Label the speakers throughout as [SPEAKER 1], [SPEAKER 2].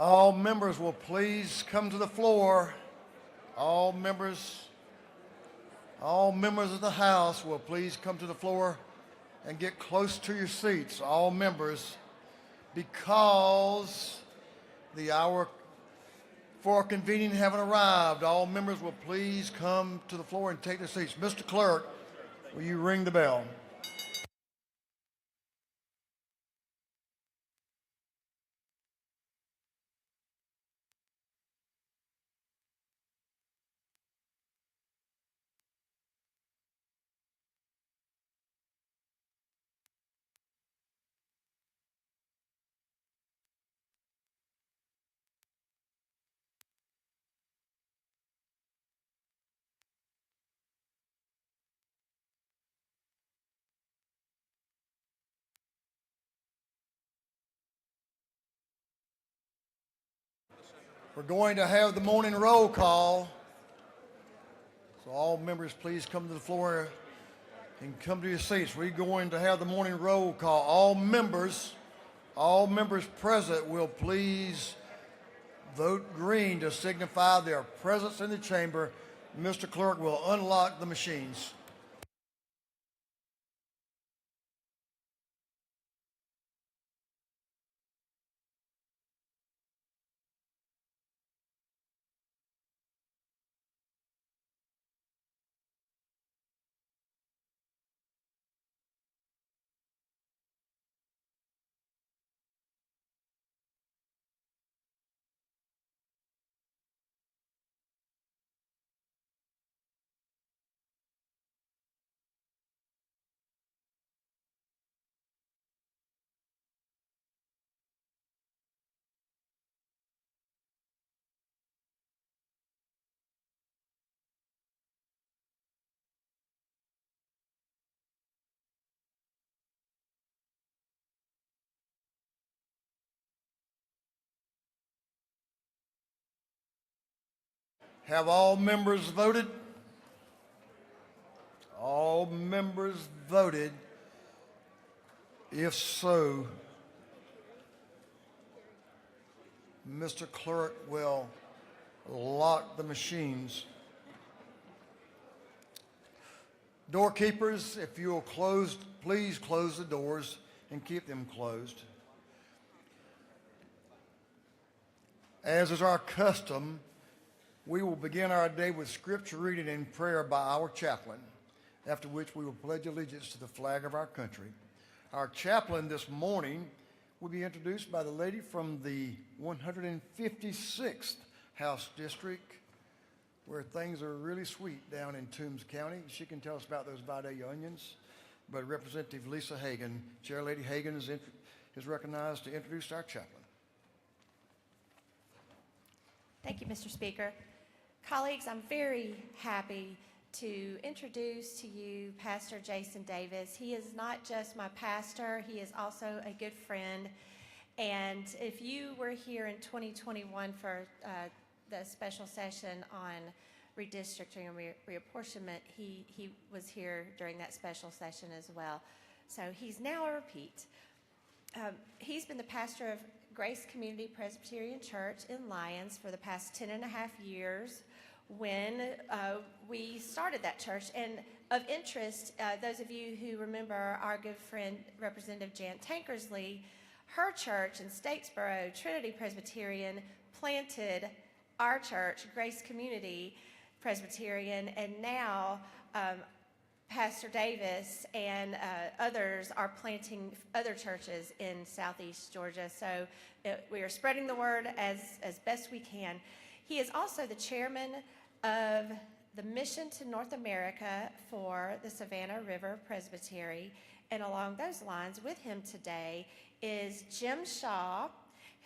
[SPEAKER 1] All members will please come to the floor. All members of the House will please come to the floor and get close to your seats. All members, because the hour for convening haven't arrived, all members will please come to the floor and take their seats. Mr. Clerk, will you ring the bell? We're going to have the morning roll call. So all members, please come to the floor and come to your seats. We're going to have the morning roll call. All members present will please vote green to signify their presence in the chamber. Mr. Clerk will unlock the machines. Have all members voted? All members voted. If so, Mr. Clerk will lock the machines. Doorkeepers, if you will please close the doors and keep them closed. As is our custom, we will begin our day with scripture reading and prayer by our chaplain, after which we will pledge allegiance to the flag of our country. Our chaplain this morning will be introduced by the lady from the 156th House District, where things are really sweet down in Toombs County. She can tell us about those Vidalia onions. But Representative Lisa Hagan, Chair Lady Hagan, is recognized to introduce our chaplain.
[SPEAKER 2] Thank you, Mr. Speaker. Colleagues, I'm very happy to introduce to you Pastor Jason Davis. He is not just my pastor, he is also a good friend. And if you were here in 2021 for the special session on redistricting and reapportionment, he was here during that special session as well. So he's now a repeat. He's been the pastor of Grace Community Presbyterian Church in Lyons for the past 10 and a half years when we started that church. And of interest, those of you who remember our good friend Representative Jan Tankersley, her church in Statesboro, Trinity Presbyterian, planted our church, Grace Community Presbyterian, and now Pastor Davis and others are planting other churches in Southeast Georgia. So we are spreading the word as best we can. He is also the chairman of the Mission to North America for the Savannah River Presbytery. And along those lines with him today is Jim Shaw,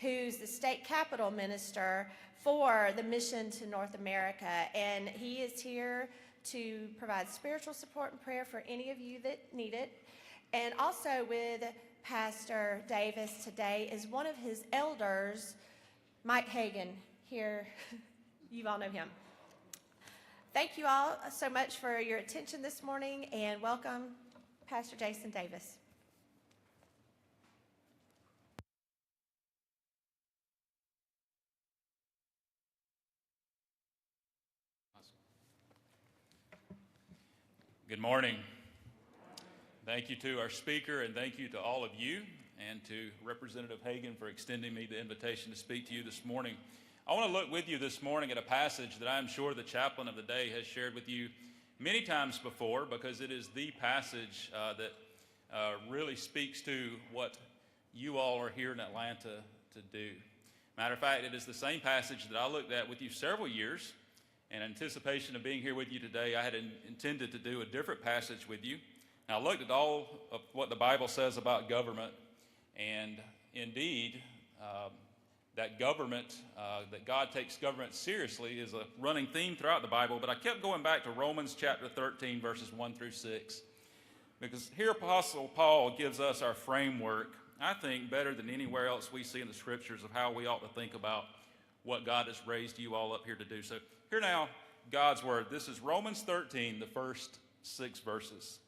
[SPEAKER 2] who's the state capitol minister for the Mission to North America. And he is here to provide spiritual support and prayer for any of you that need it. And also with Pastor Davis today is one of his elders, Mike Hagan, here. You all know him. Thank you all so much for your attention this morning, and welcome Pastor Jason Davis.
[SPEAKER 3] Good morning. Thank you to our speaker, and thank you to all of you, and to Representative Hagan for extending me the invitation to speak to you this morning. I want to look with you this morning at a passage that I'm sure the chaplain of the day has shared with you many times before, because it is the passage that really speaks to what you all are here in Atlanta to do. Matter of fact, it is the same passage that I looked at with you several years. In anticipation of being here with you today, I had intended to do a different passage with you. And I looked at all of what the Bible says about government, and indeed, that government, that God takes government seriously is a running theme throughout the Bible, but I kept going back to Romans chapter 13, verses 1 through 6, because here Apostle Paul gives us our framework, I think, better than anywhere else we see in the Scriptures of how we ought to think about what God has raised you all up here to do. So here now, God's Word. This is Romans 13, the first 6 verses.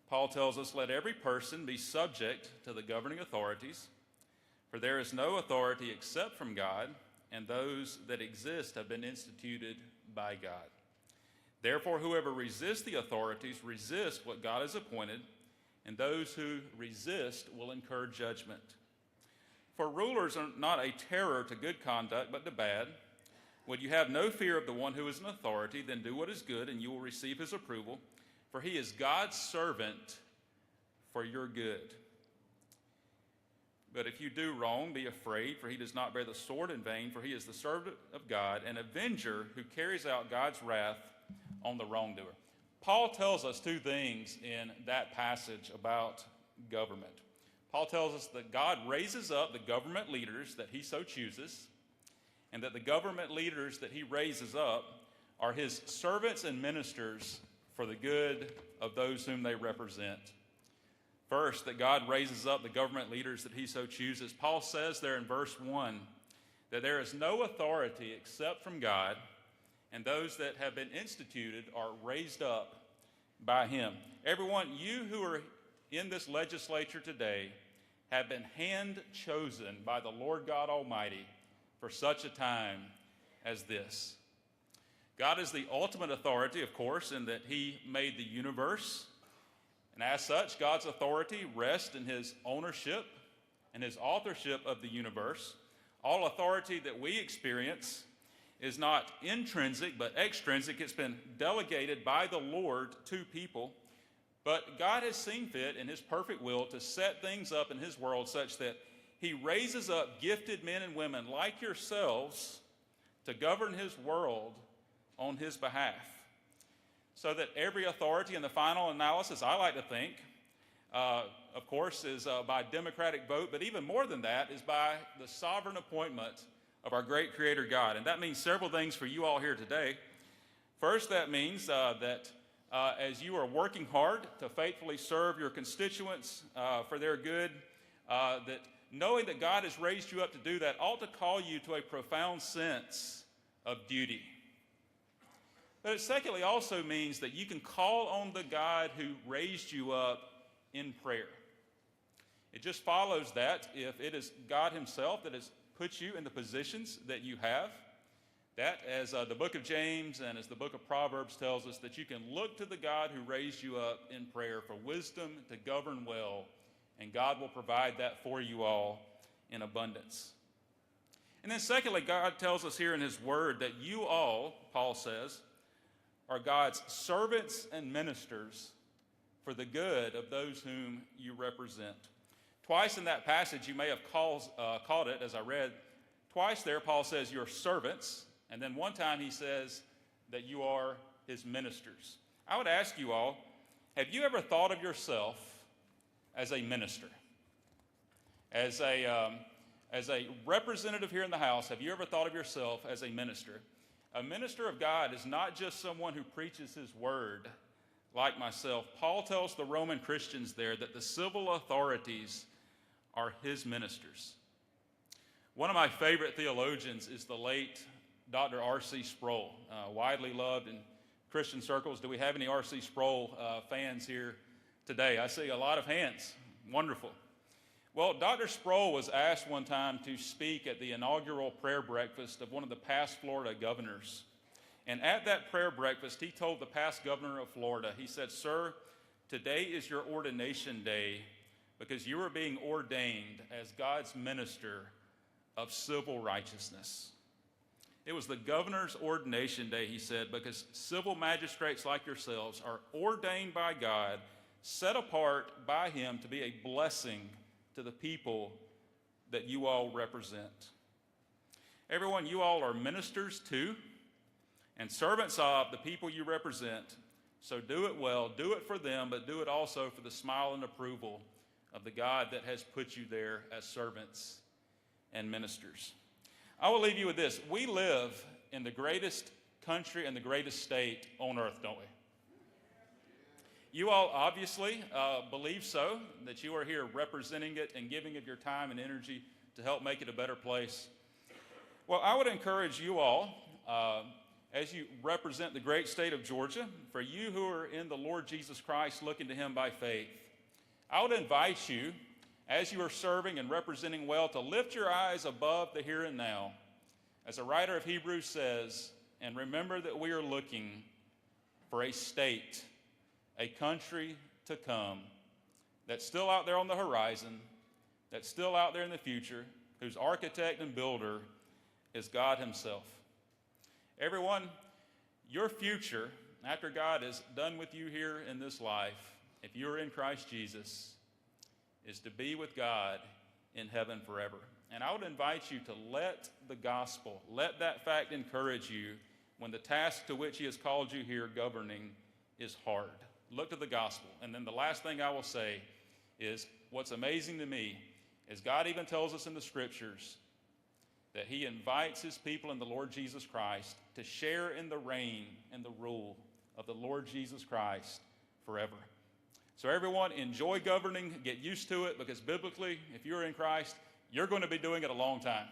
[SPEAKER 3] Paul tells us, "Let every person be subject to the governing authorities, for there is no authority except from God, and those that exist have been instituted by God. Therefore, whoever resists the authorities resists what God has appointed, and those who resist will incur judgment. For rulers are not a terror to good conduct, but to bad. Would you have no fear of the one who is an authority, then do what is good, and you will receive his approval, for he is God's servant for your good. But if you do wrong, be afraid, for he does not bear the sword in vain, for he is the servant of God, an avenger who carries out God's wrath on the wrongdoer." Paul tells us two things in that passage about government. Paul tells us that God raises up the government leaders that he so chooses, and that the government leaders that he raises up are his servants and ministers for the good of those whom they represent. First, that God raises up the government leaders that he so chooses. Paul says there in verse 1 that there is no authority except from God, and those that have been instituted are raised up by him. Everyone, you who are in this legislature today have been hand-chosen by the Lord God Almighty for such a time as this. God is the ultimate authority, of course, in that he made the universe. And as such, God's authority rests in his ownership and his authorship of the universe. All authority that we experience is not intrinsic but extrinsic. It's been delegated by the Lord to people. But God has seen fit in his perfect will to set things up in his world such that he raises up gifted men and women like yourselves to govern his world on his behalf. So that every authority in the final analysis, I like to think, of course, is by democratic vote, but even more than that is by the sovereign appointment of our great Creator God. And that means several things for you all here today. First, that means that as you are working hard to faithfully serve your constituents for their good, that knowing that God has raised you up to do that ought to call you to a profound sense of duty. But it secondly also means that you can call on the God who raised you up in prayer. It just follows that if it is God himself that has put you in the positions that you have, that as the book of James and as the book of Proverbs tells us, that you can look to the God who raised you up in prayer for wisdom to govern well, and God will provide that for you all in abundance. And then secondly, God tells us here in his word that you all, Paul says, are God's servants and ministers for the good of those whom you represent. Twice in that passage, you may have caught it as I read. Twice there, Paul says you're servants, and then one time he says that you are his ministers. I would ask you all, have you ever thought of yourself as a minister? As a representative here in the house, have you ever thought of yourself as a minister? A minister of God is not just someone who preaches his word like myself. Paul tells the Roman Christians there that the civil authorities are his ministers. One of my favorite theologians is the late Dr. R.C. Sproul, widely loved in Christian circles. Do we have any R.C. Sproul fans here today? I see a lot of hands. Wonderful. Well, Dr. Sproul was asked one time to speak at the inaugural prayer breakfast of one of the past Florida governors. And at that prayer breakfast, he told the past governor of Florida, he said, "Sir, today is your ordination day because you are being ordained as God's minister of civil righteousness." It was the governor's ordination day, he said, because civil magistrates like yourselves are ordained by God, set apart by him to be a blessing to the people that you all represent. Everyone, you all are ministers to and servants of the people you represent. So do it well, do it for them, but do it also for the smile and approval of the God that has put you there as servants and ministers. I will leave you with this. We live in the greatest country and the greatest state on earth, don't we? You all obviously believe so, that you are here representing it and giving of your time and energy to help make it a better place. Well, I would encourage you all, as you represent the great state of Georgia, for you who are in the Lord Jesus Christ looking to him by faith, I would invite you, as you are serving and representing well, to lift your eyes above the here and now. As the writer of Hebrews says, and remember that we are looking for a state, a country to come that's still out there on the horizon, that's still out there in the future, whose architect and builder is God himself. Everyone, your future, after God is done with you here in this life, if you're in Christ Jesus, is to be with God in heaven forever. And I would invite you to let the gospel, let that fact encourage you when the task to which he has called you here governing is hard. Look to the gospel. And then the last thing I will say is what's amazing to me is God even tells us in the scriptures that he invites his people in the Lord Jesus Christ to share in the reign and the rule of the Lord Jesus Christ forever. So everyone, enjoy governing, get used to it, because biblically, if you're in Christ, you're going to be doing it a long time.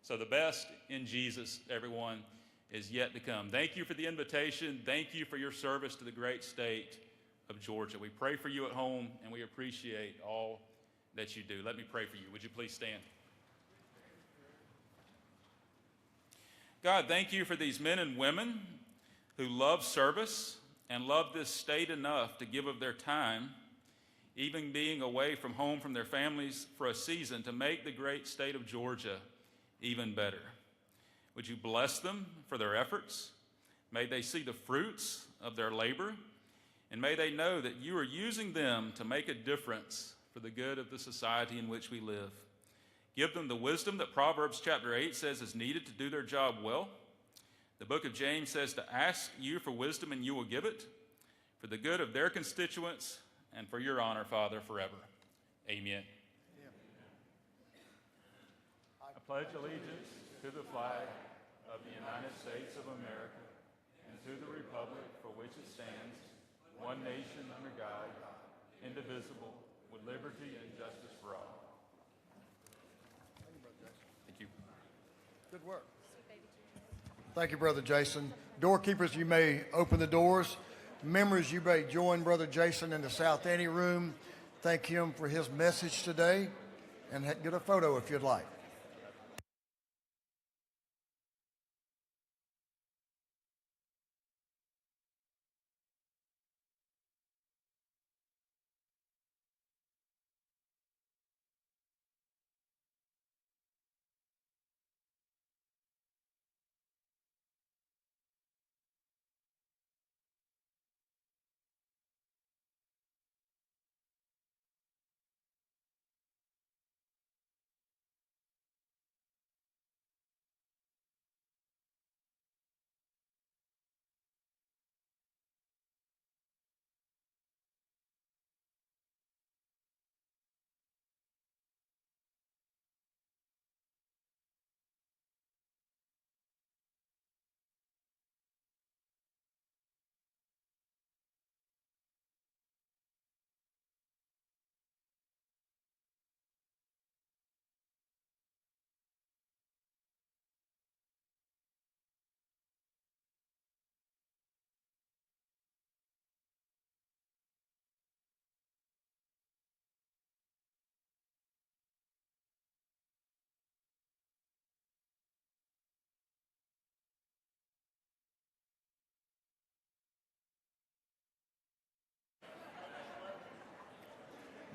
[SPEAKER 3] So the best in Jesus, everyone, is yet to come. Thank you for the invitation. Thank you for your service to the great state of Georgia. We pray for you at home, and we appreciate all that you do. Let me pray for you. Would you please stand? God, thank you for these men and women who love service and love this state enough to give of their time, even being away from home from their families for a season, to make the great state of Georgia even better. Would you bless them for their efforts? May they see the fruits of their labor, and may they know that you are using them to make a difference for the good of the society in which we live. Give them the wisdom that Proverbs chapter 8 says is needed to do their job well. The book of James says to ask you for wisdom and you will give it, for the good of their constituents and for your honor, Father, forever. Amen. I pledge allegiance to the flag of the United States of America and to the republic for which it stands, one nation under God, indivisible, with liberty and justice for all. Thank you.
[SPEAKER 1] Good work. Thank you, Brother Jason. Doorkeepers, you may open the doors. Members, you may join Brother Jason in the South Ante room. Thank him for his message today, and get a photo if you'd like.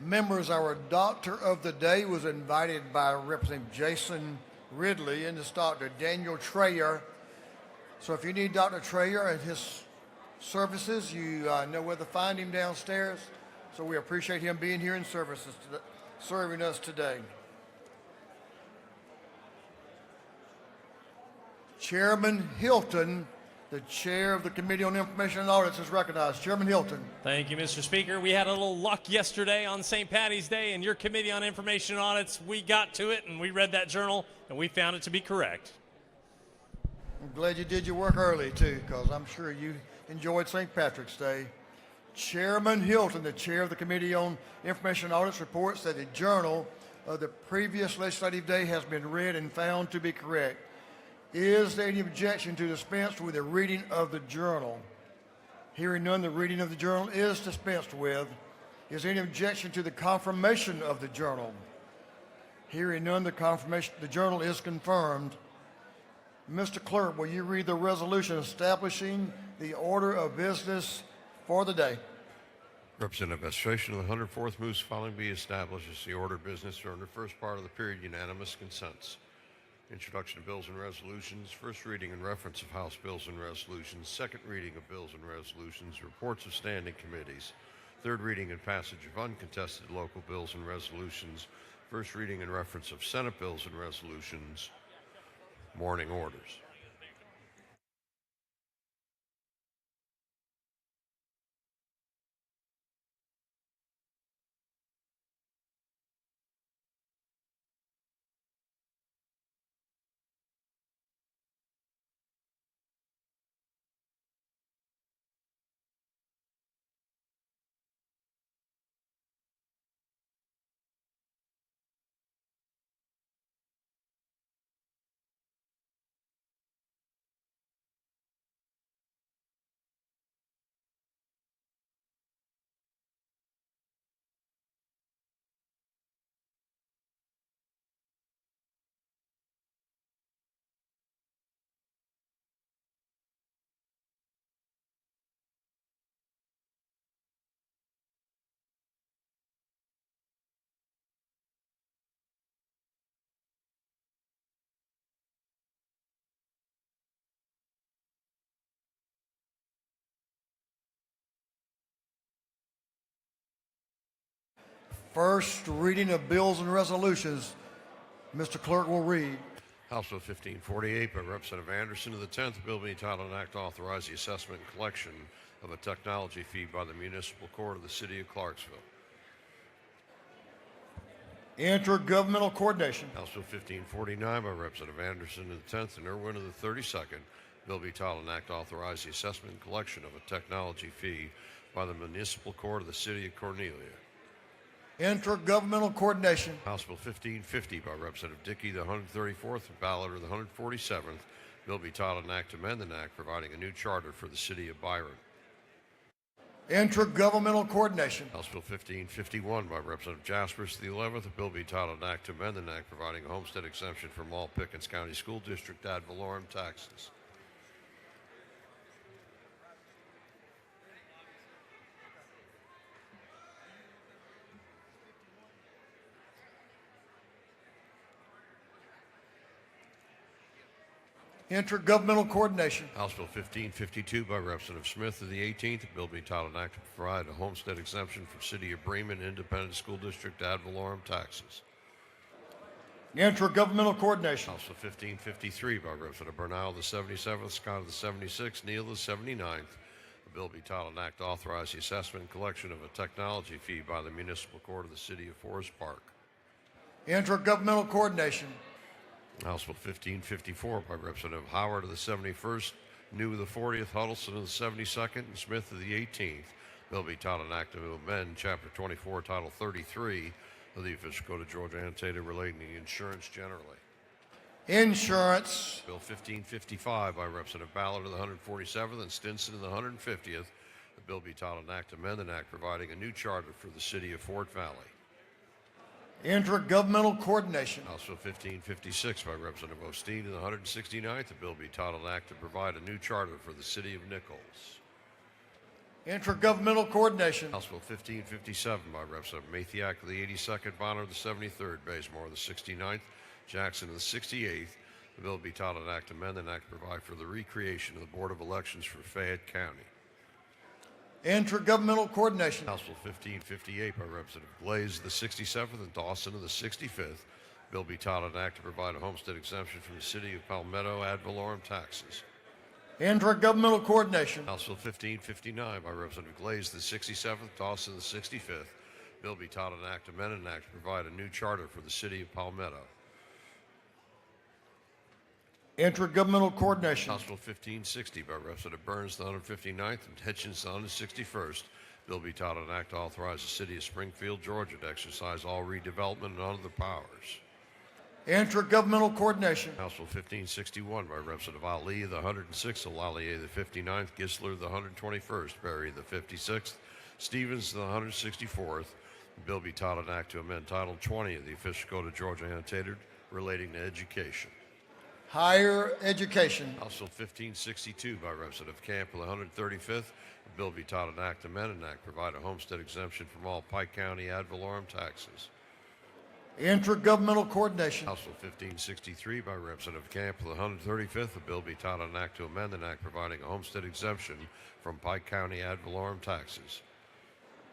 [SPEAKER 1] Members, our doctor of the day was invited by Representative Jason Ridley, and it's Dr. Daniel Trayer. So if you need Dr. Trayer and his services, you know where to find him downstairs. So we appreciate him being here in serving us today. Chairman Hilton, the chair of the Committee on Information and Audits, is recognized. Chairman Hilton.
[SPEAKER 4] Thank you, Mr. Speaker. We had a little luck yesterday on St. Patty's Day, and your Committee on Information and Audits, we got to it, and we read that journal, and we found it to be correct.
[SPEAKER 1] I'm glad you did your work early, too, because I'm sure you enjoyed St. Patrick's Day. Chairman Hilton, the chair of the Committee on Information and Audits, reports that the journal of the previous legislative day has been read and found to be correct. Is there any objection to dispense with the reading of the journal? Hearing none, the reading of the journal is dispensed with. Is there any objection to the confirmation of the journal? Hearing none, the journal is confirmed. Mr. Clerk, will you read the resolution establishing the order of business for the day?
[SPEAKER 5] Representative Administration of the 104th moves following be established as the order of business during the first part of the period. Unanimous consents. Introduction of bills and resolutions, first reading and reference of House bills and resolutions, second reading of bills and resolutions, reports of standing committees, third reading and passage of uncontested local bills and resolutions, first reading and reference of Senate bills and resolutions, morning orders.
[SPEAKER 1] First reading of bills and resolutions. Mr. Clerk will read.
[SPEAKER 5] House Bill 1548 by Representative Anderson of the 10th, a bill being entitled an act to authorize the assessment and collection of a technology fee by the Municipal Court of the City of Clarksville.
[SPEAKER 1] Intergovernmental coordination.
[SPEAKER 5] House Bill 1549 by Representative Anderson of the 10th and Irwin of the 32nd, bill be entitled an act to authorize the assessment and collection of a technology fee by the Municipal Court of the City of Cornelia.
[SPEAKER 1] Intergovernmental coordination.
[SPEAKER 5] House Bill 1550 by Representative Dickey, the 134th, and Ballard of the 147th, bill be titled an act to amend an act providing a new charter for the City of Byron.
[SPEAKER 1] Intergovernmental coordination.
[SPEAKER 5] House Bill 1551 by Representative Jaspers, the 11th, a bill be titled an act to amend an act providing a homestead exemption from all Pickens County School District ad valorem taxes.
[SPEAKER 1] Intergovernmental coordination.
[SPEAKER 5] House Bill 1552 by Representative Smith of the 18th, a bill be titled an act to provide a homestead exemption for City of Bremen Independent School District ad valorem taxes.
[SPEAKER 1] Intergovernmental coordination.
[SPEAKER 5] House Bill 1553 by Representative Bernal of the 77th, Scott of the 76th, Neal of the 79th, a bill be titled an act to authorize the assessment and collection of a technology fee by the Municipal Court of the City of Forest Park.
[SPEAKER 1] Intergovernmental coordination.
[SPEAKER 5] House Bill 1554 by Representative Howard of the 71st, New of the 40th, Huddleston of the 72nd, and Smith of the 18th. Bill be titled an act to amend Chapter 24, Title 33 of the Official Code of Georgia annotated relating to insurance generally.
[SPEAKER 1] Insurance.
[SPEAKER 5] Bill 1555 by Representative Ballard of the 147th and Stinson of the 150th. The bill be titled an act to amend an act providing a new charter for the City of Fort Valley.
[SPEAKER 1] Intergovernmental coordination.
[SPEAKER 5] House Bill 1556 by Representative Osteen of the 169th. The bill be titled an act to provide a new charter for the City of Nichols.
[SPEAKER 1] Intergovernmental coordination.
[SPEAKER 5] House Bill 1557 by Representative Mathiak of the 82nd, Bonner of the 73rd, Bazemore of the 69th, Jackson of the 68th. The bill be titled an act to amend and act to provide for the recreation of the Board of Elections for Fayette County.
[SPEAKER 1] Intergovernmental coordination.
[SPEAKER 5] House Bill 1558 by Representative Glaze of the 67th and Dawson of the 65th. Bill be titled an act to provide a homestead exemption from the city of Palmetto ad valorem taxes.
[SPEAKER 1] Intergovernmental coordination.
[SPEAKER 5] House Bill 1559 by Representative Glaze of the 67th, Dawson of the 65th. Bill be titled an act to amend and act to provide a new charter for the city of Palmetto.
[SPEAKER 1] Intergovernmental coordination.
[SPEAKER 5] House Bill 1560 by Representative Burns, the 159th, and Hitchens, the 161st. Bill be titled an act to authorize the city of Springfield, Georgia, to exercise all redevelopment and other powers.
[SPEAKER 1] Intergovernmental coordination.
[SPEAKER 5] House Bill 1561 by Representative Ali, the 106th, Lallier, the 59th, Gisler, the 121st, Berry, the 56th, Stevens, the 164th. The bill be titled an act to amend Title 20 of the Official Code of Georgia annotated relating to education.
[SPEAKER 1] Higher education.
[SPEAKER 5] House Bill 1562 by Representative Camp of the 135th. The bill be titled an act to amend and act to provide a homestead exemption from all Pike County ad valorem taxes.
[SPEAKER 1] Intergovernmental coordination.
[SPEAKER 5] House Bill 1563 by Representative Camp of the 135th. The bill be titled an act to amend and act providing a homestead exemption from Pike County ad valorem taxes.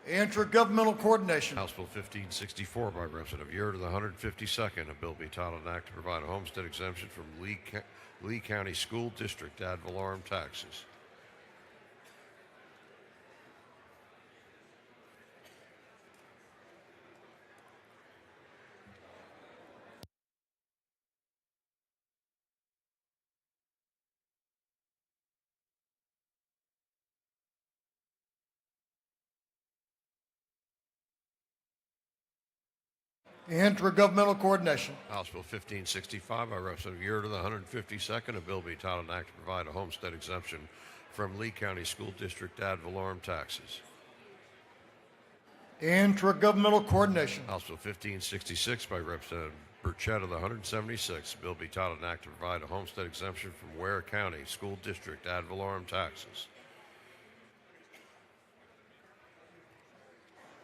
[SPEAKER 1] Intergovernmental coordination.
[SPEAKER 5] House Bill 1564 by Representative Yurt of the 152nd. A bill be titled an act to provide a homestead exemption from Lee County School District ad valorem taxes.
[SPEAKER 1] Intergovernmental coordination.
[SPEAKER 5] House Bill 1565 by Representative Yurt of the 152nd. A bill be titled an act to provide a homestead exemption from Lee County School District ad valorem taxes.
[SPEAKER 1] Intergovernmental coordination.
[SPEAKER 5] House Bill 1566 by Representative Burchett of the 176th. Bill be titled an act to provide a homestead exemption from Ware County School District ad valorem taxes.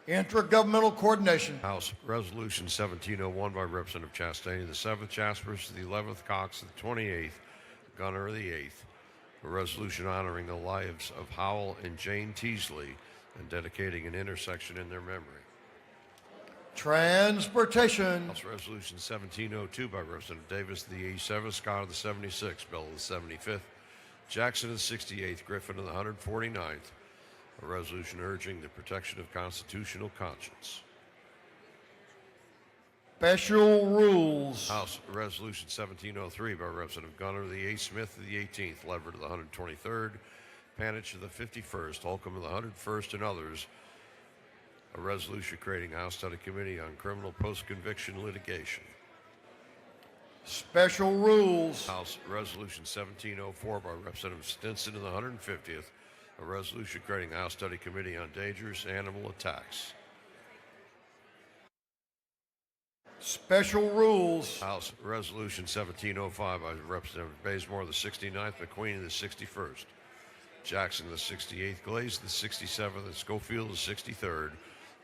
[SPEAKER 1] Intergovernmental coordination.
[SPEAKER 5] House Resolution 1701 by Representative Chastain of the 7th, Jaspers of the 11th, Cox of the 28th, Gunner of the 8th. A resolution honoring the lives of Howell and Jane Teasley and dedicating an intersection in their memory.
[SPEAKER 1] Transportation.
[SPEAKER 5] House Resolution 1702 by Representative Davis of the 87th, Scott of the 76th, Bell of the 75th, Jackson of the 68th, Griffin of the 149th. A resolution urging the protection of constitutional conscience.
[SPEAKER 1] Special rules.
[SPEAKER 5] House Resolution 1703 by Representative Gunner of the 8th, Smith of the 18th, Leverett of the 123rd, Panich of the 51st, Holcomb of the 101st, and others. A resolution creating a House Study Committee on Criminal Post-Conviction Litigation.
[SPEAKER 1] Special rules.
[SPEAKER 5] House Resolution 1704 by Representative Stinson of the 150th. A resolution creating a House Study Committee on Dangerous Animal Attacks.
[SPEAKER 1] Special rules.
[SPEAKER 5] House Resolution 1705 by Representative Bazemore of the 69th, McQueen of the 61st, Jackson of the 68th, Glaze of the 67th, and Schofield of the 63rd.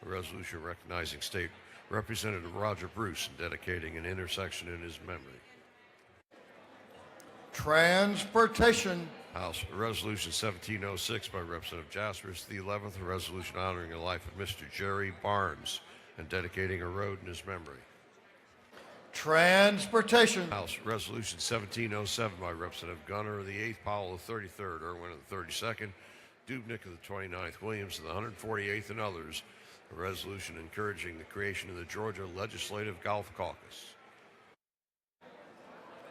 [SPEAKER 5] A resolution recognizing State Representative Roger Bruce and dedicating an intersection in his memory.
[SPEAKER 1] Transportation.
[SPEAKER 5] House Resolution 1706 by Representative Jaspers, the 11th, a resolution honoring the life of Mr. Jerry Barnes and dedicating a road in his memory.
[SPEAKER 1] Transportation.
[SPEAKER 5] House Resolution 1707 by Representative Gunner of the 8th, Powell of the 33rd, Irwin of the 32nd, Dubnik of the 29th, Williams of the 148th, and others. A resolution encouraging the creation of the Georgia Legislative Golf Caucus.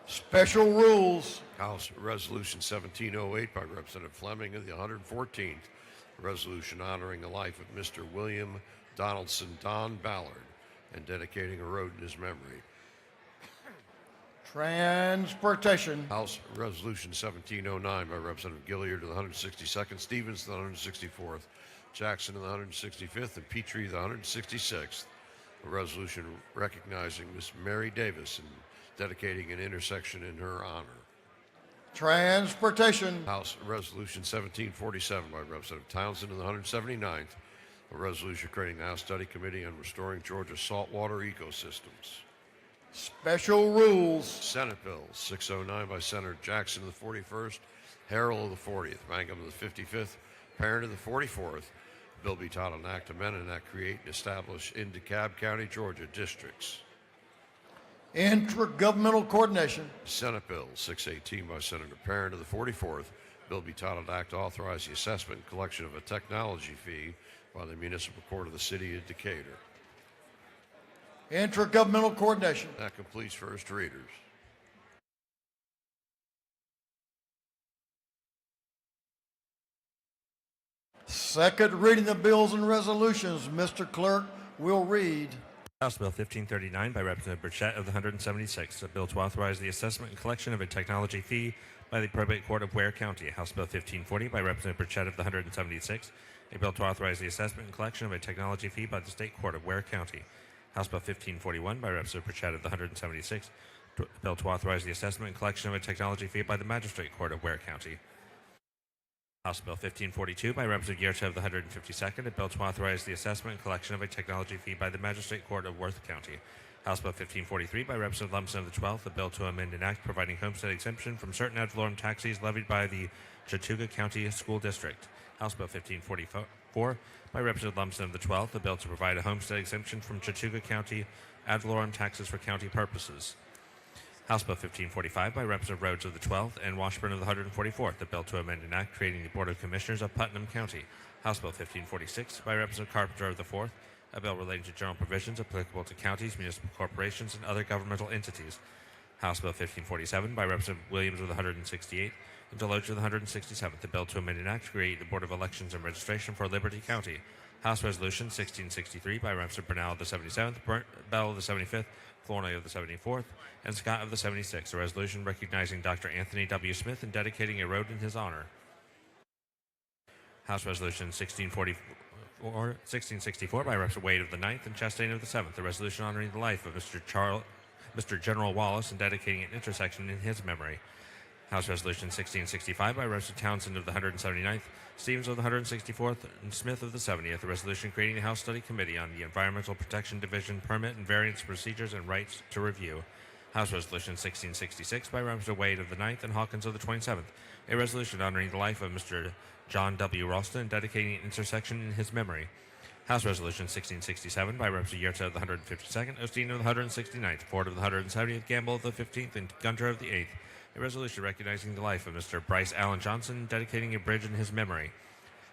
[SPEAKER 1] Special rules.
[SPEAKER 5] House Resolution 1708 by Representative Fleming of the 114th, a resolution honoring the life of Mr. William Donaldson Don Ballard and dedicating a road in his memory.
[SPEAKER 1] Transportation.
[SPEAKER 5] House Resolution 1709 by Representative Gilliard of the 162nd, Stevens of the 164th, Jackson of the 165th, and Petrie of the 166th. A resolution recognizing Miss Mary Davis and dedicating an intersection in her honor.
[SPEAKER 1] Transportation.
[SPEAKER 5] House Resolution 1747 by Representative Townsend in the 179th, a resolution creating the House Study Committee on Restoring Georgia's Saltwater Ecosystems.
[SPEAKER 1] Special rules.
[SPEAKER 5] Senate Bill 609 by Senator Jackson of the 41st, Harrell of the 40th, Mangum of the 55th, Parent of the 44th. Bill be titled an act to amend and act create and establish in DeKalb County, Georgia districts.
[SPEAKER 1] Intergovernmental coordination.
[SPEAKER 5] Senate Bill 618 by Senator Parent of the 44th. Bill be titled act to authorize the assessment and collection of a technology fee by the Municipal Court of the City of Decatur.
[SPEAKER 1] Intergovernmental coordination.
[SPEAKER 5] That completes first readers.
[SPEAKER 1] Second reading of bills and resolutions. Mr. Clerk will read.
[SPEAKER 6] House Bill 1539 by Representative Burchett of the 176th, a bill to authorize the assessment and collection of a technology fee by the Probate Court of Ware County. House Bill 1540 by Representative Burchett of the 176th, a bill to authorize the assessment and collection of a technology fee by the State Court of Ware County. House Bill 1541 by Representative Burchett of the 176th, a bill to authorize the assessment and collection of a technology fee by the Magistrate Court of Ware County. House Bill 1542 by Representative Yercha of the 152nd, a bill to authorize the assessment and collection of a technology fee by the Magistrate Court of Worth County. House Bill 1543 by Representative Lumsden of the 12th, a bill to amend an act providing homestead exemption from certain ad valorem taxes levied by the Chattooga County School District. House Bill 1544 by Representative Lumsden of the 12th, a bill to provide a homestead exemption from Chattooga County ad valorem taxes for county purposes. House Bill 1545 by Representative Rhodes of the 12th and Washburn of the 144th, a bill to amend an act creating the Board of Commissioners of Putnam County. House Bill 1546 by Representative Carpenter of the 4th, a bill relating to general provisions applicable to counties, municipal corporations, and other governmental entities. House Bill 1547 by Representative Williams of the 168th and Deloach of the 167th, a bill to amend an act to create the Board of Elections and Registration for Liberty County. House Resolution 1663 by Representative Bernal of the 77th, Bell of the 75th, Flournoy of the 74th, and Scott of the 76th, a resolution recognizing Dr. Anthony W. Smith and dedicating a road in his honor. House Resolution 1664 by Representative Wade of the 9th and Chastain of the 7th, a resolution honoring the life of Mr. General Wallace and dedicating an intersection in his memory. House Resolution 1665 by Representative Townsend of the 179th, Stevens of the 164th, and Smith of the 70th, a resolution creating the House Study Committee on the Environmental Protection Division Permit and Variance Procedures and Rights to Review. House Resolution 1666 by Representative Wade of the 9th and Hawkins of the 27th, a resolution honoring the life of Mr. John W. Ralston and dedicating an intersection in his memory. House Resolution 1667 by Representative Yercha of the 152nd, Osteen of the 169th, Ford of the 170th, Gamble of the 15th, and Gunter of the 8th, a resolution recognizing the life of Mr. Bryce Allen Johnson and dedicating a bridge in his memory.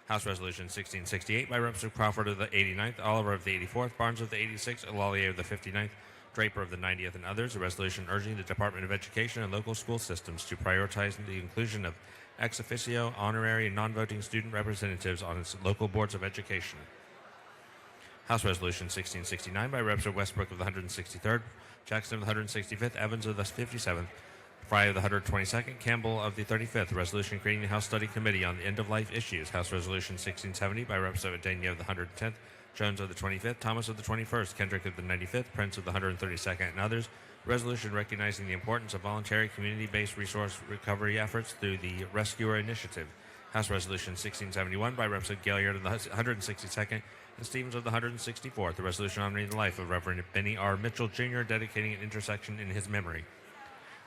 [SPEAKER 6] House Resolution 1668 by Representative Crawford of the 89th, Oliver of the 84th, Barnes of the 86th, Elallier of the 59th, Draper of the 90th, and others, a resolution urging the Department of Education and local school systems to prioritize the inclusion of ex officio, honorary, and non-voting student representatives on its local boards of education. House Resolution 1669 by Representative Westbrook of the 163rd, Jackson of the 165th, Evans of the 57th, Fry of the 122nd, Campbell of the 35th, a resolution creating the House Study Committee on the End-of-Life Issues. House Resolution 1670 by Representative Dania of the 110th, Jones of the 25th, Thomas of the 21st, Kendrick of the 95th, Prince of the 132nd, and others. Resolution recognizing the importance of voluntary community-based resource recovery efforts through the Rescuer Initiative. House Resolution 1671 by Representative Gaillard of the 162nd and Stevens of the 164th, a resolution honoring the life of Reverend Benny R. Mitchell, Jr., dedicating an intersection in his memory.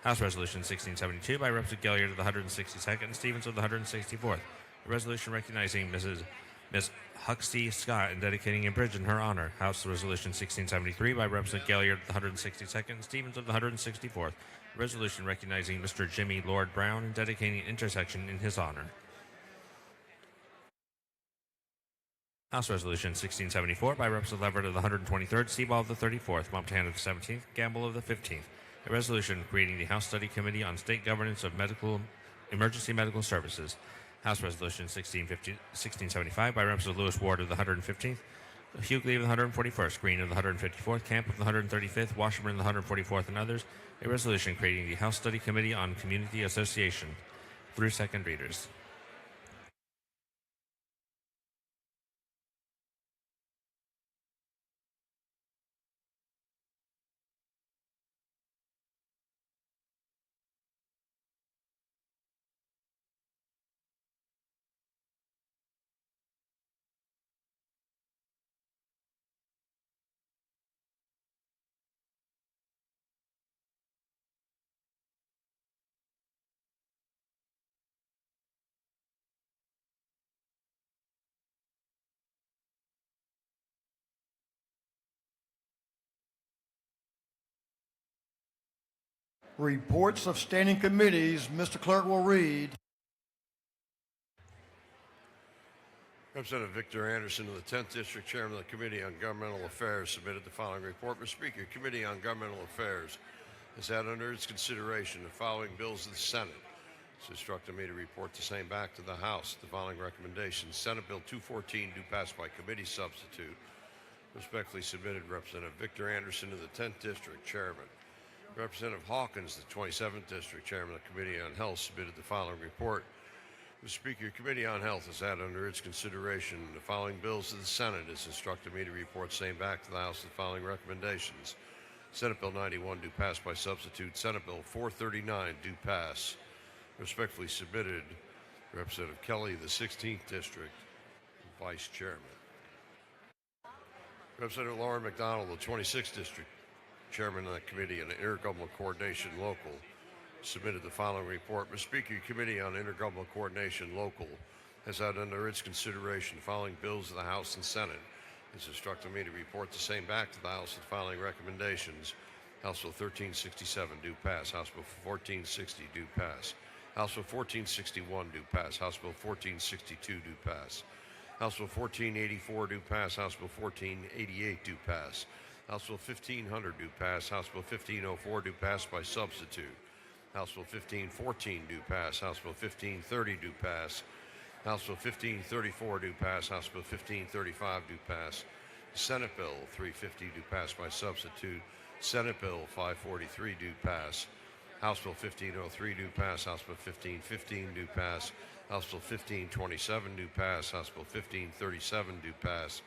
[SPEAKER 6] House Resolution 1672 by Representative Gaillard of the 162nd and Stevens of the 164th, a resolution recognizing Miss Huxley Scott and dedicating a bridge in her honor. House Resolution 1673 by Representative Gaillard of the 162nd and Stevens of the 164th, a resolution recognizing Mr. Jimmy Lord Brown and dedicating an intersection in his honor. House Resolution 1674 by Representative Leverett of the 123rd, Seaball of the 34th, Montana of the 17th, Gamble of the 15th, a resolution creating the House Study Committee on State Governance of Emergency Medical Services. House Resolution 1675 by Representative Lewis Ward of the 115th, Hughley of the 141st, Green of the 154th, Camp of the 135th, Washburn of the 144th, and others, a resolution creating the House Study Committee on Community Association. Through second readers.
[SPEAKER 1] Reports of standing committees, Mr. Clerk will read.
[SPEAKER 5] Representative Victor Anderson of the 10th District, Chairman of the Committee on Governmental Affairs, submitted the following report. Mr. Speaker, the Committee on Governmental Affairs has had under its consideration the following bills of the Senate. It's instructed me to report the same back to the House. The following recommendations. Senate Bill 214, due pass by committee substitute. Respectfully submitted, Representative Victor Anderson of the 10th District, Chairman. Representative Hawkins, the 27th District, Chairman of the Committee on Health, submitted the following report. Mr. Speaker, your Committee on Health has had under its consideration the following bills of the Senate. It's instructed me to report same back to the House the following recommendations. Senate Bill 91, due pass by substitute. Senate Bill 439, due pass. Respectfully submitted, Representative Kelly, the 16th District, Vice Chairman. Representative Lauren McDonald, the 26th District, Chairman of the Committee on Intergovernmental Coordination Local, submitted the following report. Mr. Speaker, your Committee on Intergovernmental Coordination Local has had under its consideration the following bills of the House and Senate. It's instructed me to report the same back to the House with the following recommendations. House Bill 1367, due pass. House Bill 1460, due pass. House Bill 1461, due pass. House Bill 1462, due pass. House Bill 1484, due pass. House Bill 1488, due pass. House Bill 1500, due pass. House Bill 1504, due pass by substitute. House Bill 1514, due pass. House Bill 1530, due pass. House Bill 1534, due pass. House Bill 1535, due pass. Senate Bill 350, due pass by substitute. Senate Bill 543, due pass. House Bill 1503, due pass. House Bill 1515, due pass. House Bill 1527, due pass. House Bill 1537, due pass.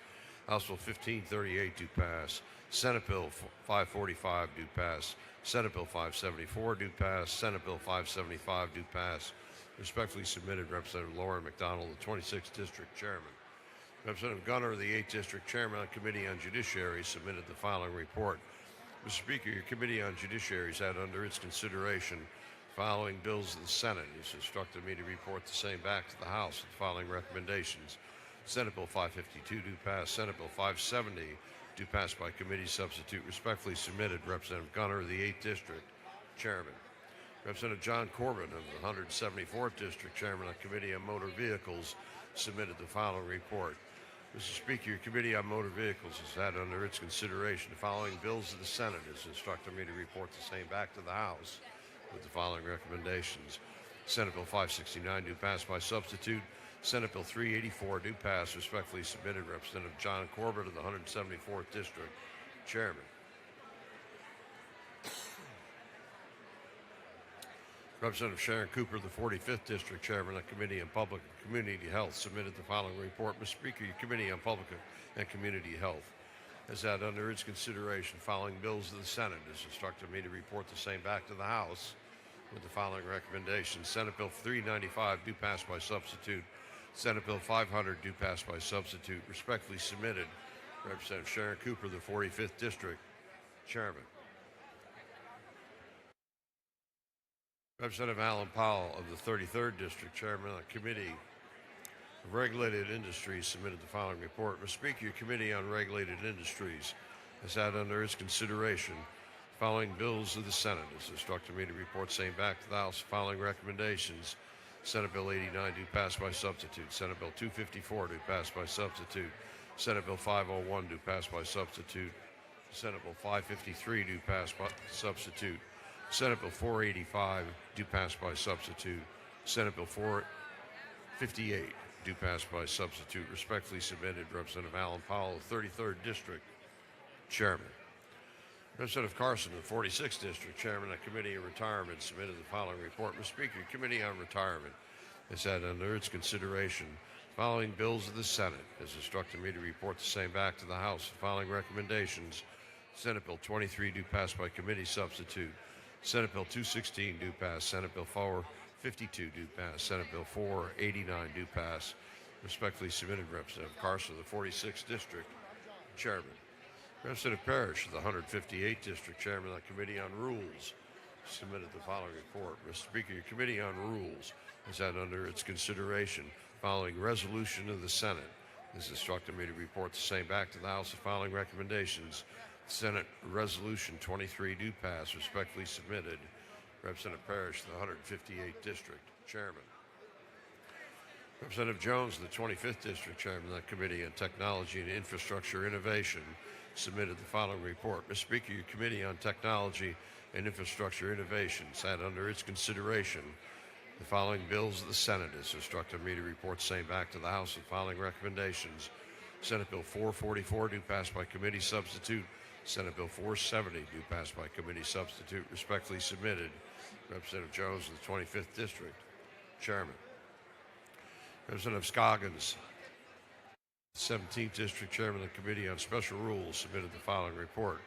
[SPEAKER 5] House Bill 1538, due pass. Senate Bill 545, due pass. Senate Bill 574, due pass. Senate Bill 575, due pass. Respectfully submitted, Representative Lauren McDonald, the 26th District Chairman. Representative Gunner, the 8th District Chairman of the Committee on Judiciary, submitted the following report. Mr. Speaker, your Committee on Judiciary has had under its consideration the following bills of the Senate. It's instructed me to report the same back to the House with the following recommendations. Senate Bill 552, due pass. Senate Bill 570, due pass by committee substitute. Respectfully submitted, Representative Gunner of the 8th District Chairman. Representative John Corbett of the 174th District, Chairman of the Committee on Motor Vehicles, submitted the following report. Mr. Speaker, your Committee on Motor Vehicles has had under its consideration the following bills of the Senate. It's instructed me to report the same back to the House with the following recommendations. Senate Bill 569, due pass by substitute. Senate Bill 384, due pass. Respectfully submitted, Representative John Corbett of the 174th District, Chairman. Representative Sharon Cooper, the 45th District Chairman of the Committee on Public and Community Health, submitted the following report. Mr. Speaker, your Committee on Public and Community Health has had under its consideration following bills of the Senate. It's instructed me to report the same back to the House with the following recommendations. Senate Bill 395, due pass by substitute. Senate Bill 500, due pass by substitute. Respectfully submitted, Representative Sharon Cooper, the 45th District Chairman. Representative Alan Powell of the 33rd District, Chairman of the Committee of Regulated Industries, submitted the following report. Mr. Speaker, your Committee on Regulated Industries has had under its consideration the following bills of the Senate. It's instructed me to report same back to the House. Following recommendations. Senate Bill 89, due pass by substitute. Senate Bill 254, due pass by substitute. Senate Bill 501, due pass by substitute. Senate Bill 553, due pass by substitute. Senate Bill 485, due pass by substitute. Senate Bill 458, due pass by substitute. Respectfully submitted, Representative Alan Powell, 33rd District Chairman. Representative Carson, the 46th District Chairman of the Committee on Retirement, submitted the following report. Mr. Speaker, Committee on Retirement has had under its consideration following bills of the Senate. Has instructed me to report the same back to the House. The following recommendations. Senate Bill 23, due pass by committee substitute. Senate Bill 216, due pass. Senate Bill 452, due pass. Senate Bill 489, due pass. Respectfully submitted, Representative Carson, the 46th District Chairman. Representative Parrish, the 158th District Chairman of the Committee on Rules, submitted the following report. Mr. Speaker, your Committee on Rules has had under its consideration following resolution of the Senate. This instructed me to report the same back to the House. The following recommendations. Senate Resolution 23, due pass, respectfully submitted. Representative Parrish, the 158th District, Chairman. Representative Jones, the 25th District, Chairman of the Committee on Technology and Infrastructure Innovation, submitted the following report. Mr. Speaker, your Committee on Technology and Infrastructure Innovation had under its consideration the following bills of the Senate. It's instructed me to report same back to the House with following recommendations. Senate Bill 444 due pass by committee substitute. Senate Bill 470 due pass by committee substitute. Respectfully submitted. Representative Jones of the 25th District, Chairman. Representative Scoggins, 17th District, Chairman of the Committee on Special Rules, submitted the following report.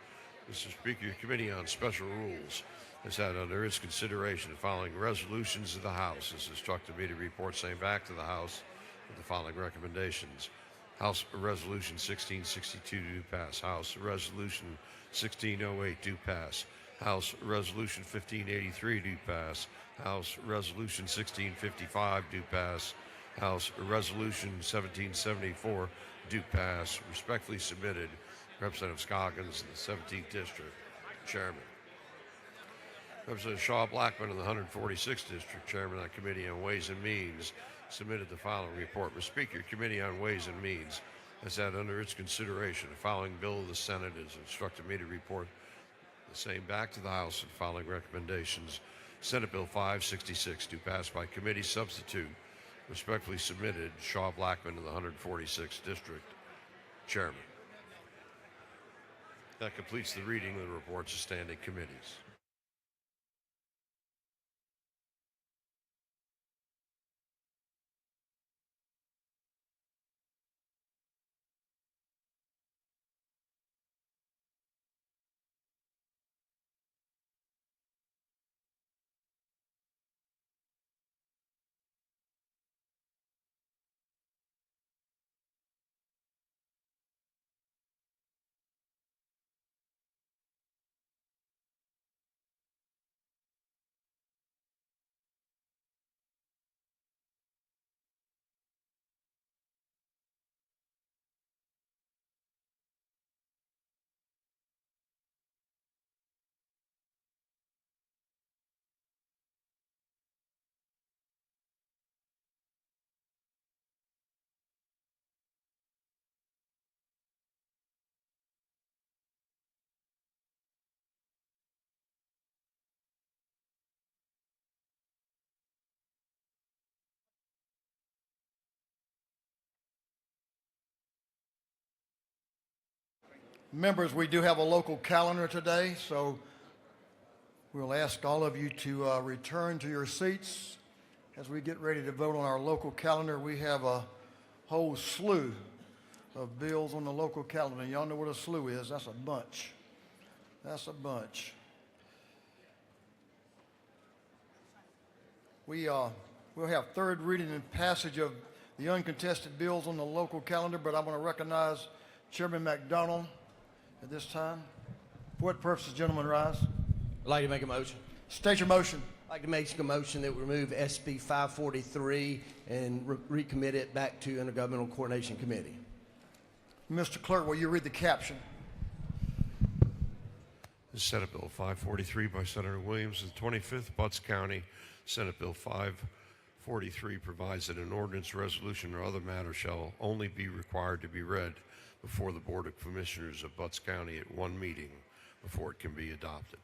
[SPEAKER 5] Mr. Speaker, your Committee on Special Rules has had under its consideration the following resolutions of the House. It's instructed me to report same back to the House with the following recommendations. House Resolution 1662 due pass. House Resolution 1608 due pass. House Resolution 1583 due pass. House Resolution 1655 due pass. House Resolution 1774 due pass. Respectfully submitted. Representative Scoggins, the 17th District, Chairman. Representative Shaw Blackman of the 146th District, Chairman of the Committee on Ways and Means, submitted the following report. Mr. Speaker, your Committee on Ways and Means has had under its consideration the following bill of the Senate. Has instructed me to report the same back to the House with the following recommendations. Senate Bill 566 due pass by committee substitute. Respectfully submitted, Shaw Blackman of the 146th District, Chairman. That completes the reading of the reports of standing committees.
[SPEAKER 1] Members, we do have a local calendar today, so we'll ask all of you to return to your seats as we get ready to vote on our local calendar. We have a whole slew of bills on the local calendar. Y'all know what a slew is. That's a bunch. That's a bunch. We'll have third reading and passage of the uncontested bills on the local calendar, but I'm going to recognize Chairman McDonald at this time. For what purposes, gentlemen, rise?
[SPEAKER 7] I'd like to make a motion.
[SPEAKER 1] State your motion.
[SPEAKER 7] I'd like to make a motion that we remove SB 543 and recommit it back to Intergovernmental Coordination Committee.
[SPEAKER 1] Mr. Clerk, will you read the caption?
[SPEAKER 5] Senate Bill 543 by Senator Williams of the 25th, Butts County. Senate Bill 543 provides that an ordinance, resolution, or other matter shall only be required to be read before the Board of Commissioners of Butts County at one meeting before it can be adopted.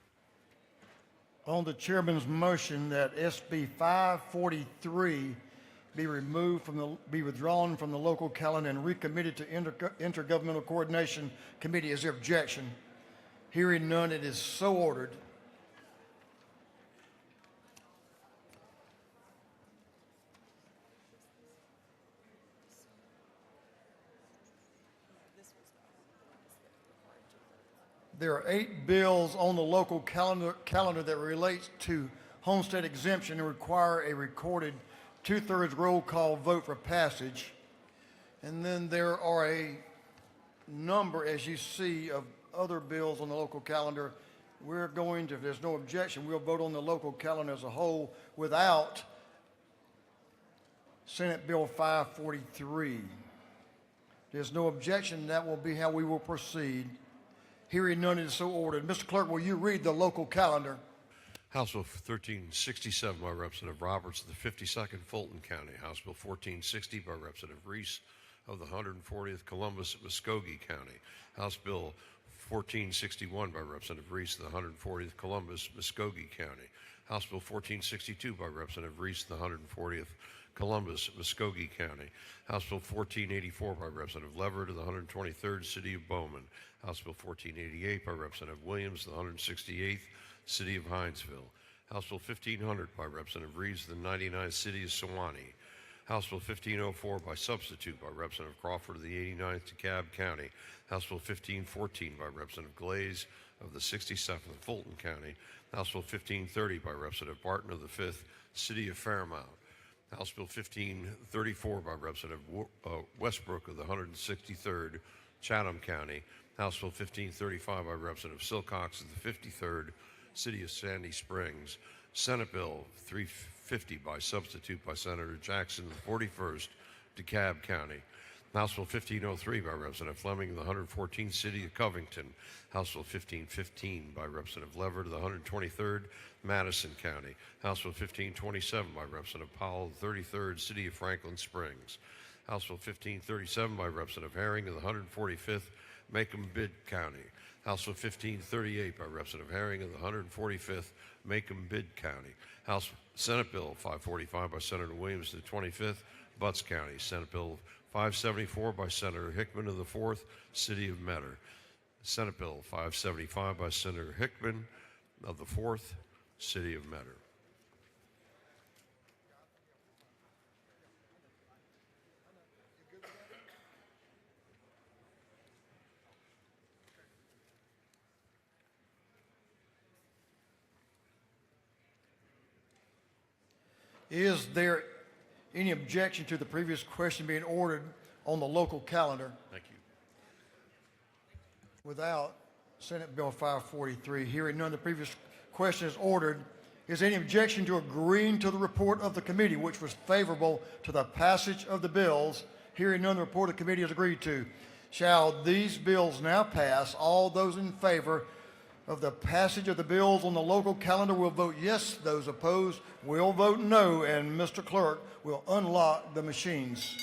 [SPEAKER 1] On the chairman's motion that SB 543 be withdrawn from the local calendar and recommitted to Intergovernmental Coordination Committee, is there objection? Hearing none, it is so ordered. There are 8 bills on the local calendar that relates to homestead exemption and require a recorded 2/3 roll call vote for passage. And then there are a number, as you see, of other bills on the local calendar. We're going to, if there's no objection, we'll vote on the local calendar as a whole without Senate Bill 543. There's no objection. That will be how we will proceed. Hearing none, it is so ordered. Mr. Clerk, will you read the local calendar?
[SPEAKER 5] House Bill 1367 by Representative Roberts of the 52nd Fulton County. House Bill 1460 by Representative Reese of the 140th Columbus Muskogee County. House Bill 1461 by Representative Reese of the 140th Columbus Muskogee County. House Bill 1462 by Representative Reese of the 140th Columbus Muskogee County. House Bill 1484 by Representative Leverett of the 123rd City of Bowman. House Bill 1488 by Representative Williams of the 168th City of Hinesville. House Bill 1500 by Representative Reeves of the 99th City of Sewanee. House Bill 1504 by substitute by Representative Crawford of the 89th DeKalb County. House Bill 1514 by Representative Glaze of the 67th Fulton County. House Bill 1530 by Representative Barton of the 5th City of Fairmount. House Bill 1534 by Representative Westbrook of the 163rd Chatham County. House Bill 1535 by Representative Silcox of the 53rd City of Sandy Springs. Senate Bill 350 by substitute by Senator Jackson of the 41st DeKalb County. House Bill 1503 by Representative Fleming of the 114th City of Covington. House Bill 1515 by Representative Leverett of the 123rd Madison County. House Bill 1527 by Representative Powell of the 33rd City of Franklin Springs. House Bill 1537 by Representative Herring of the 145th Macomb-Bid County. House Bill 1538 by Representative Herring of the 145th Macomb-Bid County. Senate Bill 545 by Senator Williams of the 25th Butts County. Senate Bill 574 by Senator Hickman of the 4th City of Metter. Senate Bill 575 by Senator Hickman of the 4th City of Metter.
[SPEAKER 1] Is there any objection to the previous question being ordered on the local calendar
[SPEAKER 5] Thank you.
[SPEAKER 1] without Senate Bill 543? Hearing none, the previous question is ordered. Is there any objection to agreeing to the report of the committee, which was favorable to the passage of the bills? Hearing none, the report of the committee is agreed to. Shall these bills now pass? All those in favor of the passage of the bills on the local calendar will vote yes. Those opposed will vote no. And Mr. Clerk will unlock the machines.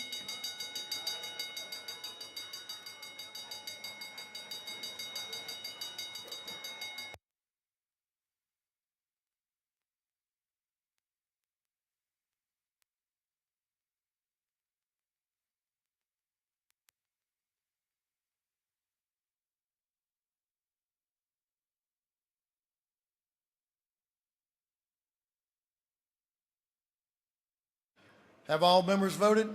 [SPEAKER 1] Have all members voted?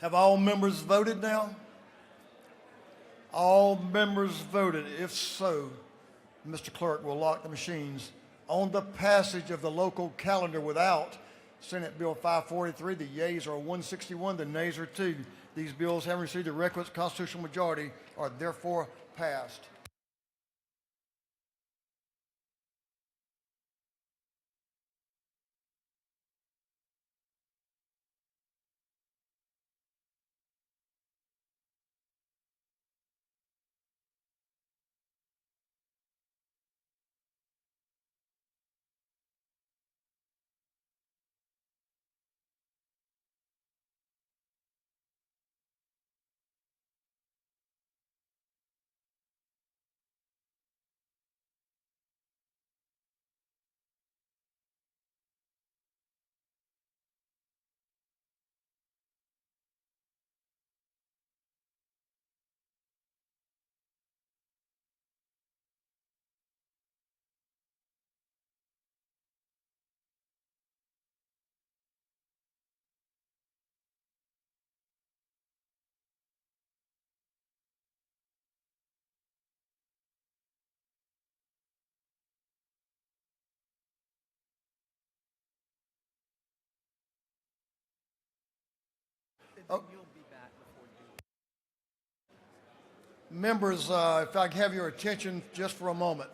[SPEAKER 1] Have all members voted now? All members voted. If so, Mr. Clerk will lock the machines. On the passage of the local calendar without Senate Bill 543, the yeas are 161, the nays are 2. These bills, having received the requisite constitutional majority, are therefore passed. Oh. Members, if I can have your attention just for a moment.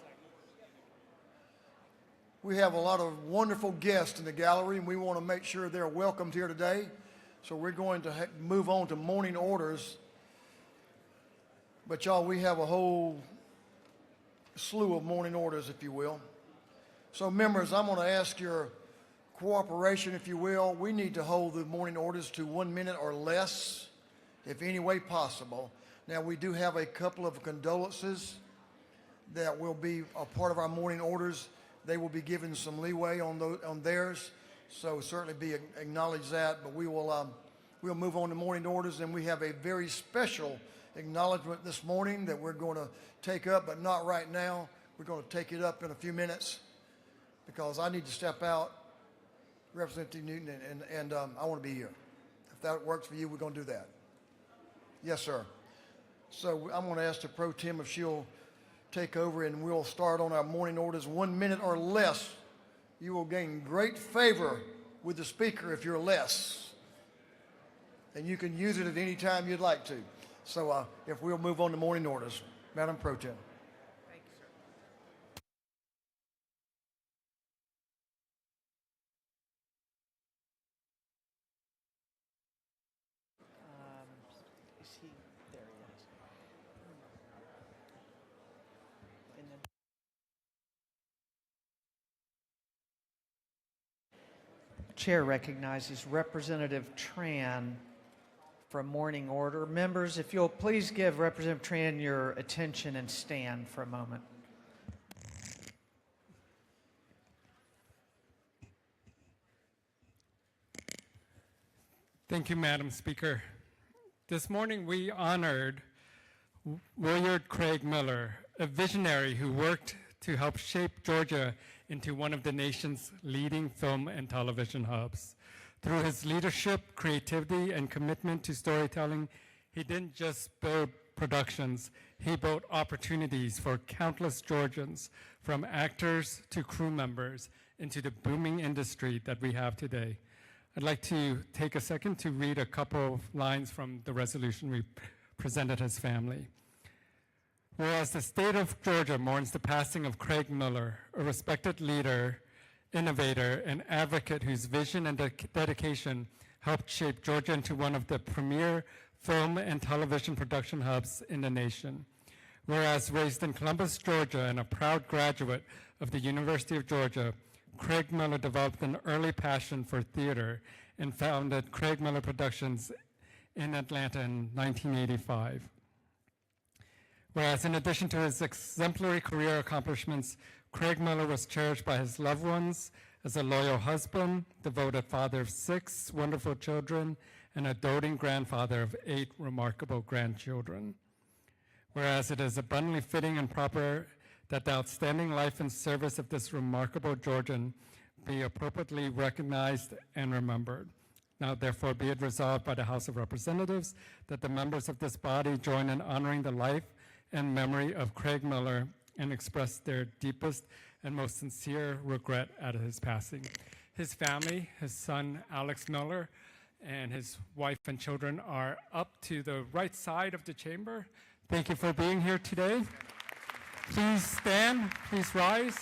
[SPEAKER 1] We have a lot of wonderful guests in the gallery, and we want to make sure they're welcomed here today. So we're going to move on to morning orders. But y'all, we have a whole slew of morning orders, if you will. So members, I'm going to ask your cooperation, if you will. We need to hold the morning orders to 1 minute or less, if any way possible. Now, we do have a couple of condolences that will be a part of our morning orders. They will be given some leeway on theirs, so certainly acknowledge that. But we'll move on to morning orders, and we have a very special acknowledgement this morning that we're going to take up, but not right now. We're going to take it up in a few minutes because I need to step out, Representative Newton, and I want to be here. If that works for you, we're going to do that. Yes, sir. So I'm going to ask the Pro Tem if she'll take over, and we'll start on our morning orders 1 minute or less. You will gain great favor with the speaker if you're less. And you can use it at any time you'd like to. So if we'll move on to morning orders. Madam Pro Tem.
[SPEAKER 8] Thank you, sir. Is he? There he is. And then Chair recognizes Representative Tran for a morning order. Members, if you'll please give Representative Tran your attention and stand for a moment.
[SPEAKER 9] Thank you, Madam Speaker. This morning we honored Willard Craig Miller, a visionary who worked to help shape Georgia into one of the nation's leading film and television hubs. Through his leadership, creativity, and commitment to storytelling, he didn't just build productions, he built opportunities for countless Georgians, from actors to crew members, into the booming industry that we have today. I'd like to take a second to read a couple of lines from the resolution we presented his family. Whereas the state of Georgia mourns the passing of Craig Miller, a respected leader, innovator, and advocate whose vision and dedication helped shape Georgia into one of the premier film and television production hubs in the nation. Whereas raised in Columbus, Georgia, and a proud graduate of the University of Georgia, Craig Miller developed an early passion for theater and founded Craig Miller Productions in Atlanta in 1985. Whereas in addition to his exemplary career accomplishments, Craig Miller was cherished by his loved ones as a loyal husband, devoted father of 6 wonderful children, and a doting grandfather of 8 remarkable grandchildren. Whereas it is abundantly fitting and proper that the outstanding life and service of this remarkable Georgian be appropriately recognized and remembered. Now, therefore, be it resolved by the House of Representatives that the members of this body join in honoring the life and memory of Craig Miller and express their deepest and most sincere regret at his passing. His family, his son Alex Miller, and his wife and children are up to the right side of the chamber. Thank you for being here today. Please stand, please rise.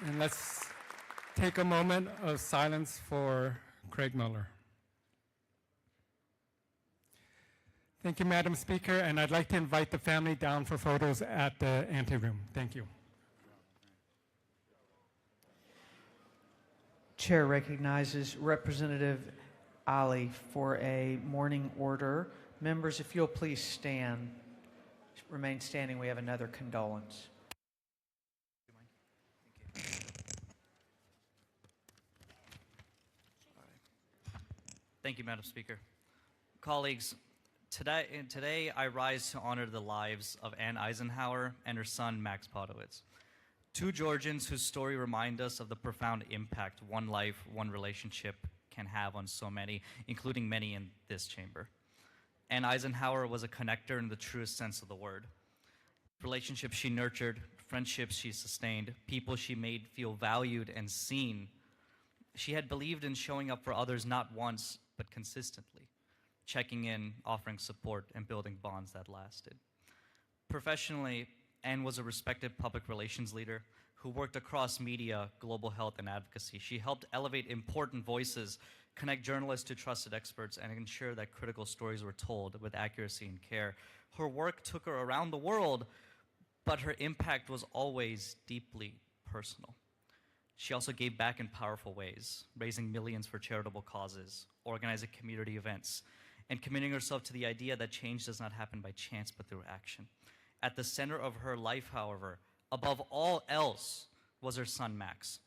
[SPEAKER 9] And let's take a moment of silence for Craig Miller. Thank you, Madam Speaker, and I'd like to invite the family down for photos at the anteroom. Thank you.
[SPEAKER 8] Chair recognizes Representative Ali for a morning order. Members, if you'll please stand, remain standing. We have another condolence.
[SPEAKER 10] Thank you, Madam Speaker. Colleagues, today I rise to honor the lives of Ann Eisenhower and her son, Max Podowitz, 2 Georgians whose story remind us of the profound impact one life, one relationship can have on so many, including many in this chamber. Ann Eisenhower was a connector in the truest sense of the word. Relationships she nurtured friendships she sustained, people she made feel valued and seen. She had believed in showing up for others not once, but consistently, checking in, offering support, and building bonds that lasted. Professionally, Anne was a respected public relations leader who worked across media, global health, and advocacy. She helped elevate important voices, connect journalists to trusted experts, and ensure that critical stories were told with accuracy and care. Her work took her around the world, but her impact was always deeply personal. She also gave back in powerful ways, raising millions for charitable causes, organizing community events, and committing herself to the idea that change does not happen by chance but through action. At the center of her life, however, above all else, was her son, Max.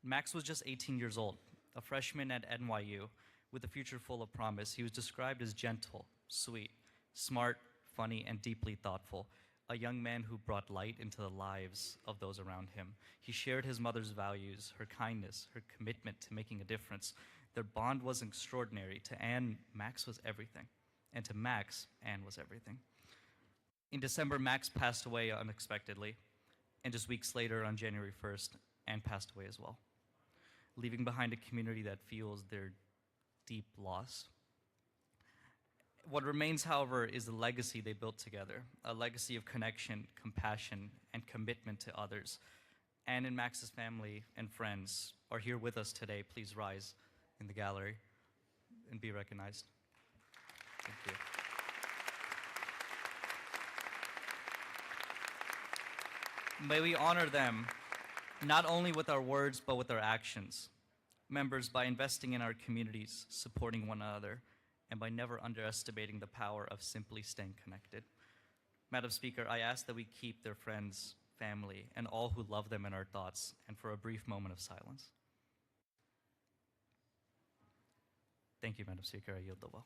[SPEAKER 10] Max was just 18 years old, a freshman at NYU with a future full of promise. He was described as gentle, sweet, smart, funny, and deeply thoughtful, a young man who brought light into the lives of those around him. He shared his mother's values, her kindness, her commitment to making a difference. Their bond was extraordinary. To Anne, Max was everything. And to Max, Anne was everything. In December, Max passed away unexpectedly. And just weeks later, on January 1st, Anne passed away as well, leaving behind a community that feels their deep loss. What remains, however, is the legacy they built together, a legacy of connection, compassion, and commitment to others. Anne and Max's family and friends are here with us today. Please rise in the gallery and be recognized. Thank you. May we honor them not only with our words, but with our actions. Members, by investing in our communities, supporting one another, and by never underestimating the power of simply staying connected. Madam Speaker, I ask that we keep their friends, family, and all who love them in our thoughts, and for a brief moment of silence. Thank you, Madam Speaker. I yield the will.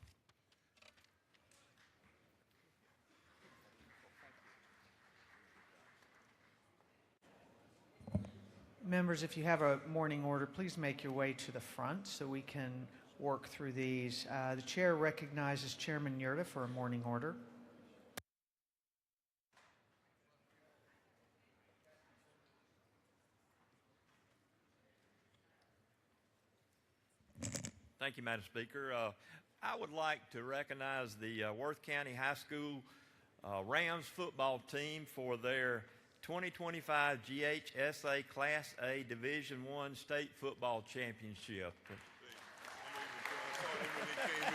[SPEAKER 8] Members, if you have a morning order, please make your way to the front so we can work through these. The chair recognizes Chairman Yurda for a morning order.
[SPEAKER 11] Thank you, Madam Speaker. I would like to recognize the Worth County High School Rams football team for their 2025 GHSA Class A Division I State Football Championship.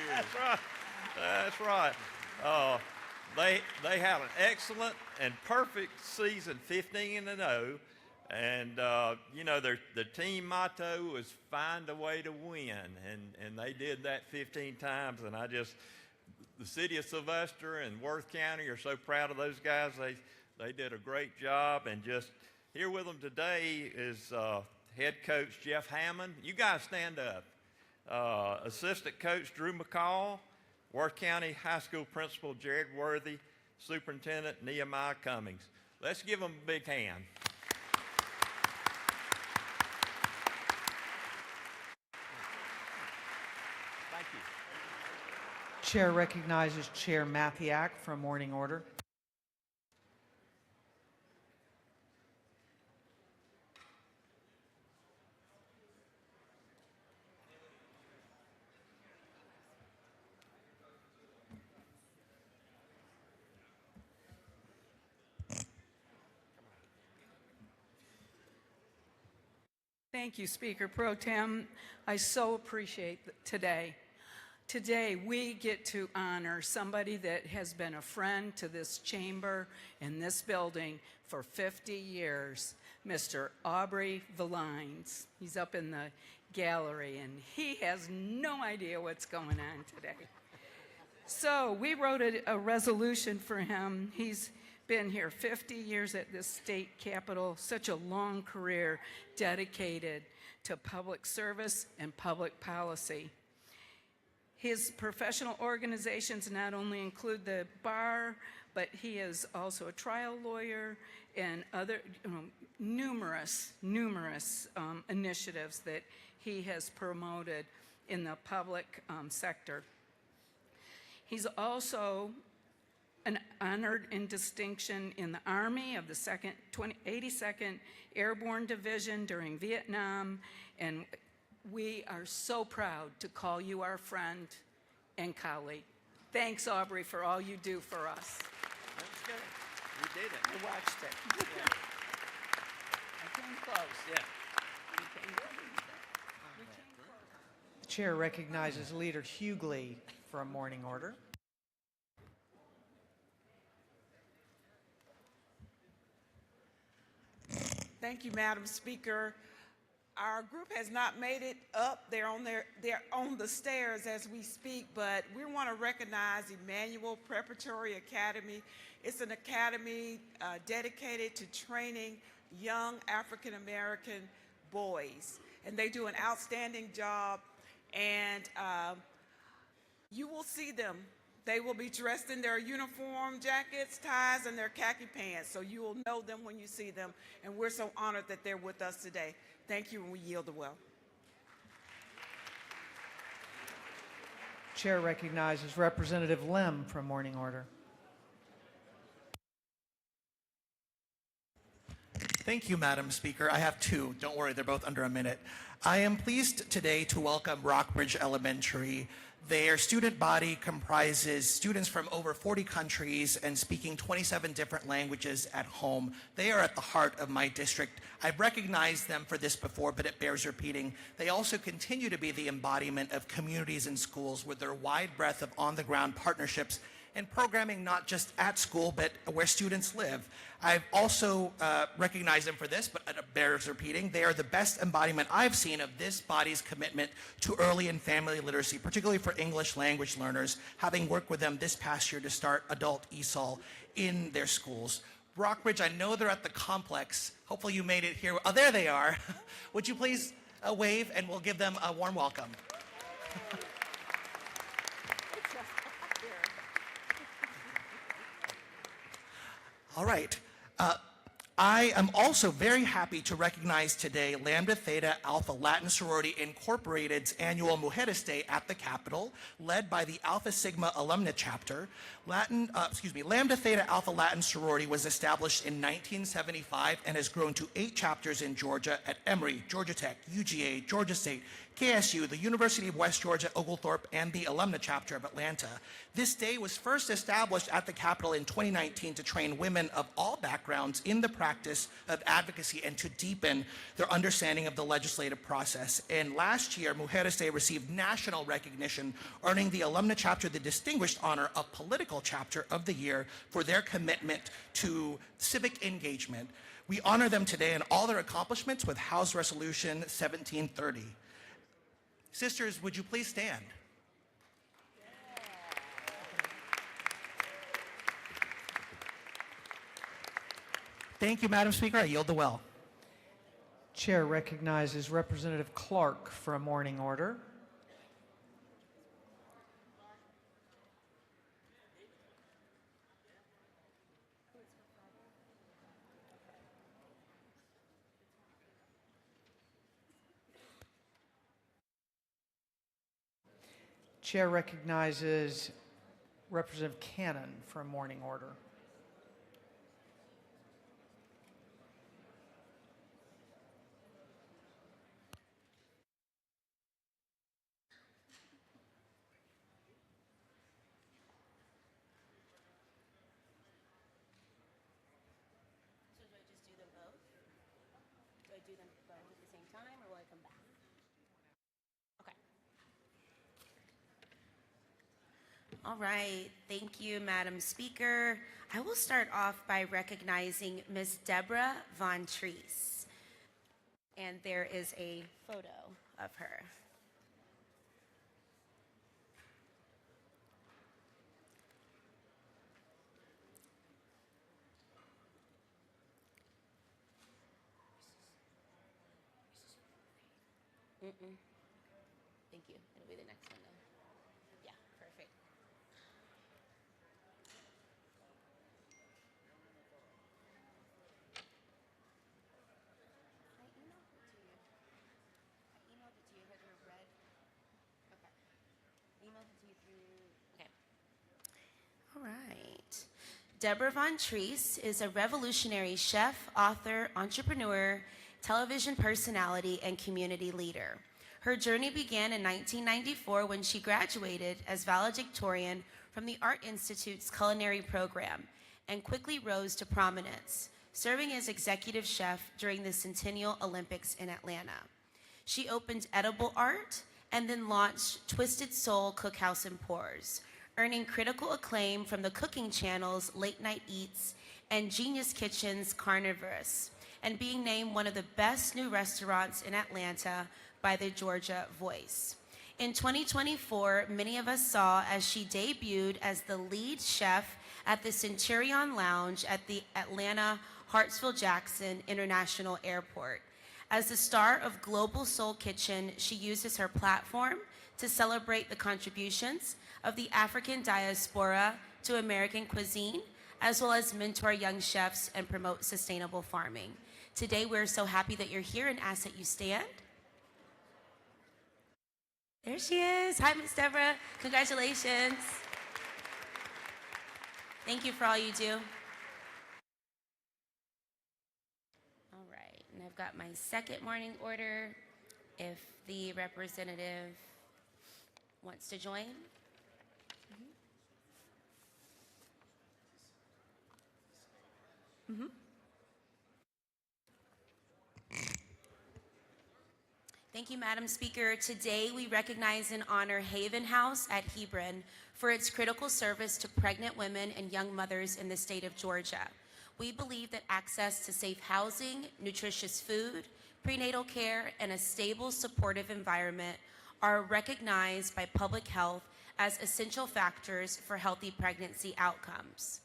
[SPEAKER 11] That's right. That's right. They had an excellent and perfect season, 15-0, and you know the team motto was "Find a way to win," and they did that 15 times. And the city of Sylvester and Worth County are so proud of those guys. They did a great job, and just here with them today is head coach Jeff Hammond. You guys stand up. Assistant coach Drew McCall, Worth County High School Principal Jared Worthy, Superintendent Nehemiah Cummings. Let's give them a big hand. Thank you.
[SPEAKER 8] Chair recognizes Chair Mathiak for a morning order.
[SPEAKER 12] Thank you, Speaker Pro Tem. I so appreciate today. Today, we get to honor somebody that has been a friend to this chamber and this building for 50 years, Mr. Aubrey Valines. He's up in the gallery, and he has no idea what's going on today. So we wrote a resolution for him. He's been here 50 years at this state capitol, such a long career dedicated to public service and public policy. His professional organizations not only include the bar, but he is also a trial lawyer and other numerous initiatives that he has promoted in the public sector. He's also an honored in distinction in the Army of the 82nd Airborne Division during Vietnam, and we are so proud to call you our friend and colleague. Thanks, Aubrey, for all you do for us.
[SPEAKER 11] That's good. You did it.
[SPEAKER 12] I watched it.
[SPEAKER 11] Yeah.
[SPEAKER 12] I came close.
[SPEAKER 11] Yeah.
[SPEAKER 12] We came close.
[SPEAKER 8] The chair recognizes Leader Hughley for a morning order.
[SPEAKER 13] Thank you, Madam Speaker. Our group has not made it up. They're on the stairs as we speak, but we want to recognize Emmanuel Preparatory Academy. It's an academy dedicated to training young African American boys, and they do an outstanding job. And you will see them. They will be dressed in their uniform jackets, ties, and their khaki pants, so you will know them when you see them. And we're so honored that they're with us today. Thank you, and we yield the well.
[SPEAKER 8] Chair recognizes Representative Lim for a morning order.
[SPEAKER 14] Thank you, Madam Speaker. I have two. Don't worry, they're both under a minute. I am pleased today to welcome Rockbridge Elementary. Their student body comprises students from over 40 countries and speaking 27 different languages at home. They are at the heart of my district. I've recognized them for this before, but it bears repeating. They also continue to be the embodiment of communities and schools with their wide breadth of on-the-ground partnerships and programming not just at school, but where students live. I've also recognized them for this, but it bears repeating. They are the best embodiment I've seen of this body's commitment to early and family literacy, particularly for English language learners, having worked with them this past year to start adult ESOL in their schools. Rockbridge, I know they're at the complex. Hopefully you made it here. Oh, there they are. Would you please wave, and we'll give them a warm welcome. All right. I am also very happy to recognize today Lambda Theta Alpha Latin Sorority Incorporated's annual Mujeres Day at the Capitol, led by the Alpha Sigma Alumna Chapter. Lambda Theta Alpha Latin Sorority was established in 1975 and has grown to 8 chapters in Georgia at Emory, Georgia Tech, UGA, Georgia State, KSU, the University of West Georgia, Oglethorpe, and the Alumna Chapter of Atlanta. This day was first established at the Capitol in 2019 to train women of all backgrounds in the practice of advocacy and to deepen their understanding of the legislative process. And last year, Mujeres Day received national recognition, earning the Alumna Chapter the distinguished honor of Political Chapter of the Year for their commitment to civic engagement. We honor them today and all their accomplishments with House Resolution 1730. Sisters, would you please stand? Thank you, Madam Speaker. I yield the well.
[SPEAKER 8] Chair recognizes Representative Clark for a morning order. Chair recognizes Representative Cannon for a morning order.
[SPEAKER 15] So do I just do them both? Do I do them both at the same time, or will I come back? Okay. All right. Thank you, Madam Speaker. I will start off by recognizing Ms. Deborah Von Treese. And there is a photo of her. Thank you. It'll be the next one, though. Yeah, perfect. I emailed it to you. Has your red? Okay. Emailed it to you through. Okay. All right. Deborah Von Treese is a revolutionary chef, author, entrepreneur, television personality, and community leader. Her journey began in 1994 when she graduated as valedictorian from the Art Institute's culinary program and quickly rose to prominence, serving as executive chef during the Centennial Olympics in Atlanta. She opened Edible Art and then launched Twisted Soul Cookhouse and Pours, earning critical acclaim from the cooking channels Late Night Eats and Genius Kitchen's Carnivorous, and being named one of the best new restaurants in Atlanta by the Georgia Voice. In 2024, many of us saw as she debuted as the lead chef at the Centurion Lounge at the Atlanta Hartsfield-Jackson International Airport. As the star of Global Soul Kitchen, she uses her platform to celebrate the contributions of the African diaspora to American cuisine, as well as mentor young chefs and promote sustainable farming. Today, we're so happy that you're here and ask that you stand. There she is. Hi, Miss Deborah. Congratulations. Thank you for all you do. All right, and I've got my second morning order. If the representative wants to join. Mm-hmm. Thank you, Madam Speaker. Today, we recognize and honor Haven House at Hebron for its critical service to pregnant women and young mothers in the state of Georgia. We believe that access to safe housing, nutritious food, prenatal care, and a stable, supportive environment are recognized by public health as essential factors for healthy pregnancy outcomes.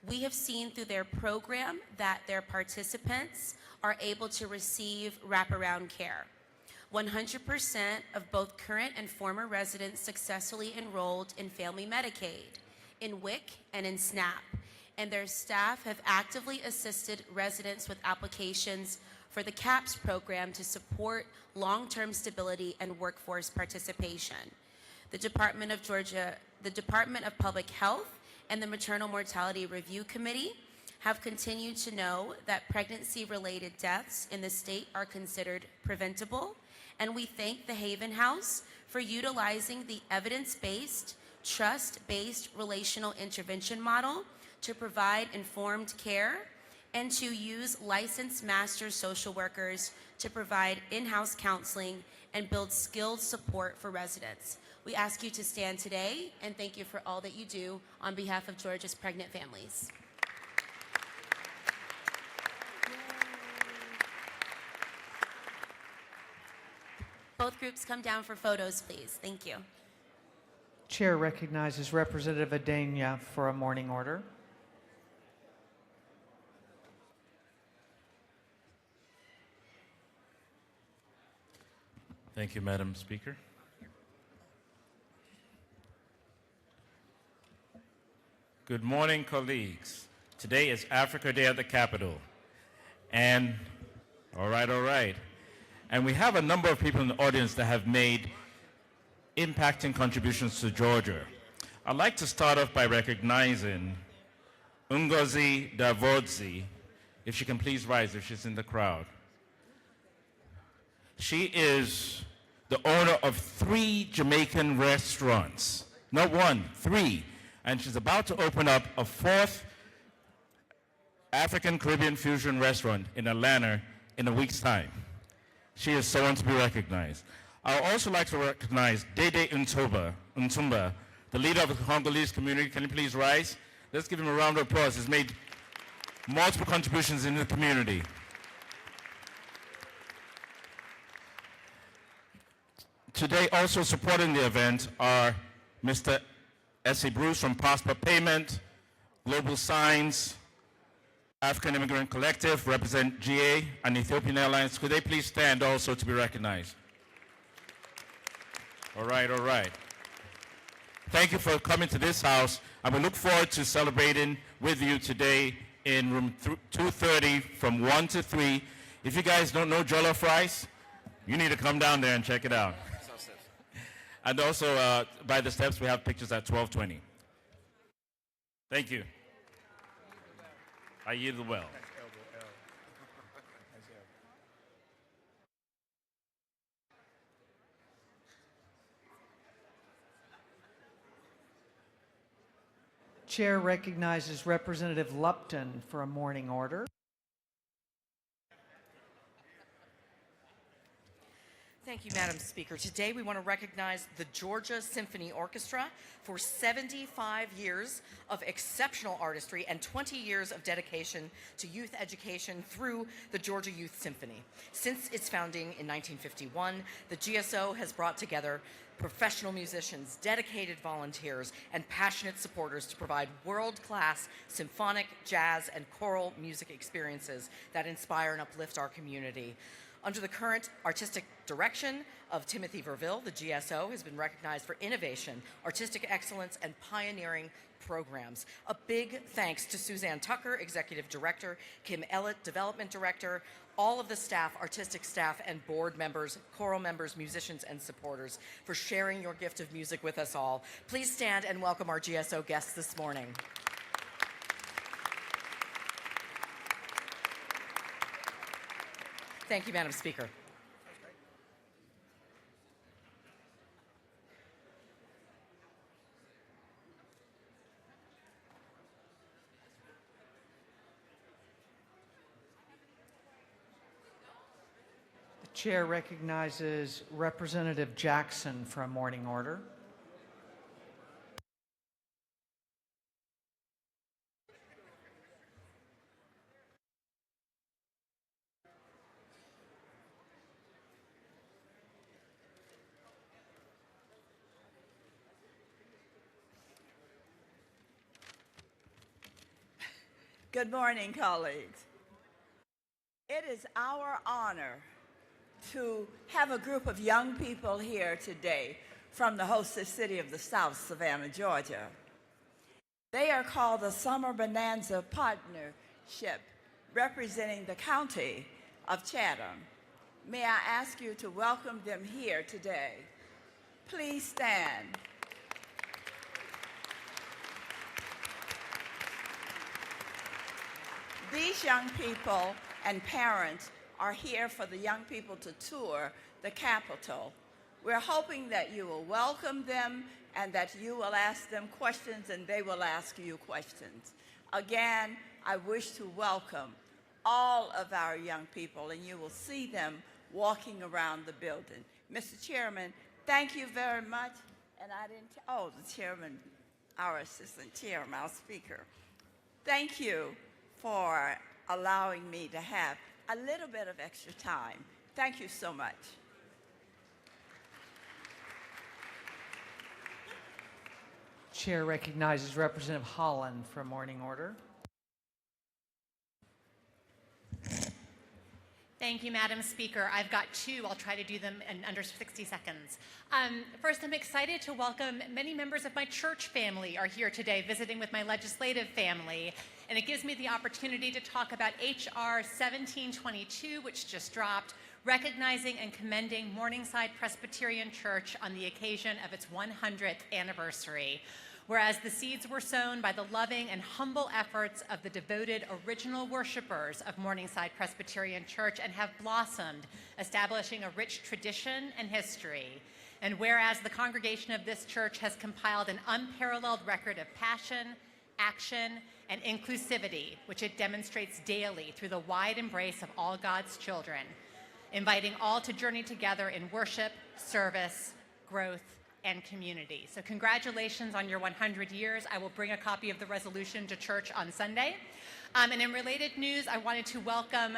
[SPEAKER 15] We have seen through their program that their participants are able to receive wraparound care. 100% of both current and former residents successfully enrolled in Family Medicaid, in WIC, and in SNAP, and their staff have actively assisted residents with applications for the CAPS program to support long-term stability and workforce participation. The Department of Public Health and the Maternal Mortality Review Committee have continued to know that pregnancy-related deaths in the state are considered preventable, and we thank the Haven House for utilizing the evidence-based, trust-based relational intervention model to provide informed care and to use licensed master social workers to provide in-house counseling and build skilled support for residents. We ask you to stand today, and thank you for all that you do on behalf of Georgia's pregnant families. Both groups come down for photos, please. Thank you.
[SPEAKER 8] Chair recognizes Representative Adenia for a morning order.
[SPEAKER 16] Thank you, Madam Speaker. Good morning, colleagues. Today is Africa Day at the Capitol. And, all right. And we have a number of people in the audience that have made impacting contributions to Georgia. I'd like to start off by recognizing Ngozi Davodzi, if she can please rise, if she's in the crowd. She is the owner of 3 Jamaican restaurants. Not 1, 3. And she's about to open up a 4th African Caribbean fusion restaurant in Atlanta in a week's time. She is someone to be recognized. I would also like to recognize Dede Ntumba, the leader of the Congolese community. Can you please rise? Let's give him a round of applause. He's made multiple contributions in the community. Today, also supporting the event are Mr. Essie Bruce from Prosper Payment, Global Signs, African Immigrant Collective, represent GA, and Ethiopian Airlines. Could they please stand also to be recognized? All right. Thank you for coming to this house, and we look forward to celebrating with you today in room 230 from 1 to 3. If you guys don't know jollof rice, you need to come down there and check it out. And also, by the steps, we have pictures at 12:20. Thank you. I yield the well.
[SPEAKER 8] Chair recognizes Representative Lupton for a morning order.
[SPEAKER 17] Thank you, Madam Speaker. Today we want to recognize the Georgia Symphony Orchestra for 75 years of exceptional artistry and 20 years of dedication to youth education through the Georgia Youth Symphony. Since its founding in 1951, the GSO has brought together professional musicians, dedicated volunteers, and passionate supporters to provide world-class symphonic, jazz, and choral music experiences that inspire and uplift our community. Under the current artistic direction of Timothy Verville, the GSO has been recognized for innovation, artistic excellence, and pioneering programs. A big thanks to Suzanne Tucker, Executive Director, Kim Ellett, Development Director, all of the staff, artistic staff, and board members, choral members, musicians, and supporters for sharing your gift of music with us all. Please stand and welcome our GSO guests this morning. Thank you, Madam Speaker.
[SPEAKER 8] The chair recognizes Representative Jackson for a morning order.
[SPEAKER 18] Good morning, colleagues. It is our honor to have a group of young people here today from the hostess city of the South, Savannah, Georgia. They are called the Summer Bonanza Partnership, representing the county of Chatham. May I ask you to welcome them here today? Please stand. These young people and parents are here for the young people to tour the Capitol. We're hoping that you will welcome them and that you will ask them questions and they will ask you questions. Again, I wish to welcome all of our young people, and you will see them walking around the building. Mr. Chairman, thank you very much. And I didn't, the chairman, our assistant chairman, our speaker. Thank you for allowing me to have a little bit of extra time. Thank you so much.
[SPEAKER 8] Chair recognizes Representative Holland for a morning order.
[SPEAKER 19] Thank you, Madam Speaker. I've got two. I'll try to do them in under 60 seconds. First, I'm excited to welcome many members of my church family are here today visiting with my legislative family, and it gives me the opportunity to talk about H.R. 1722, which just dropped, recognizing and commending Morningside Presbyterian Church on the occasion of its 100th anniversary. Whereas the seeds were sown by the loving and humble efforts of the devoted original worshipers of Morningside Presbyterian Church and have blossomed, establishing a rich tradition and history. And whereas the congregation of this church has compiled an unparalleled record of passion, action, and inclusivity, which it demonstrates daily through the wide embrace of all God's children, inviting all to journey together in worship, service, growth, and community. So congratulations on your 100 years. I will bring a copy of the resolution to church on Sunday. And in related news, I wanted to welcome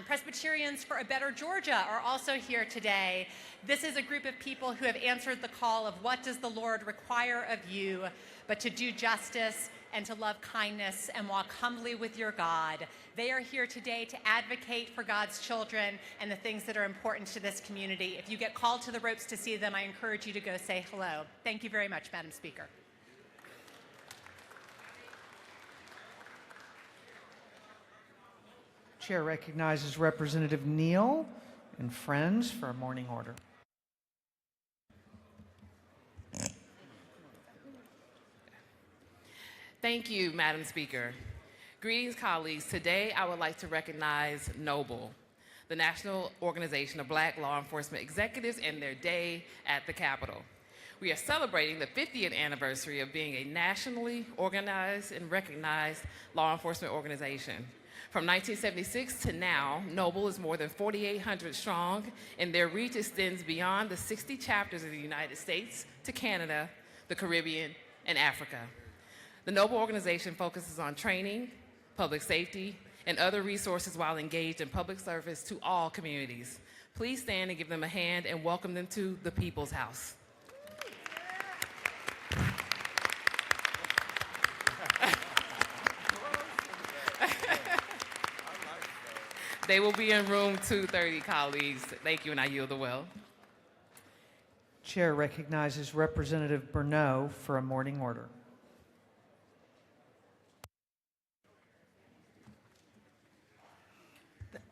[SPEAKER 19] Presbyterians for a Better Georgia are also here today. This is a group of people who have answered the call of what does the Lord require of you, but to do justice and to love kindness and walk humbly with your God. They are here today to advocate for God's children and the things that are important to this community. If you get called to the ropes to see them, I encourage you to go say hello. Thank you very much, Madam Speaker.
[SPEAKER 8] Chair recognizes Representative Neal and friends for a morning order.
[SPEAKER 20] Thank you, Madam Speaker. Greetings, colleagues. Today, I would like to recognize NOBLE, the National Organization of Black Law Enforcement Executives, and their day at the Capitol. We are celebrating the 50th anniversary of being a nationally organized and recognized law enforcement organization. From 1976 to now, NOBLE is more than 4,800 strong, and their reach extends beyond the 60 chapters of the United States to Canada, the Caribbean, and Africa. The NOBLE organization focuses on training, public safety, and other resources while engaged in public service to all communities. Please stand and give them a hand and welcome them to the People's House. They will be in room 230, colleagues. Thank you, and I yield the will.
[SPEAKER 8] Chair recognizes Representative Bernot for a morning order.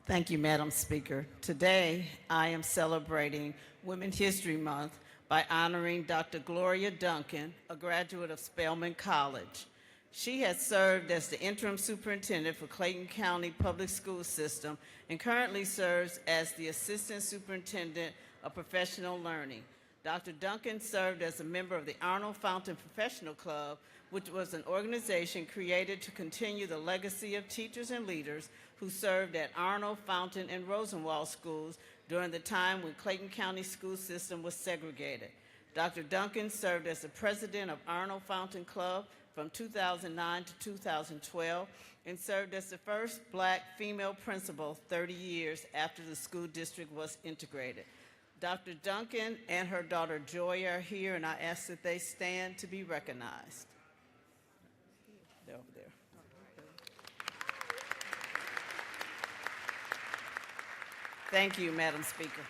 [SPEAKER 21] Thank you, Madam Speaker. Today, I am celebrating Women's History Month by honoring Dr. Gloria Duncan, a graduate of Spelman College. She has served as the interim superintendent for Clayton County Public School System and currently serves as the assistant superintendent of professional learning. Dr. Duncan served as a member of the Arnold Fountain Professional Club, which was an organization created to continue the legacy of teachers and leaders who served at Arnold, Fountain, and Rosenwald schools during the time when Clayton County school system was segregated. Dr. Duncan served as the president of Arnold Fountain Club from 2009 to 2012 and served as the first black female principal 30 years after the school district was integrated. Dr. Duncan and her daughter Joy are here, and I ask that they stand to be recognized. They're over there. Thank you, Madam Speaker.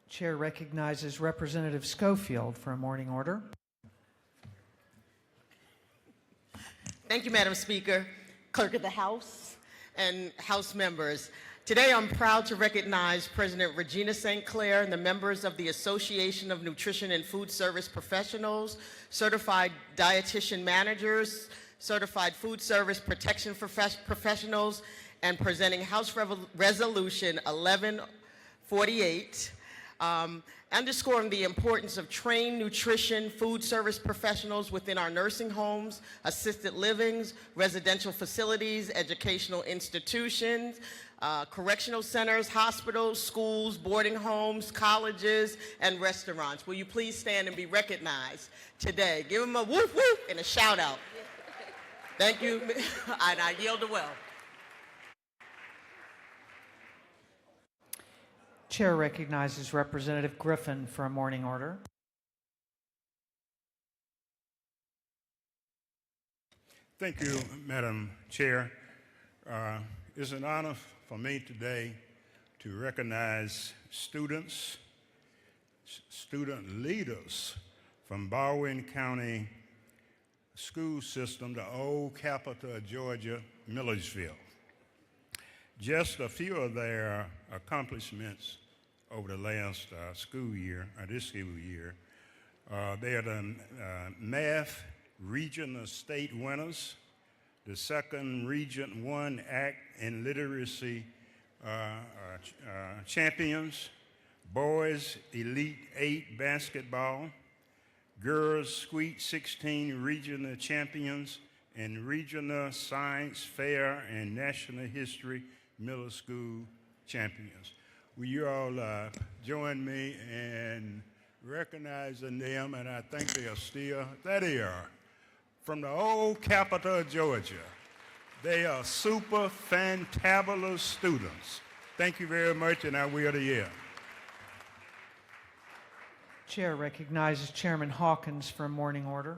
[SPEAKER 8] Chair recognizes Representative Schofield for a morning order.
[SPEAKER 22] Thank you, Madam Speaker, Clerk of the House, and House members. Today, I'm proud to recognize President Regina St. Clair and the members of the Association of Nutrition and Food Service Professionals, Certified Dietitian Managers, Certified Food Service Protection Professionals, and presenting House Resolution 1148, underscoring the importance of trained nutrition food service professionals within our nursing homes, assisted livings, residential facilities, educational institutions, correctional centers, hospitals, schools, boarding homes, colleges, and restaurants. Will you please stand and be recognized today? Give them a whoop whoop and a shout out. Thank you, and I yield the well.
[SPEAKER 8] Chair recognizes Representative Griffin for a morning order.
[SPEAKER 23] Thank you, Madam Chair. It's an honor for me today to recognize students, student leaders from Baldwin County School System, the old capital of Georgia, Millersville. Just a few of their accomplishments over the last school year, or this school year. They are the math regional state winners, the second Region 1 Act and Literacy champions, boys Elite 8 basketball, girls Sweet 16 regional champions, and regional science fair and national history middle school champions. Will you all join me in recognizing them? And I think they are still, there they are, from the old capital of Georgia. They are super fantabulous students. Thank you very much, and I will the year.
[SPEAKER 8] Chair recognizes Chairman Hawkins for a morning order.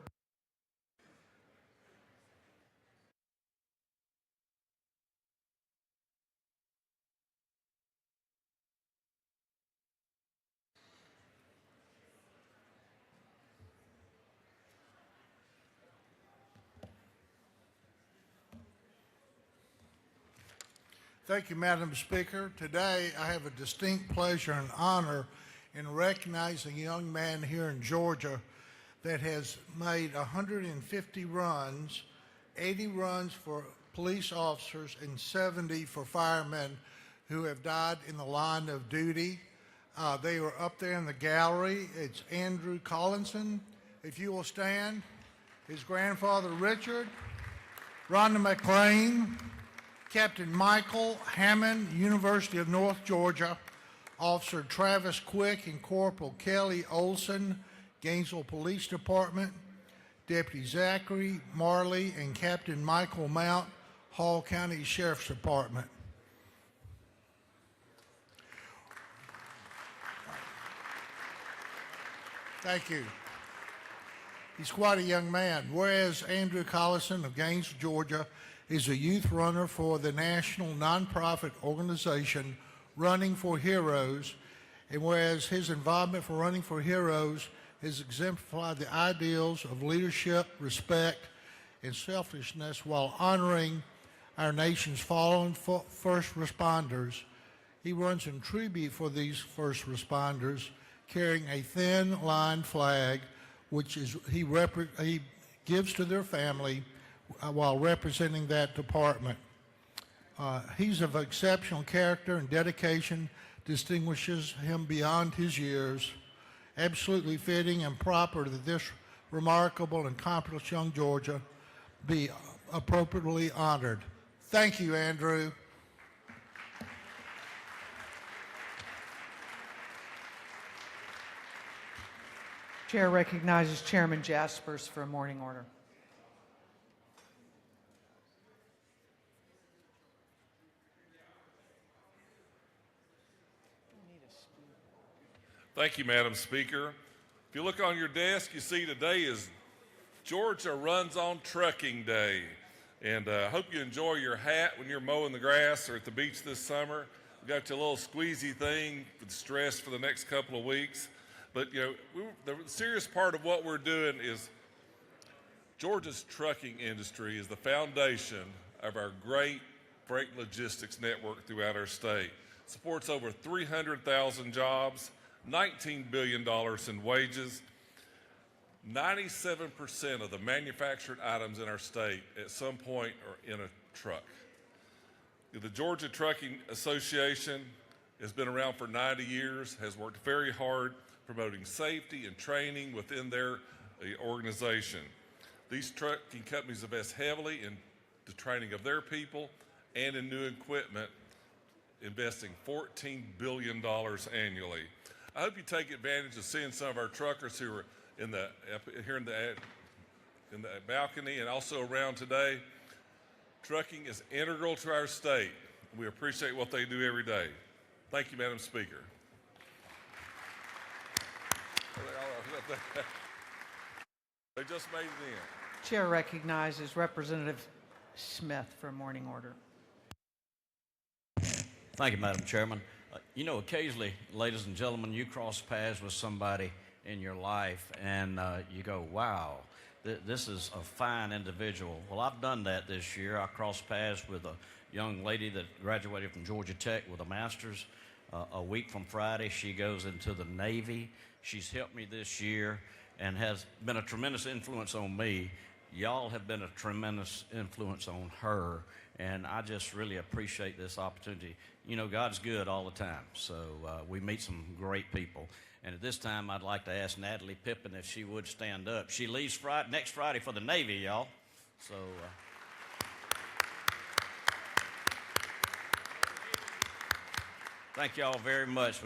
[SPEAKER 24] Thank you, Madam Speaker. Today, I have a distinct pleasure and honor in recognizing a young man here in Georgia that has made 150 runs, 80 runs for police officers and 70 for firemen who have died in the line of duty. They were up there in the gallery. It's Andrew Collinson, if you will stand. His grandfather Richard, Rhonda McLean, Captain Michael Hammond, University of North Georgia, Officer Travis Quick and Corporal Kelly Olson, Gainesville Police Department, Deputy Zachary Marley and Captain Michael Mount, Hall County Sheriff's Department. Thank you. He's quite a young man. Whereas Andrew Collison of Gainesville, Georgia, is a youth runner for the national nonprofit organization Running for Heroes, and whereas his involvement for Running for Heroes has exemplified the ideals of leadership, respect, and selflessness while honoring our nation's fallen first responders, he runs in tribute for these first responders, carrying a thin line flag, which is he gives to their family while representing that department. He's of exceptional character and dedication, distinguishes him beyond his years. Absolutely fitting and proper that this remarkable and accomplished young Georgia be appropriately honored. Thank you, Andrew.
[SPEAKER 8] Chair recognizes Chairman Jaspers for a morning order.
[SPEAKER 2] Thank you, Madam Speaker. If you look on your desk, you see today is Georgia Runs on Trucking Day. And I hope you enjoy your hat when you're mowing the grass or at the beach this summer. We got you a little squeezy thing with stress for the next couple of weeks. But, you know, the serious part of what we're doing is Georgia's trucking industry is the foundation of our great freight logistics network throughout our state. It supports over 300,000 jobs, $19 billion in wages. 97% of the manufactured items in our state at some point are in a truck. The Georgia Trucking Association has been around for 90 years, has worked very hard promoting safety and training within their organization. These trucking companies invest heavily in the training of their people and in new equipment, investing $14 billion annually. I hope you take advantage of seeing some of our truckers who are here in the balcony and also around today. Trucking is integral to our state. We appreciate what they do every day. Thank you, Madam Speaker. They just made it in.
[SPEAKER 8] Chair recognizes Representative Smith for a morning order.
[SPEAKER 3] Thank you, Madam Chairman. You know, occasionally, ladies and gentlemen, you cross paths with somebody in your life and you go, wow, this is a fine individual. Well, I've done that this year. I crossed paths with a young lady that graduated from Georgia Tech with a master's. A week from Friday, she goes into the Navy. She's helped me this year and has been a tremendous influence on me. Y'all have been a tremendous influence on her, and I just really appreciate this opportunity. You know, God's good all the time, so we meet some great people. And at this time, I'd like to ask Natalie Pippin if she would stand up. She leaves next Friday for the Navy, y'all. So, thank y'all very much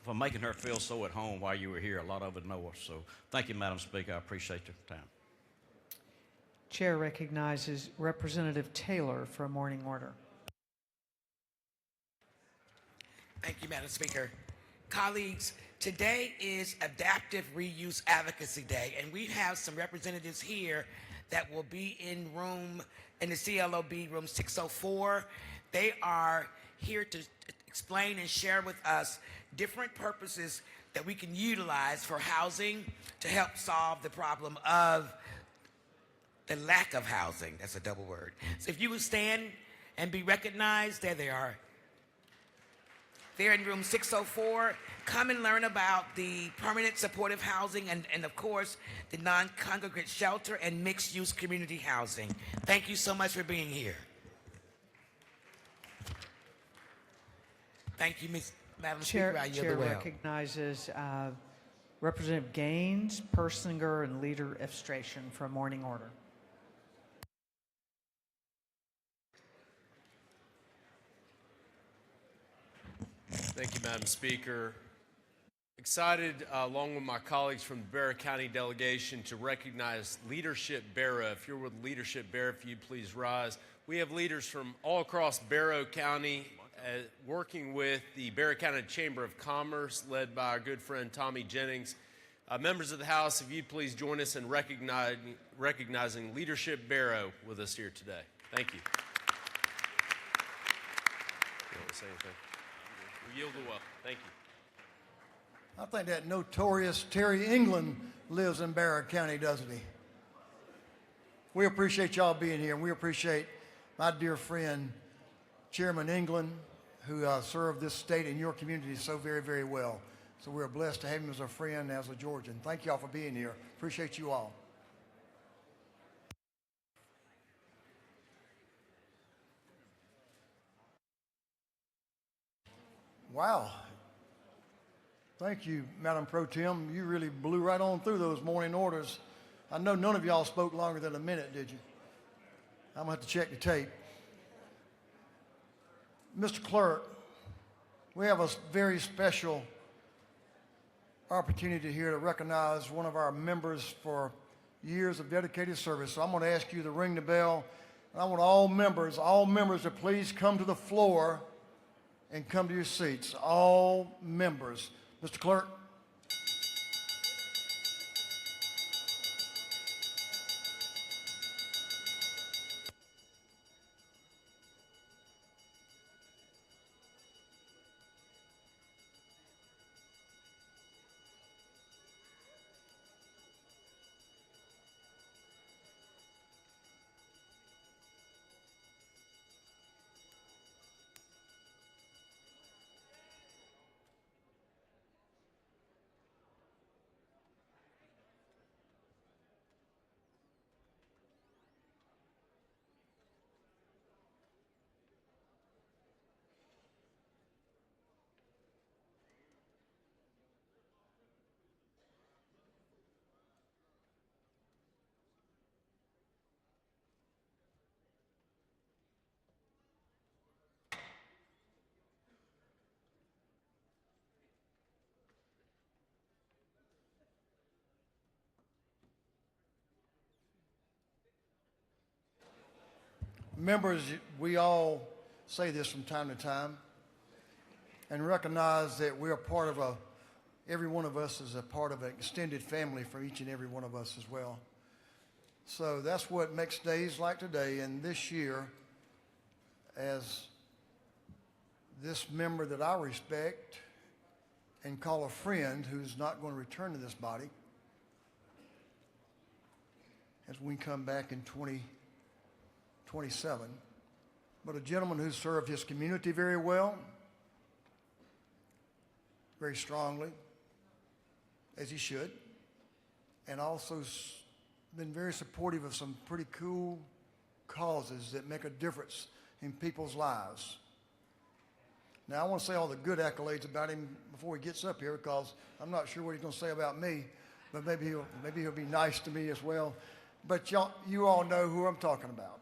[SPEAKER 3] for making her feel so at home while you were here. A lot of it know us. So, thank you, Madam Speaker. I appreciate your time.
[SPEAKER 8] Chair recognizes Representative Taylor for a morning order.
[SPEAKER 4] Thank you, Madam Speaker. Colleagues, today is Adaptive Reuse Advocacy Day, and we have some representatives here that will be in the CLOB room 604. They are here to explain and share with us different purposes that we can utilize for housing to help solve the problem of the lack of housing. That's a double word. So if you would stand and be recognized, there they are. They're in room 604. Come and learn about the permanent supportive housing and of course, the non-congregate shelter and mixed-use community housing. Thank you so much for being here. Thank you, Madam Speaker. I yield
[SPEAKER 8] Chair
[SPEAKER 4] the well.
[SPEAKER 8] recognizes Representative Gaines, Persinger, and Leader Efstration for a morning order.
[SPEAKER 1] Thank you, Madam Speaker. Excited, along with my colleagues from the Barrow County delegation, to recognize Leadership Barrow. If you're with Leadership Barrow, if you'd please rise. We have leaders from all across Barrow County working with the Barrow County Chamber of Commerce, led by our good friend Tommy Jennings. Members of the House, if you'd please join us in recognizing Leadership Barrow with us here today. Thank you. You want to say anything? We yield the well. Thank you.
[SPEAKER 5] I think that notorious Terry England lives in Barrow County, doesn't he? We appreciate y'all being here, and we appreciate my dear friend, Chairman England, who served this state and your community so very, very well. So we're blessed to have him as a friend, as a Georgian. Thank y'all for being here. Appreciate you all. Wow. Thank you, Madam Pro Tem. You really blew right on through those morning orders. I know none of y'all spoke longer than a minute, did you? I'm going to have to check the tape. Mr. Clerk, we have a very special opportunity here to recognize one of our members for years of dedicated service. So I'm going to ask you to ring the bell. And I want all members to please come to the floor and come to your seats. All members. Mr. Clerk. Members, we all say this from time to time and recognize that we're a part of every one of us is a part of an extended family for each and every one of us as well. So that's what makes days like today and this year, as this member that I respect and call a friend who's not going to return to this body, as we come back in 2027, but a gentleman who served his community very well, very strongly, as he should, and also been very supportive of some pretty cool causes that make a difference in people's lives. Now, I want to say all the good accolades about him before he gets up here, because I'm not sure what he's going to say about me, but maybe he'll be nice to me as well. But you all know who I'm talking about.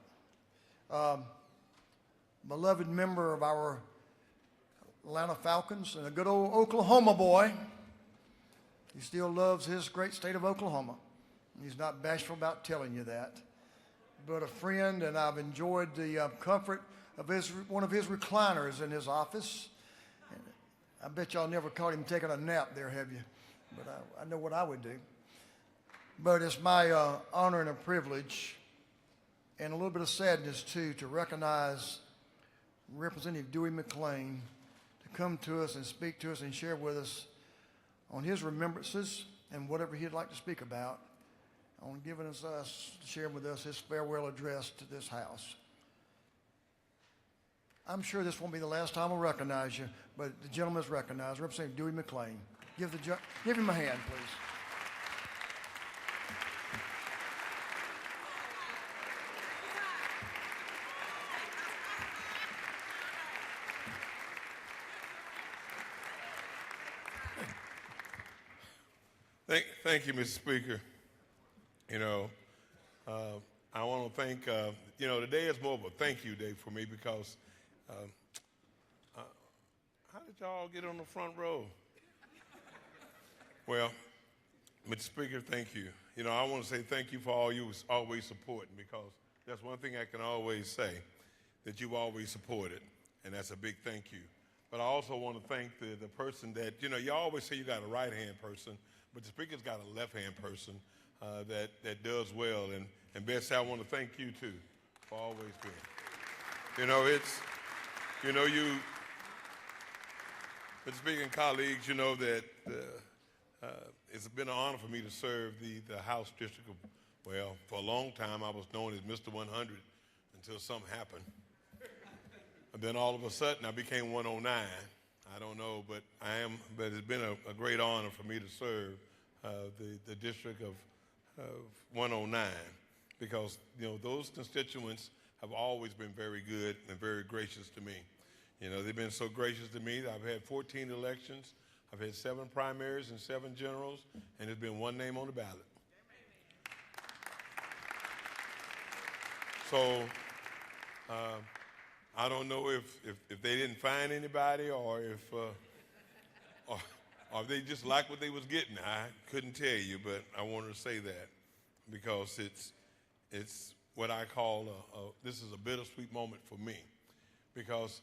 [SPEAKER 5] Beloved member of our Atlanta Falcons and a good old Oklahoma boy. He still loves his great state of Oklahoma. He's not bashful about telling you that. But a friend, and I've enjoyed the comfort of one of his recliners in his office. I bet y'all never caught him taking a nap there, have you? But I know what I would do. But it's my honor and a privilege, and a little bit of sadness, too, to recognize Representative Dewey McClain to come to us and speak to us and share with us on his remembrances and whatever he'd like to speak about, on giving us sharing with us his farewell address to this House. I'm sure this won't be the last time we'll recognize you, but the gentleman is recognized. Representative Dewey McClain. Give him a hand, please.
[SPEAKER 6] Thank you, Mr. Speaker. You know, I want to thank, today is more of a thank you day for me because how did y'all get on the front row? Well, Mr. Speaker, thank you. You know, I want to say thank you for all you was always supporting, because that's one thing I can always say, that you've always supported, and that's a big thank you. But I also want to thank the person that, you always say you got a right-hand person, but the Speaker's got a left-hand person that does well. And Betsy, I want to thank you, too, for always being. Mr. Speaker and colleagues, you know that it's been an honor for me to serve the House District of, for a long time I was known as Mr. 100 until something happened. And then all of a sudden I became 109. I don't know, but it's been a great honor for me to serve the District of 109, because, those constituents have always been very good and very gracious to me. They've been so gracious to me that I've had 14 elections, I've had 7 primaries and 7 generals, and there's been one name on the ballot. So I don't know if they didn't find anybody or if they just liked what they was getting. I couldn't tell you, but I wanted to say that because it's what I call this is a bittersweet moment for me, because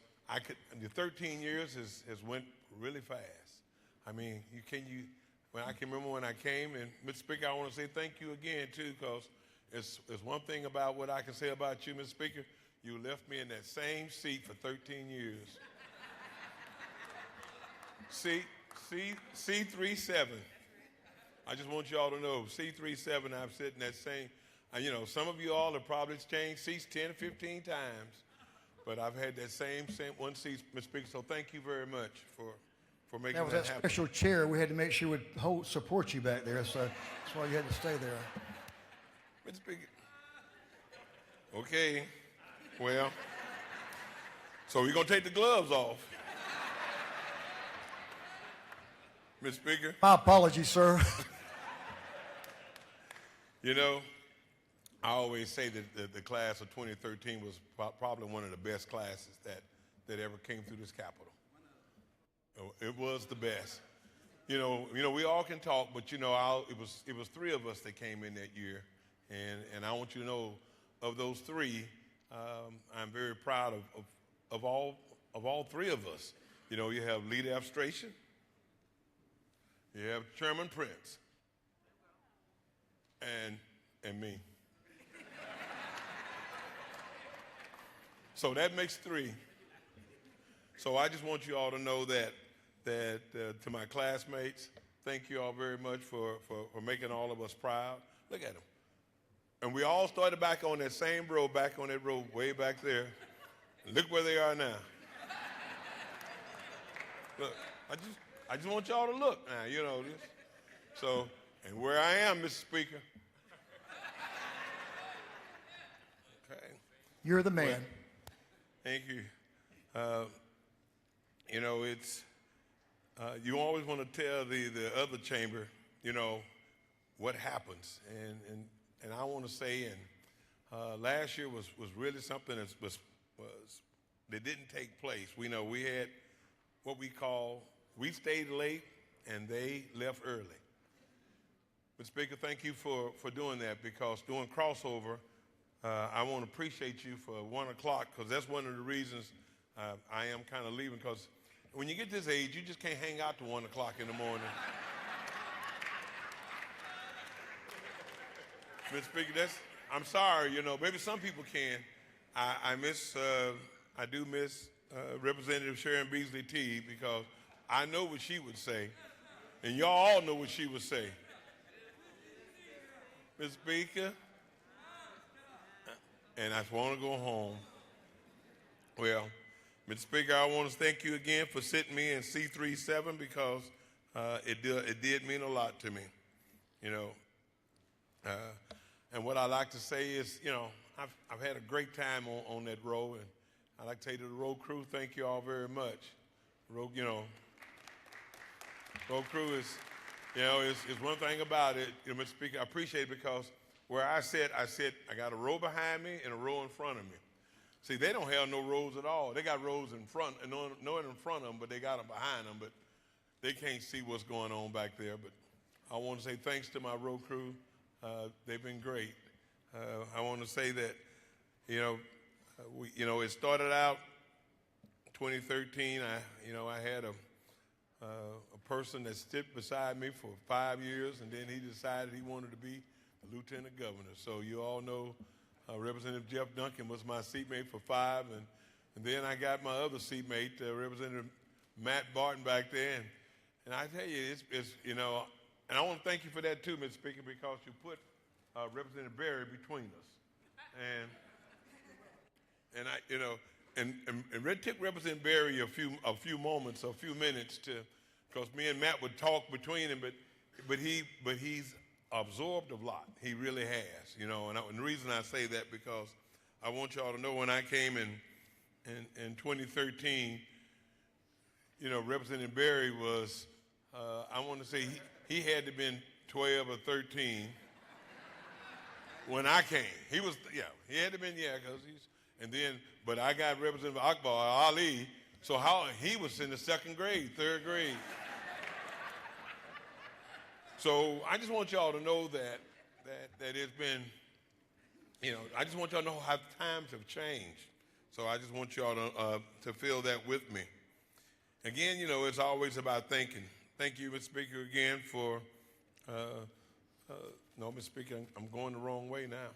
[SPEAKER 6] the 13 years has went really fast. I mean, I can remember when I came, and Mr. Speaker, I want to say thank you again too, because it's one thing about what I can say about you, Mr. Speaker. You left me in that same seat for 13 years. C37. I just want you all to know, C37, I've sat in that same, some of you all have probably changed seats 10 or 15 times, but I've had that same one seat, Mr. Speaker, so thank you very much for making that happen.
[SPEAKER 5] That was that special chair. We had to make sure we would support you back there, so that's why you had to stay there.
[SPEAKER 6] Mr. Speaker. Okay. Well, so we're going to take the gloves off. Mr. Speaker.
[SPEAKER 5] My apologies, sir.
[SPEAKER 6] I always say that the class of 2013 was probably one of the best classes that ever came through this Capitol. It was the best. We all can talk, but it was 3 of us that came in that year, and I want you to know, of those 3, I'm very proud of all 3 of us. You have leader abstration, you have Chairman Prince, and me. So that makes 3. So I just want you all to know that to my classmates, thank you all very much for making all of us proud. Look at them. And we all started back on that same road, way back there. Look where they are now. Look, I just want y'all to look now, this. So, and where I am, Mr. Speaker. Okay.
[SPEAKER 5] You're the man.
[SPEAKER 6] Well, thank you. It's, you always want to tell the other chamber, what happens. And I want to say, last year was really something that didn't take place. We had what we stayed late and they left early. Mr. Speaker, thank you for doing that, because doing crossover, I want to appreciate you for 1 o'clock, because that's one of the reasons I am kind of leaving, because when you get this age, you just can't hang out to 1 o'clock in the morning. Mr. Speaker, I'm sorry, maybe some people can. I do miss Representative Sharon Beasley Teague, because I know what she would say, and y'all all know what she would say. Mr. Speaker, and I want to go home. Well, Mr. Speaker, I want to thank you again for sitting me in C37 because it did mean a lot to me, you know. And what I like to say is, you know, I've had a great time on that row, and I'd like to say to the road crew, thank you all very much. Road crew is, you know, is one thing about it, you know, Mr. Speaker, I appreciate it because where I sit, I got a row behind me and a row in front of me. See, they don't have no rows at all. They got rows in front, and no in front of them, but they got them behind them, but they can't see what's going on back there. But I want to say thanks to my road crew. They've been great. I want to say that, you know, it started out 2013. I had a person that stood beside me for 5 years, and then he decided he wanted to be the lieutenant governor. So you all know Representative Jeff Duncan was my seatmate for 5, and then I got my other seatmate, Representative Matt Barton, back there. And I tell you, it's you know, and I want to thank you for that too, Mr. Speaker, because you put Representative Berry between us. And I, you know, and it took Representative Berry a few minutes to, because me and Matt would talk between them, but he's absorbed a lot. He really has, you know. And the reason I say that because I want y'all to know when I came in 2013, you know, Representative Berry was, I want to say he had to have been 12 or 13 when I came. He was, yeah, he had to have been, yeah, because but I got Representative Akbar Ali, so he was in the 2nd grade, 3rd grade. So I just want y'all to know that it's been, you know, I just want y'all to know how times have changed. So I just want y'all to feel that with me. Again, you know, it's always about thinking. Thank you, Mr. Speaker, again for, no, Mr. Speaker, I'm going the wrong way now.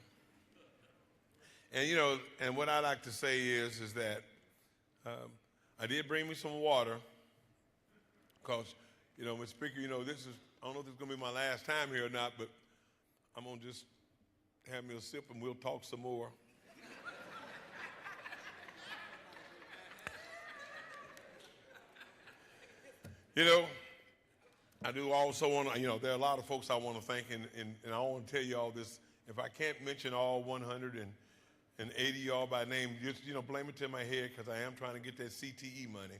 [SPEAKER 6] And, you know, and what I like to say is that I did bring me some water because, you know, Mr. Speaker, you know, I don't know if this is going to be my last time here or not, but I'm going to just have me a sip and we'll talk some more. You know, I do also want to, you know, there are a lot of folks I want to thank, and I want to tell you all this. If I can't mention all 180 y'all by name, just, you know, blame it to my head because I am trying to get that CTE money.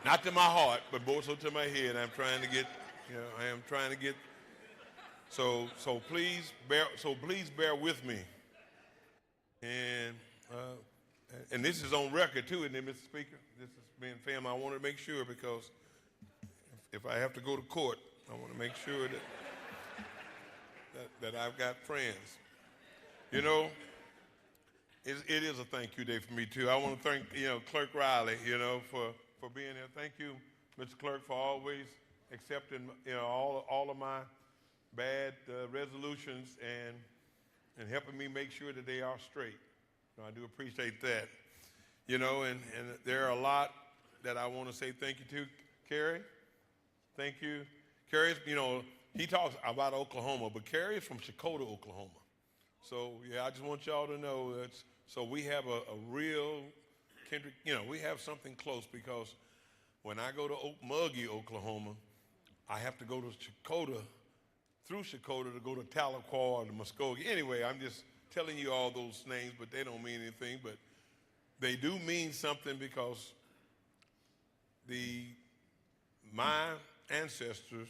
[SPEAKER 6] Not to my heart, but also to my head. I'm trying to get, you know, I am trying to get. So please bear with me. And this is on record too, isn't it, Mr. Speaker? This is being filmed. I want to make sure because if I have to go to court, I want to make sure that I've got friends. You know, it is a thank you day for me too. I want to thank, you know, Clerk Riley, you know, for being here. Thank you, Mr. Clerk, for always accepting, you know, all of my bad resolutions and helping me make sure that they are straight. So I do appreciate that. You know, and there are a lot that I want to say thank you to. Kerry, thank you. Kerry's, you know, he talks about Oklahoma, but Kerry is from Chakotah, Oklahoma. So, yeah, I just want y'all to know that. So we have a real kindred, you know, we have something close because when I go to Okmulgee, Oklahoma, I have to go to Chakotah, through Chakotah to go to Tahlequah or to Muskogee. Anyway, I'm just telling you all those names, but they don't mean anything. But they do mean something because my ancestors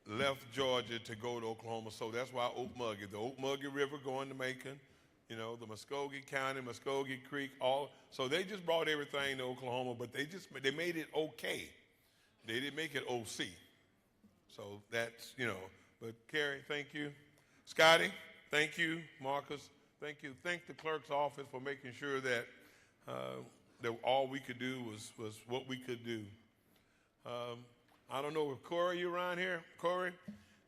[SPEAKER 6] left Georgia to go to Oklahoma, so that's why Okmulgee, the Okmulgee River going to Macon, you know, the Muskogee County, Muskogee Creek, so they just brought everything to Oklahoma, but they made it okay. They didn't make it OC. So that's, you know, but Kerry, thank you. Scotty, thank you. Marcus, thank you. Thank the clerk's office for making sure that all we could do was what we could do. I don't know if Corey, you around here, Corey,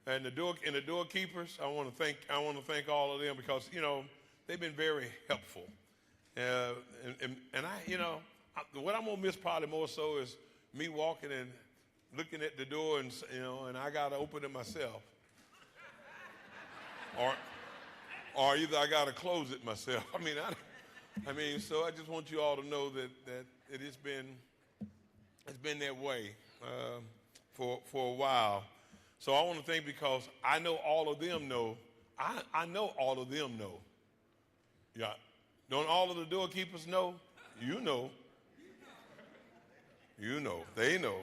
[SPEAKER 6] and the doorkeepers. I want to thank all of them because, you know, they've been very helpful. And I, you know, what I'm gonna miss probably more so is me walking and looking at the door and, you know, and I gotta open it myself, or either I gotta close it myself. I mean, I mean, so I just want you all to know that it has been that way for a while. So I want to thank, because I know all of them know. I know all of them know. Yeah. Don't all of the doorkeepers know? You know. You know. They know.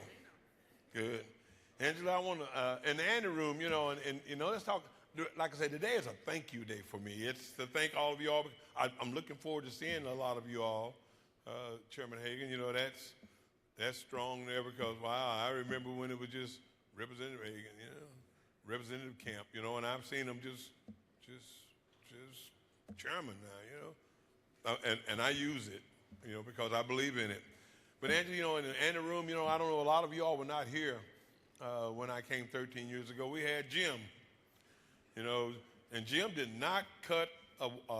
[SPEAKER 6] Good. Angela, I want to, in the ante room, and let's talk. Like I said, today is a thank you day for me. It's to thank all of you all. I'm looking forward to seeing a lot of you all. Chairman Hagan, that's strong there, because, wow, I remember when it was just Representative Hagan, Representative Camp, and I've seen them just chairman now, and I use it, because I believe in it. But Angela, in the ante room, I don't know, a lot of you all were not here when I came 13 years ago. We had Jim, and Jim did not cut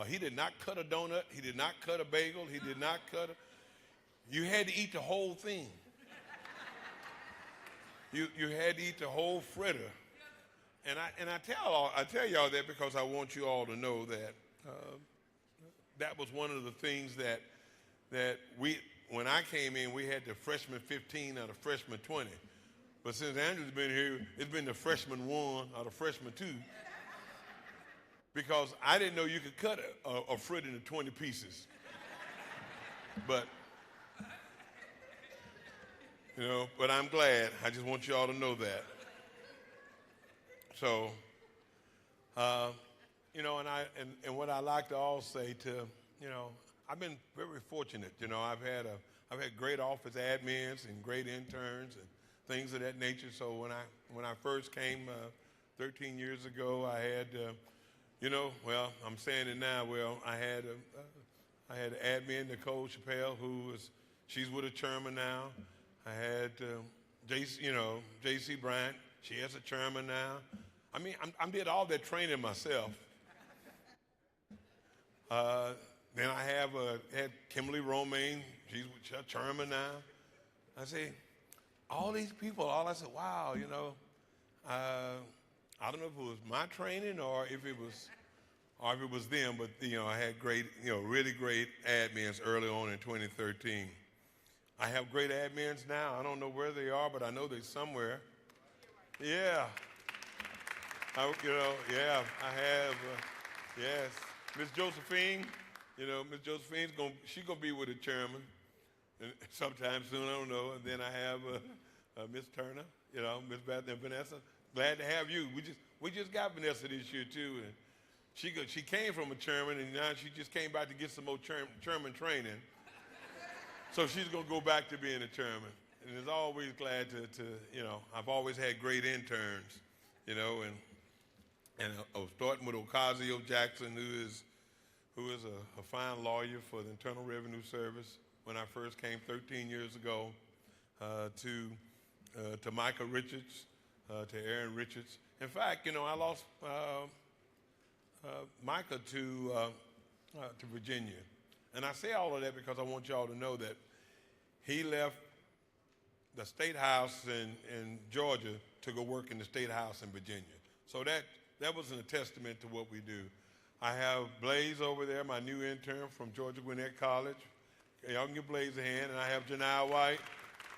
[SPEAKER 6] he did not cut a donut. He did not cut a bagel. He did not cut you had to eat the whole thing. You had to eat the whole fritter. And I tell y'all that because I want you all to know that that was one of the things that when I came in, we had the freshman 15 out of freshman 20. But since Andrew's been here, it's been the freshman 1 out of freshman 2. Because I didn't know you could cut a frit into 20 pieces. But, but I'm glad. I just want you all to know that. So, and what I like to all say to, I've been very fortunate. I've had great office admins and great interns and things of that nature. So when I first came 13 years ago, I had, well, I'm saying it now. Well, I had admin Nicole Chappelle, she's with a chairman now. I had J.C. Bryant. She has a chairman now. I mean, I did all that training myself. Then I had Kimberly Romaine. She's a chairman now. I say, all these people, I said, wow, I don't know if it was my training or if it was them, but I had great, really great admins early on in 2013. I have great admins now. I don't know where they are, but I know they're somewhere. Yeah. I have, yes. Miss Josephine, Miss Josephine's she's gonna be with the chairman sometime soon, I don't know. And then I have Miss Turner, Miss Beth and Vanessa. Glad to have you. We just got Vanessa this year too, and she came from a chairman, and now she just came back to get some more chairman training. So she's gonna go back to being a chairman, and is always glad to I've always had great interns, and I was starting with Ocasio Jackson, who is a fine lawyer for the Internal Revenue Service when I first came 13 years ago, to Micah Richards, to Aaron Richards. In fact, I lost Micah to Virginia. And I say all of that because I want y'all to know that he left the State House in Georgia to go work in the State House in Virginia. So that was a testament to what we do. I have Blaze over there, my new intern from Georgia Gwinnett College. Y'all can give Blaze a hand. And I have Janai White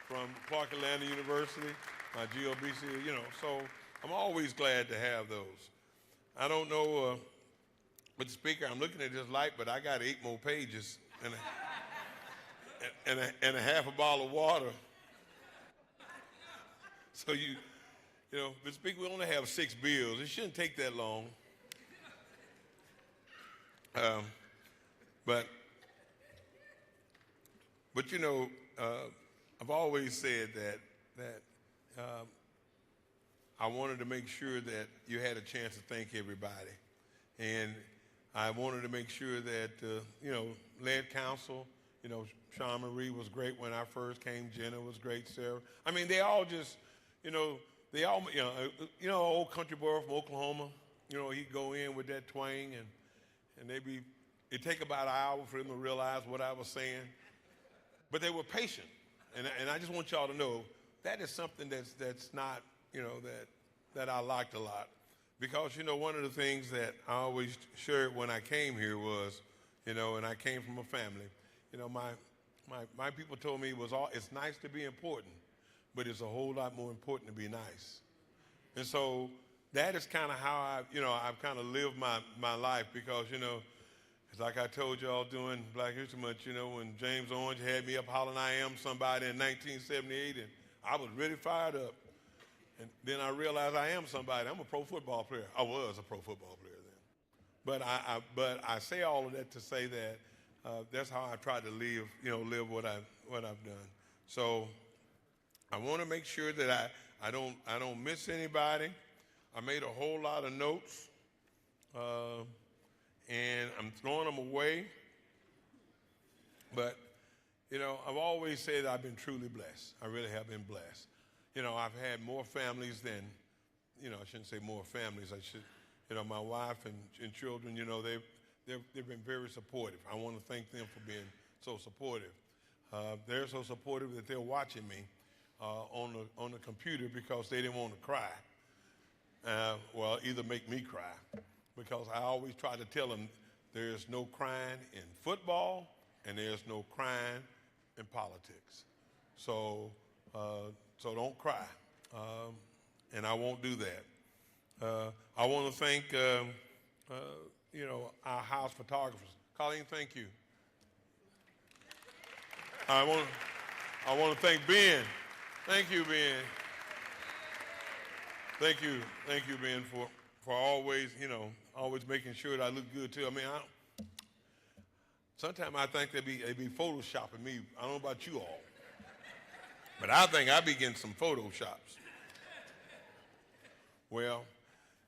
[SPEAKER 6] from Clark Atlanta University, my GOBC, so I'm always glad to have those. I don't know, but the speaker, I'm looking at this light, but I got 8 more pages and a half a bottle of water. So the speaker, we only have 6 bills. It shouldn't take that long. But I've always said that I wanted to make sure that you had a chance to thank everybody. And I wanted to make sure that, led council, Sean Marie was great when I first came. Jenna was great. Sarah. I mean, they all just, they all, old country boy from Oklahoma, he'd go in with that twang and it'd take about an hour for them to realize what I was saying. But they were patient. And I just want y'all to know that is something that's not, that I liked a lot. Because, one of the things that I always shared when I came here was, you know, and I came from a family. You know, my people told me it's nice to be important, but it's a whole lot more important to be nice. And so that is kind of how I've kind of lived my life because, you know, it's like I told y'all during Black History Month, you know, when James Orange had me up hollering I am somebody in 1978, and I was really fired up. And then I realized I am somebody. I'm a pro football player. I was a pro football player then. But I say all of that to say that that's how I try to live what I've done. So I want to make sure that I don't miss anybody. I made a whole lot of notes, and I'm throwing them away. But you know, I've always said I've been truly blessed. I really have been blessed. You know, I've had more families than, you know, I shouldn't say more families. I should, you know, my wife and children. You know, they've been very supportive. I want to thank them for being so supportive. They're so supportive that they're watching me on the computer because they didn't want to cry. Well, either make me cry, because I always try to tell them there's no crying in football and there's no crying in politics. So don't cry, and I won't do that. I want to thank you know, our house photographers. Colleen, thank you. I want to thank Ben. Thank you, Ben. Thank you, Ben, for always, you know, always making sure that I look good too. I mean, sometimes I think they be photoshopping me. I don't know about you all, but I think I be getting some photoshops. Well,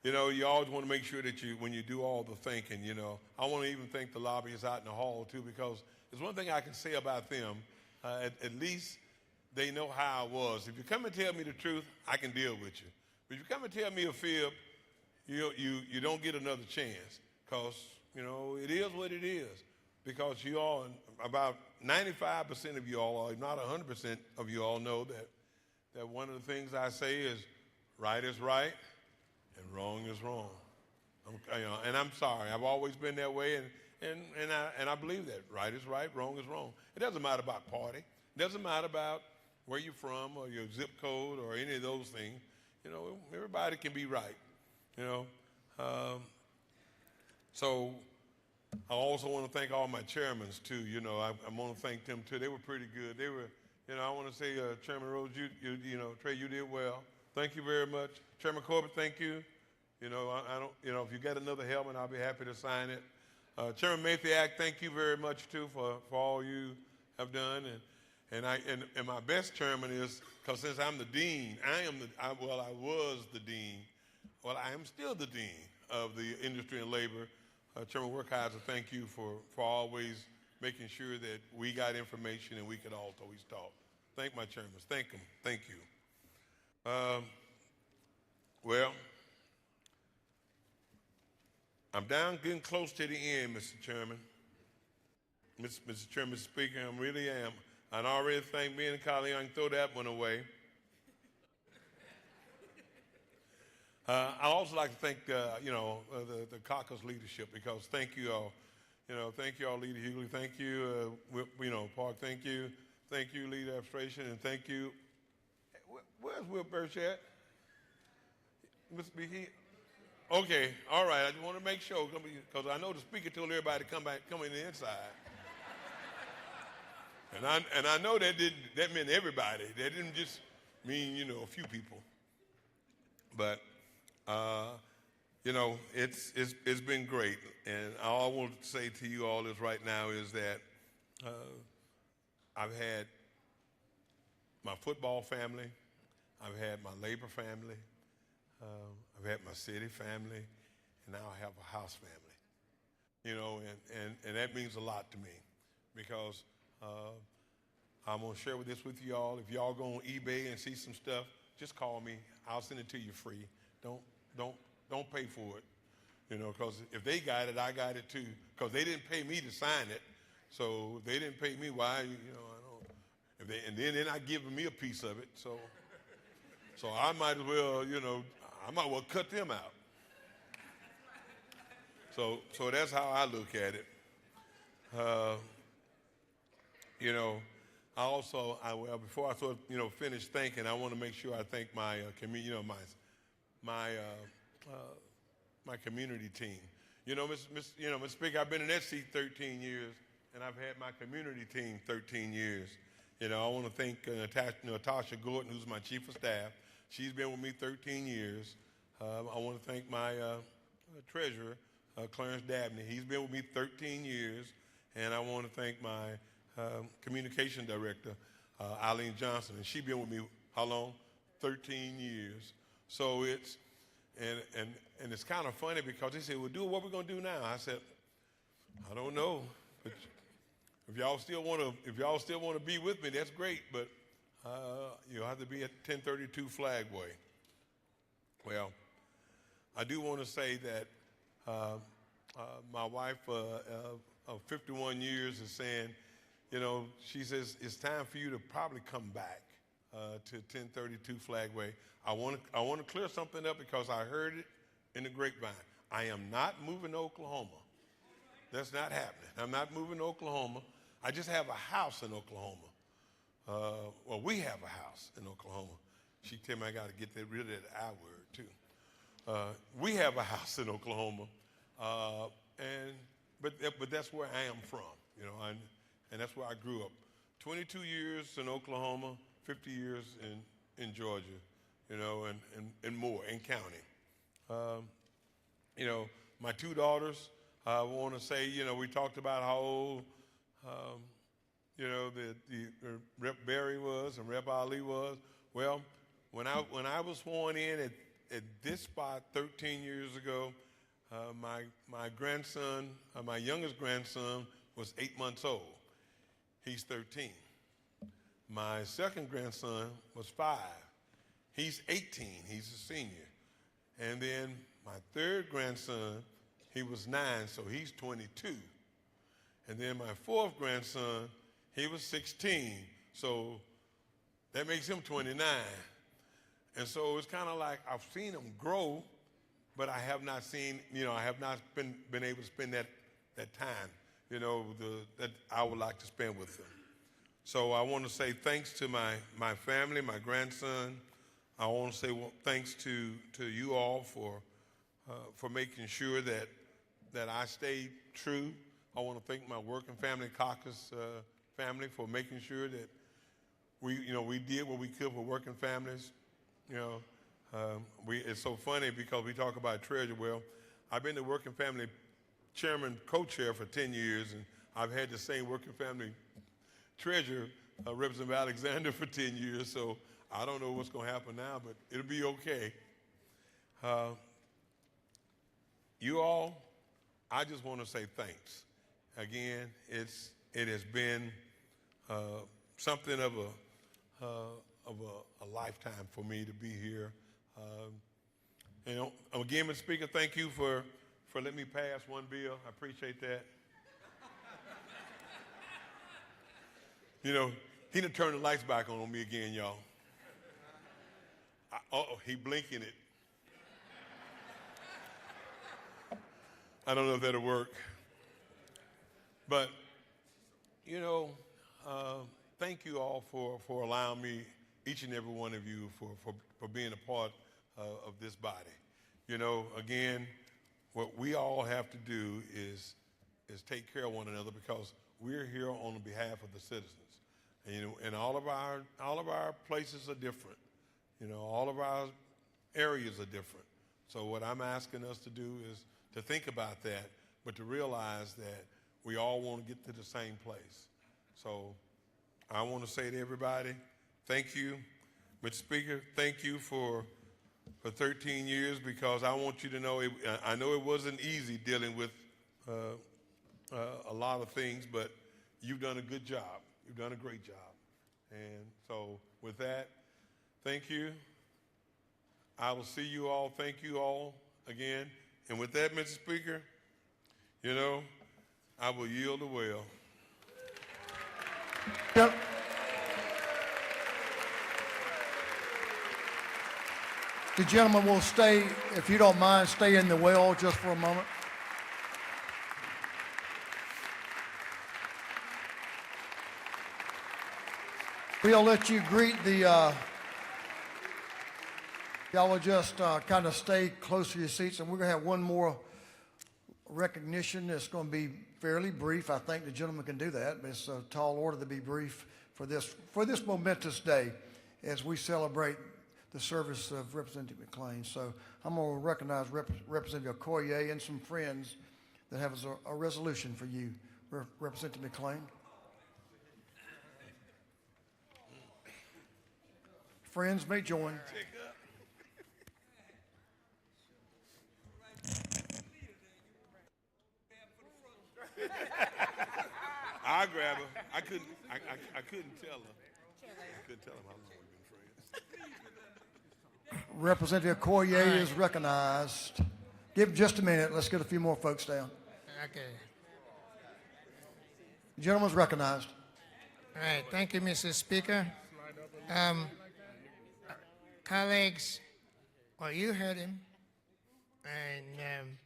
[SPEAKER 6] you know, you always want to make sure that when you do all the thinking, you know, I want to even thank the lobbyists out in the hall too, because there's one thing I can say about them. At least they know how I was. If you come and tell me the truth, I can deal with you. But if you come and tell me a fib, you don't get another chance, because, you know, it is what it is. Because you all, about 95% of you all, or not 100% of you all, know that one of the things I say is right is right and wrong is wrong. And I'm sorry. I've always been that way, and I believe that. Right is right, wrong is wrong. It doesn't matter about party. It doesn't matter about where you're from or your zip code or any of those things. You know, everybody can be right, you know. So I also want to thank all my chairmen, too. You know, I want to thank them, too. They were pretty good. They were, you know, I want to say, Chairman Rhodes, you know, Trey, you did well. Thank you very much. Chairman Corbett, thank you. You know, I don't, you know, if you got another helmet, I'll be happy to sign it. Chairman Mathiak, thank you very much, too, for all you have done. And my best chairman is, because since I'm the dean, I was the dean. Well, I am still the dean of the industry and labor. Chairman Werkheiser, thank you for always making sure that we got information and we could always talk. Thank my chairmen. Thank them. Thank you. Well, I'm getting close to the end, Mr. Chairman. Mr. Chairman, Mr. Speaker, I really am. I already thank me and Colleen. I can throw that one away. I'd also like to thank, you know, the caucus leadership, because thank you all. You know, thank you all, Leader Hughley. Thank you, you know, Park. Thank you, Leader Administration, and thank you. Where's Will Birch at? Must be here. Okay, all right. I just want to make sure, because I know the speaker told everybody to come in the inside. And I know that meant everybody. That didn't just mean, you know, a few people. But you know, it's been great. And all I want to say to you all is right now is that I've had my football family, I've had my labor family, I've had my city family, and now I have a house family. You know, and that means a lot to me, because I'm gonna share this with you all. If y'all go on eBay and see some stuff, just call me. I'll send it to you free. Don't pay for it, you know, because if they got it, I got it too. Because they didn't pay me to sign it, so if they didn't pay me, why? You know, I don't. If they, and then they're not giving me a piece of it, so I might as well, you know, I might as well cut them out. So that's how I look at it. You know, well, before I sort of, finish thanking, I want to make sure I thank my my community team. Mr. Speaker, I've been in that seat 13 years, and I've had my community team 13 years. I want to thank Natasha Gordon, who's my chief of staff. She's been with me 13 years. I want to thank my treasurer, Clarence Dabney. He's been with me 13 years. And I want to thank my communication director, Eileen Johnson. And she's been with me, how long? 13 years. So it's kind of funny because they say, well, what are we going to do now? I said, I don't know. But if y'all still want to be with me, that's great. But you'll have to be at 1032 Flagway. Well, I do want to say that my wife of 51 years is saying, she says it's time for you to probably come back to 1032 Flagway. I want to clear something up because I heard it in the grapevine. I am not moving to Oklahoma. That's not happening. I'm not moving to Oklahoma. I just have a house in Oklahoma. Well, we have a house in Oklahoma. She tell me I got to get rid of that I word too. We have a house in Oklahoma, but that's where I am from, and that's where I grew up. 22 years in Oklahoma, 50 years in Georgia, and more, and counting. My two daughters, I want to say, we talked about how old, the Rep. Berry was and Rep. Ali was. Well, when I was sworn in at this spot 13 years ago, my grandson, my youngest grandson, was 8 months old. He's 13. My second grandson was 5. He's 18. He's a senior. And then my third grandson, he was 9, so he's 22. And then my fourth grandson, he was 16, so that makes him 29. And so it's kind of like I've seen them grow, but I have not seen, I have not been able to spend that time, that I would like to spend with them. So I want to say thanks to my family, my grandson. I want to say thanks to you all for making sure that I stayed true. I want to thank my Working Family Caucus family for making sure that we did what we could for working families. It's so funny because we talk about treasure. Well, I've been the Working Family Chairman, co-chair for 10 years, and I've had the same Working Family Treasurer, Representative Alexander, for 10 years. So I don't know what's going to happen now, but it'll be okay. You all, I just want to say thanks. Again, it has been something of a lifetime for me to be here. Again, Mr. Speaker, thank you for letting me pass one bill. I appreciate that. He done turned the lights back on me again, y'all. He blinking it. I don't know if that'll work. But, thank you all for allowing me, each and every one of you, for being a part of this body. Again, what we all have to do is take care of one another because we're here on behalf of the citizens. And all of our places are different. All of our areas are different. So what I'm asking us to do is to think about that, but to realize that we all want to get to the same place. So I want to say to everybody, thank you. Mr. Speaker, thank you for 13 years because I want you to know, I know it wasn't easy dealing with a lot of things, but you've done a good job. You've done a great job. And so with that, thank you. I will see you all. Thank you all again. And with that, Mr. Speaker, I will yield the well.
[SPEAKER 5] Yep. The gentleman will stay, if you don't mind, stay in the well just for a moment. We'll let you greet the, y'all will just kind of stay close to your seats, and we're going to have one more recognition that's going to be fairly brief. I think the gentleman can do that, but it's a tall order to be brief for this momentous day as we celebrate the service of Representative McLean. So I'm going to recognize Representative Okoye and some friends that have a resolution for you. Representative McLean. Friends may join.
[SPEAKER 6] I'll grab her. I couldn't tell her. I couldn't tell him how long we've been friends.
[SPEAKER 5] Representative Okoye is recognized. Give just a minute. Let's get a few more folks down.
[SPEAKER 7] Okay.
[SPEAKER 5] The gentleman's recognized.
[SPEAKER 7] All right. Thank you, Mr. Speaker. Colleagues, well, you heard him. And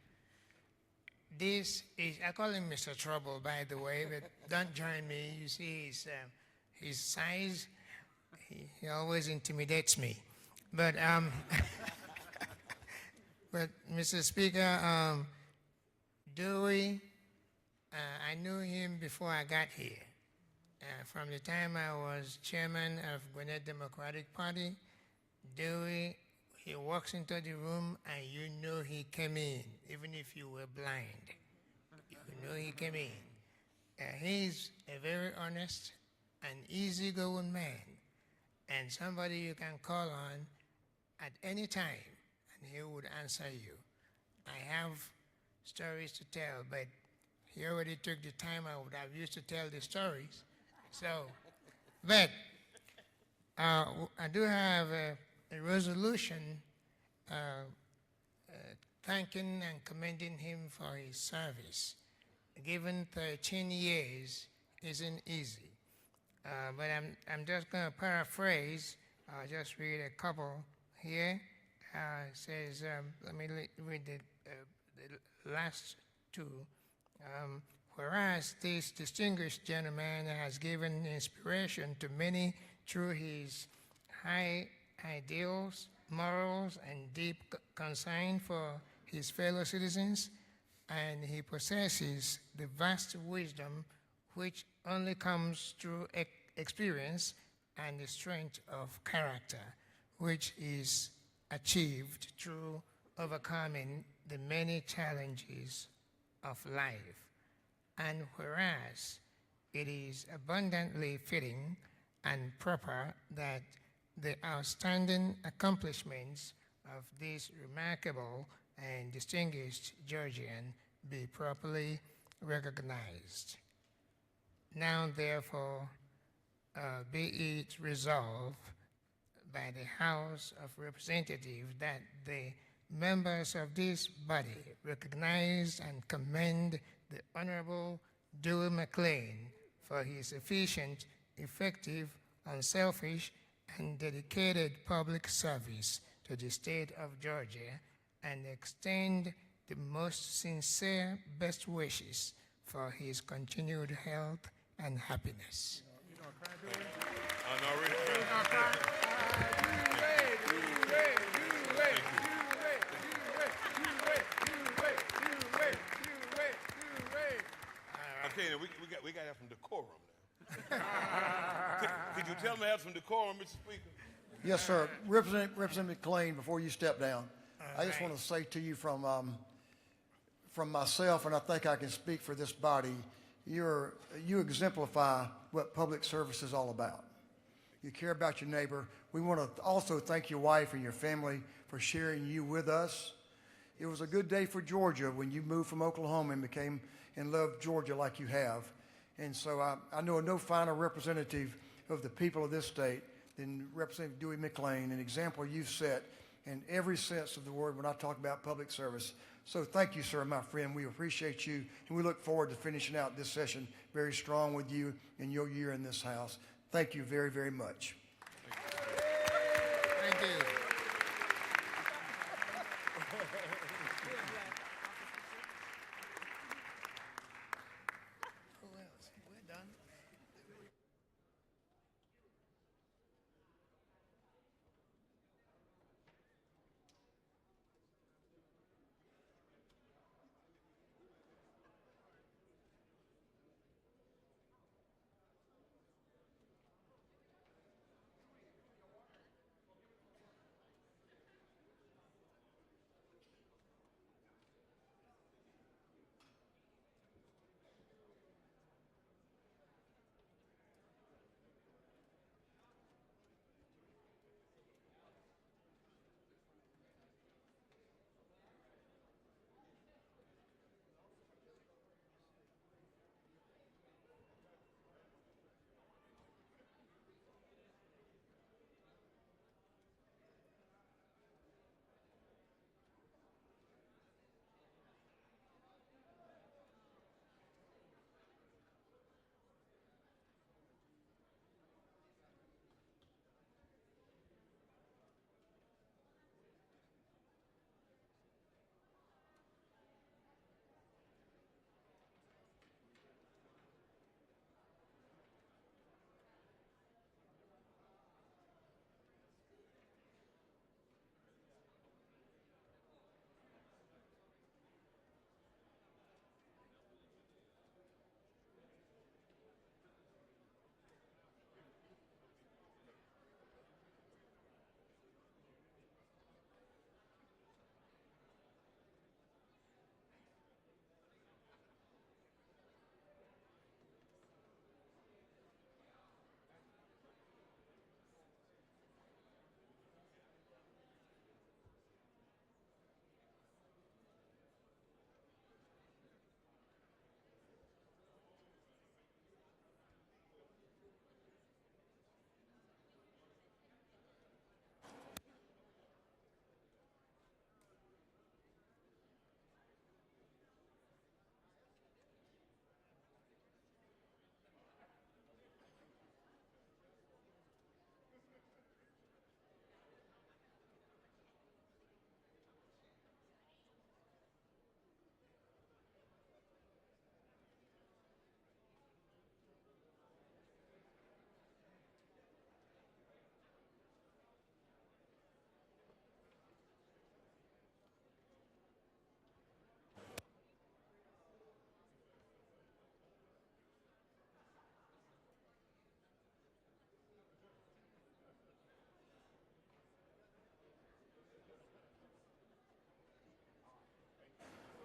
[SPEAKER 7] this is, I call him Mr. Trouble, by the way, but don't join me. You see his size, he always intimidates me. But, but Mr. Speaker, Dewey, I knew him before I got here. From the time I was chairman of Gwinnett Democratic Party, Dewey, he walks into the room and you know he came in, even if you were blind. You know he came in. He's a very honest and easygoing man, and somebody you can call on at any time, and he would answer you. I have stories to tell, but he already took the time I would have used to tell the stories. So, but I do have a resolution thanking and commending him for his service. Given 13 years isn't easy. But I'm just going to paraphrase. I'll just read a couple here. It says, let me read the last two. Whereas this distinguished gentleman has given inspiration to many through his high ideals, morals, and deep concern for his fellow citizens, and he possesses the vast wisdom which only comes through experience and the strength of character, which is achieved through overcoming the many challenges of life. And whereas it is abundantly fitting and proper that the outstanding accomplishments of this remarkable and distinguished Georgian be properly recognized. Now, therefore, be it resolved by the House of Representatives that the members of this body recognize and commend the Honorable Dewey McLean for his efficient, effective, unselfish, and dedicated public service to the state of Georgia, and extend the most sincere best wishes for his continued health and happiness.
[SPEAKER 6] Okay, we got to have some decorum now. Could you tell me to have some decorum, Mr. Speaker?
[SPEAKER 5] Yes, sir. Representative McLean, before you step down, I just want to say to you from myself, and I think I can speak for this body, you exemplify what public service is all about. You care about your neighbor. We want to also thank your wife and your family for sharing you with us. It was a good day for Georgia when you moved from Oklahoma and became and loved Georgia like you have. And so I know no finer representative of the people of this state than Representative Dewey McLean, an example you've set in every sense of the word when I talk about public service. So thank you, sir, my friend. We appreciate you, and we look forward to finishing out this session very strong with you in your year in this House. Thank you very, very much.
[SPEAKER 7] Thank you. Who else? We're done.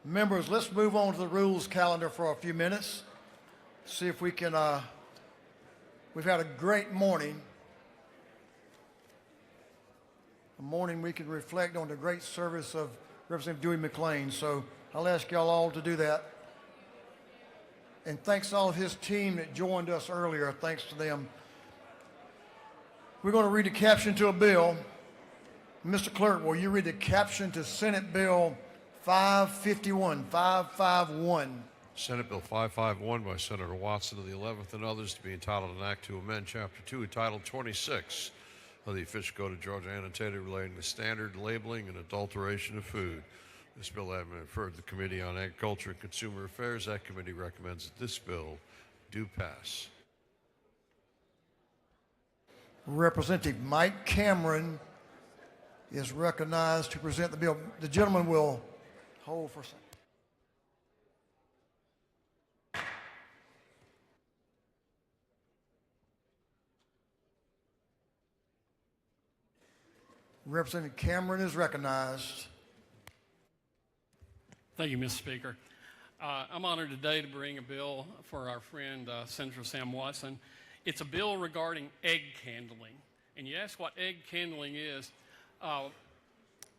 [SPEAKER 5] Members, let's move on to the rules calendar for a few minutes. See if we can, we've had a great morning. A morning we can reflect on the great service of Representative Dewey McClain. So I'll ask y'all all to do that. And thanks to all of his team that joined us earlier. Thanks to them. We're going to read the caption to a bill. Mr. Clerk, will you read the caption to Senate Bill 551?
[SPEAKER 9] Senate Bill 551 by Senator Watson of the 11th and others to be entitled an act to amend Chapter 2, entitled 26 of the Official Code of Georgia, annotated relating to standard labeling and adulteration of food. This bill having been referred to the Committee on Agriculture and Consumer Affairs, that committee recommends that this bill do pass.
[SPEAKER 5] Representative Mike Cameron is recognized to present the bill. The gentleman will hold for a second. Representative Cameron is recognized.
[SPEAKER 10] Thank you, Mr. Speaker. I'm honored today to bring a bill for our friend Senator Sam Watson. It's a bill regarding egg candling. And you ask what egg candling is.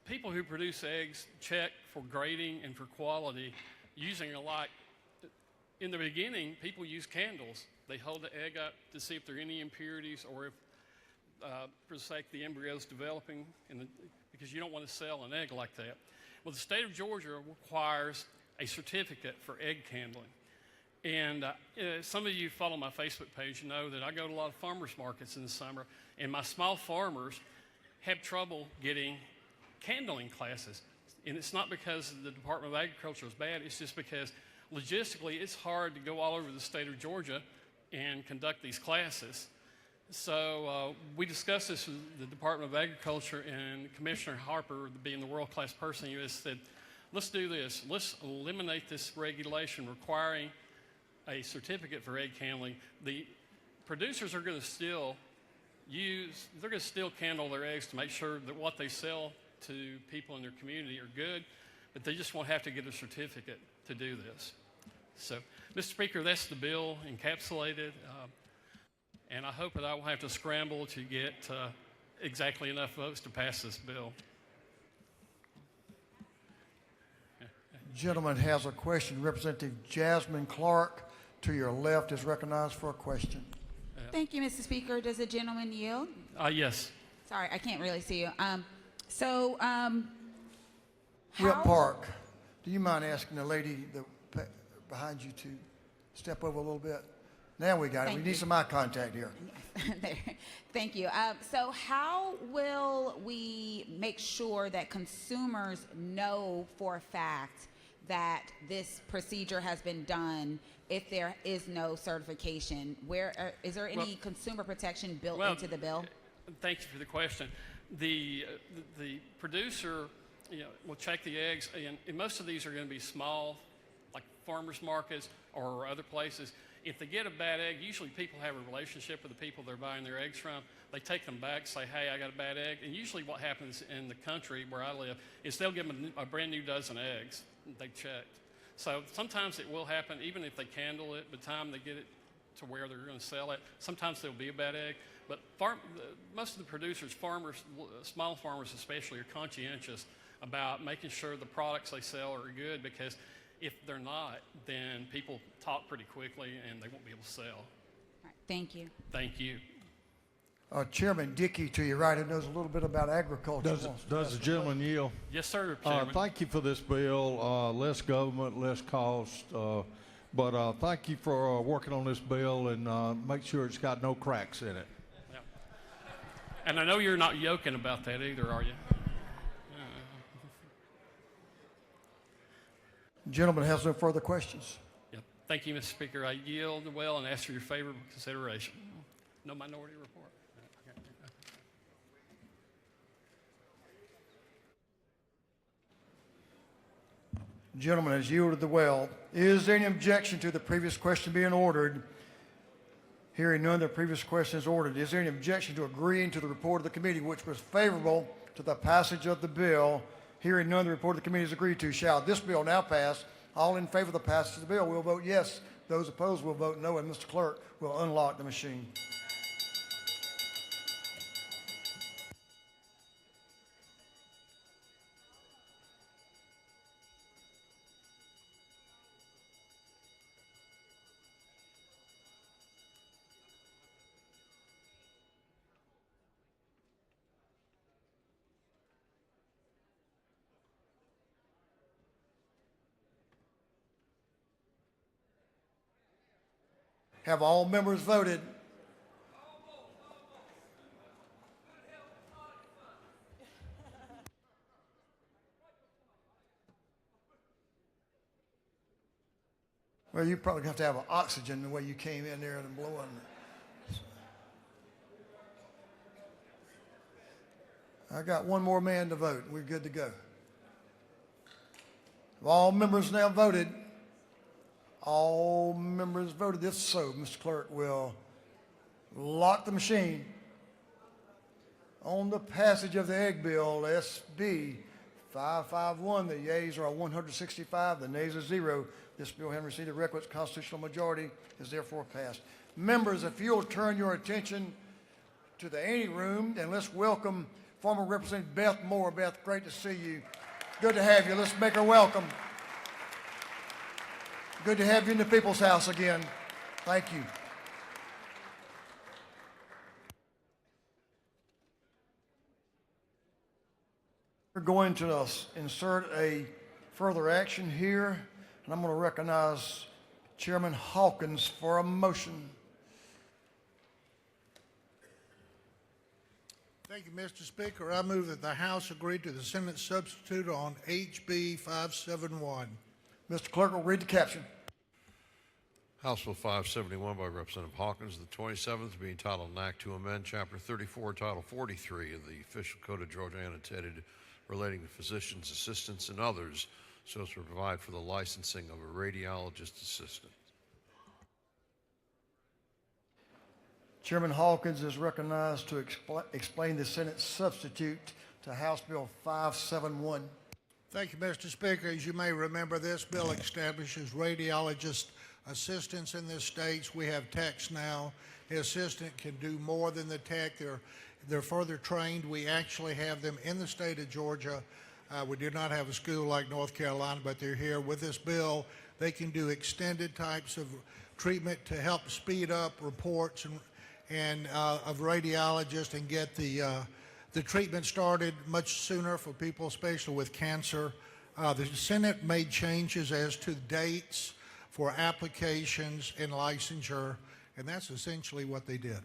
[SPEAKER 10] People who produce eggs check for grading and for quality using a lot. In the beginning, people use candles. They hold the egg up to see if there are any impurities or if, for the sake the embryo is developing, because you don't want to sell an egg like that. Well, the state of Georgia requires a certificate for egg candling. And some of you follow my Facebook page, you know that I go to a lot of farmers markets in the summer, and my small farmers have trouble getting candling classes. And it's not because the Department of Agriculture is bad, it's just because logistically it's hard to go all over the state of Georgia and conduct these classes. So we discussed this with the Department of Agriculture, and Commissioner Harper, being the world-class person he is, said, let's do this. Let's eliminate this regulation requiring a certificate for egg candling. The producers are going to still candle their eggs to make sure that what they sell to people in their community are good, but they just won't have to get a certificate to do this. So, Mr. Speaker, that's the bill encapsulated. And I hope that I won't have to scramble to get exactly enough votes to pass this bill.
[SPEAKER 5] Gentleman has a question. Representative Jasmine Clark, to your left, is recognized for a question.
[SPEAKER 11] Thank you, Mr. Speaker. Does the gentleman yield?
[SPEAKER 10] Yes.
[SPEAKER 11] Sorry, I can't really see you.
[SPEAKER 5] Whip Park, do you mind asking the lady behind you to step over a little bit? Now we got it. We need some eye contact here.
[SPEAKER 11] Thank you. So how will we make sure that consumers know for a fact that this procedure has been done if there is no certification? Is there any consumer protection built into the bill?
[SPEAKER 10] Thank you for the question. The producer will check the eggs, and most of these are going to be small, like farmers markets or other places. If they get a bad egg, usually people have a relationship with the people they're buying their eggs from. They take them back, say, hey, I got a bad egg. And usually what happens in the country where I live is they'll give them a brand new dozen eggs they checked. So sometimes it will happen, even if they candle it, by the time they get it to where they're going to sell it, sometimes there'll be a bad egg. But most of the producers, farmers, small farmers especially, are conscientious about making sure the products they sell are good, because if they're not, then people talk pretty quickly and they won't be able to sell.
[SPEAKER 11] All right, thank you.
[SPEAKER 10] Thank you.
[SPEAKER 5] Chairman Dickey, to your right, who knows a little bit about agriculture.
[SPEAKER 12] Does the gentleman yield?
[SPEAKER 10] Yes, sir, Chairman.
[SPEAKER 12] Thank you for this bill. Less government, less cost. But thank you for working on this bill, and make sure it's got no cracks in it.
[SPEAKER 10] Yeah. And I know you're not yoking about that either, are you?
[SPEAKER 5] Gentleman has no further questions.
[SPEAKER 10] Yep. Thank you, Mr. Speaker. I yield well and ask for your favorable consideration. No minority report.
[SPEAKER 5] Gentleman has yielded the well. Is there any objection to the previous question being ordered? Hearing none, the previous question is ordered. Is there any objection to agreeing to the report of the committee, which was favorable to the passage of the bill Hearing none, the report of the committee is agreed to. Shall this bill now pass? All in favor of the passage of the bill will vote yes. Those opposed will vote no, and Mr. Clerk will unlock the machine. Have all members voted? Well, you probably have to have oxygen the way you came in there and blowing. I got one more man to vote. We're good to go. Have all members now voted? All members voted. If so, Mr. Clerk will lock the machine. On the passage of the Egg Bill, SB 551, the yeas are 165, the nays are 0. This bill, having received the requisite constitutional majority, is therefore passed. Members, if you'll turn your attention to the ante room, and let's welcome former Representative Beth Moore. Beth, great to see you. Good to have you. Let's make her welcome. Good to have you in the People's House again. Thank you. We're going to insert a further action here, and I'm going to recognize Chairman Hawkins for a motion.
[SPEAKER 24] Thank you, Mr. Speaker. I move that the House agree to the Senate substitute on HB 571.
[SPEAKER 5] Mr. Clerk will read the caption.
[SPEAKER 9] House Bill 571 by Representative Hawkins, the 27th, to be entitled an act to amend Chapter 34, Title 43 of the Official Code of Georgia annotated relating to physicians, assistants, and others, so as to provide for the licensing of a radiologist assistant.
[SPEAKER 5] Chairman Hawkins is recognized to explain the Senate substitute to House Bill 571.
[SPEAKER 24] Thank you, Mr. Speaker. As you may remember, this bill establishes radiologist assistants in the states. We have techs now. The assistant can do more than the tech. They're further trained. We actually have them in the state of Georgia. We do not have a school like North Carolina, but they're here. With this bill, they can do extended types of treatment to help speed up reports and of radiologists and get the treatment started much sooner for people, especially with cancer. The Senate made changes as to dates for applications and licensure, and that's essentially what they did.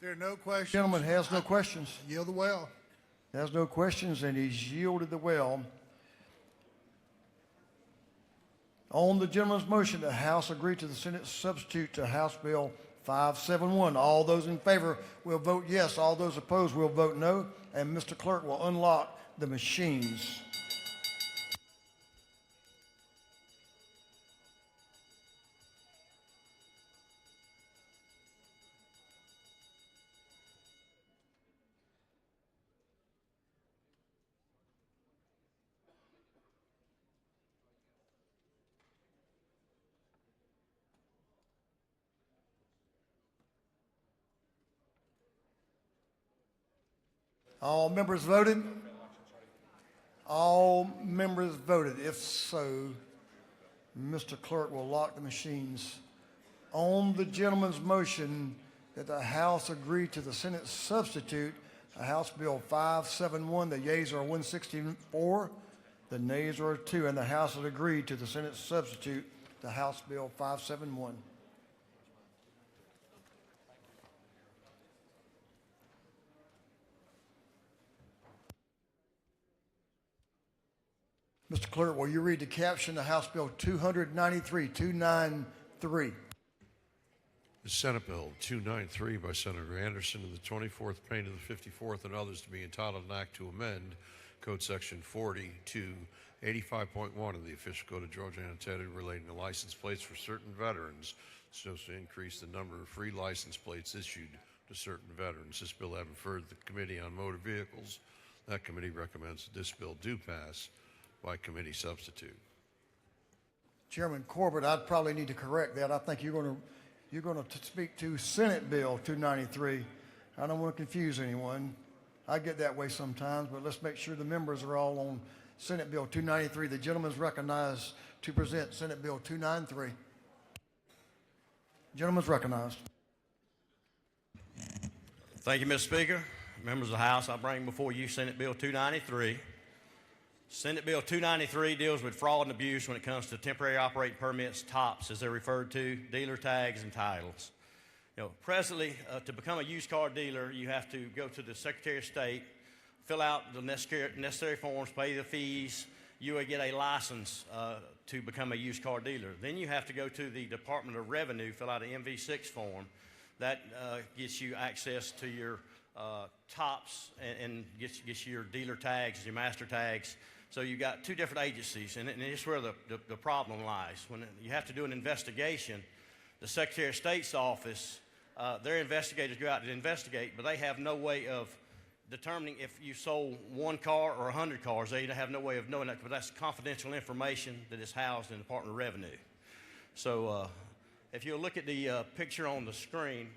[SPEAKER 24] There are no questions.
[SPEAKER 5] Gentleman has no questions.
[SPEAKER 24] Yield the well.
[SPEAKER 5] Has no questions, and he's yielded the well. On the gentleman's motion, the House agree to the Senate substitute to House Bill 571. All those in favor will vote yes. All those opposed will vote no. And Mr. Clerk will unlock the machines. All members voted? All members voted. If so, Mr. Clerk will lock the machines. On the gentleman's motion that the House agree to the Senate substitute, House Bill 571, the yeas are 164, the nays are 2, and the House has agreed to the Senate substitute to House Bill 571. Mr. Clerk, will you read the caption to House Bill 293?
[SPEAKER 9] The Senate Bill 293 by Senator Anderson in the 24th, Payne to the 54th, and others to be entitled an act to amend Code Section 40 to 85.1 of the Official Code of Georgia annotated relating to license plates for certain veterans, so as to increase the number of free license plates issued to certain veterans. This bill having referred to the Committee on Motor Vehicles, That committee recommends that this bill do pass by committee substitute.
[SPEAKER 5] Chairman Corbett, I'd probably need to correct that. I think you're going to speak to Senate Bill 293. I don't want to confuse anyone. I get that way sometimes, but let's make sure the members are all on Senate Bill 293. The gentleman is recognized to present Senate Bill 293. Gentleman's recognized.
[SPEAKER 3] Thank you, Mr. Speaker. Members of the House, I bring before you Senate Bill 293. Senate Bill 293 deals with fraud and abuse when it comes to temporary operating permits, TOPs, as they're referred to, dealer tags, and titles. Presently, to become a used car dealer, you have to go to the Secretary of State, fill out the necessary forms, pay the fees. You will get a license to become a used car dealer. Then you have to go to the Department of Revenue, fill out an MV6 form. That gets you access to your TOPs and gets you your dealer tags, your master tags. So you've got two different agencies, and it's where the problem lies. When you have to do an investigation, the Secretary of State's office, their investigators go out to investigate, but they have no way of determining if you sold one car or 100 cars. They have no way of knowing that, but that's confidential information that is housed in the Department of Revenue. So if you look at the picture on the screen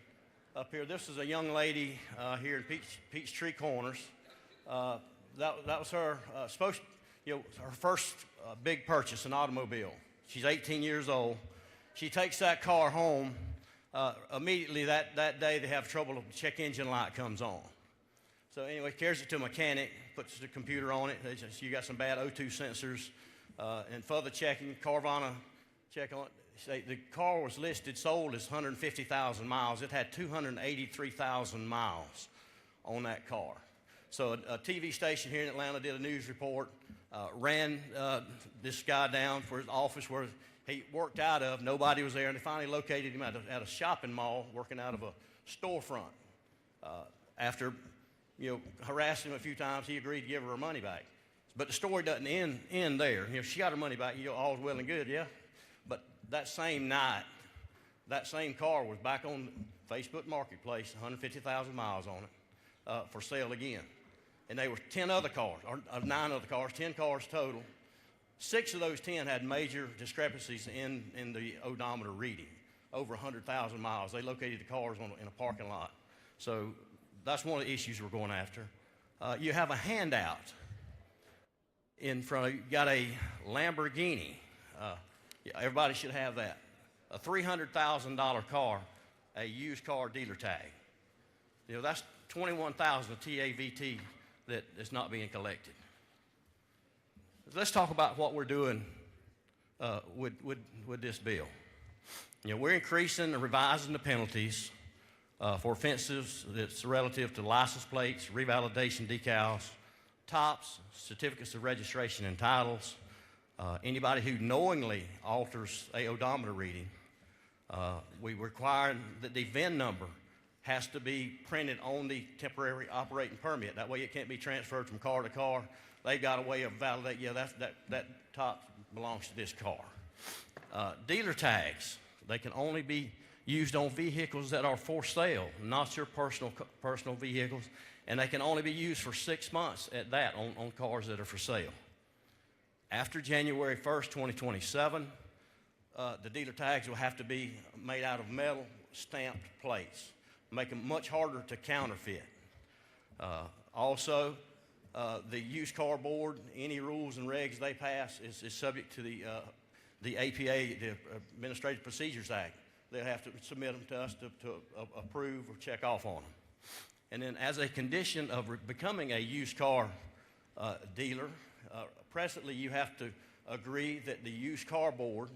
[SPEAKER 3] up here, this is a young lady here in Peachtree Corners. That was her her first big purchase, an automobile. She's 18 years old. She takes that car home. Immediately that day, they have trouble. The check engine light comes on. So anyway, carries it to a mechanic, puts the computer on it. You got some bad O2 sensors. And further checking, Carvana check on it. The car was listed, sold as 150,000 miles. It had 283,000 miles on that car. So a TV station here in Atlanta did a news report, ran this guy down for his office where he worked out of. Nobody was there, and they finally located him at a shopping mall working out of a storefront. After harassing him a few times, he agreed to give her her money back. But the story doesn't end there. She got her money back. All's well and good, yeah. But that same night, that same car was back on Facebook Marketplace, 150,000 miles on it, for sale again. And there were 10 other cars, or 9 other cars, 10 cars total. 6 of those 10 had major discrepancies in the odometer reading, over 100,000 miles. They located the cars in a parking lot. So that's one of the issues we're going after. You have a handout in front of you. Got a Lamborghini. Everybody should have that. A $300,000 car, a used car dealer tag. That's $21,000 TAVT that is not being collected. Let's talk about what we're doing with this bill. We're increasing and revising the penalties for offenses that's relative to license plates, revalidation decals, TOPs, certificates of registration and titles. Anybody who knowingly alters a odometer reading, we require that the VIN number has to be printed on the temporary operating permit. That way it can't be transferred from car to car. They've got a way of validating, that top belongs to this car. Dealer tags, they can only be used on vehicles that are for sale, not your personal vehicles, and they can only be used for 6 months at that on cars that are for sale. After January 1st, 2027, the dealer tags will have to be made out of metal stamped plates, make them much harder to counterfeit. Also, the used car board, any rules and regs they pass is subject to the APA, the Administrative Procedures Act. They'll have to submit them to us to approve or check off on them. And then as a condition of becoming a used car dealer, presently you have to agree that the used car board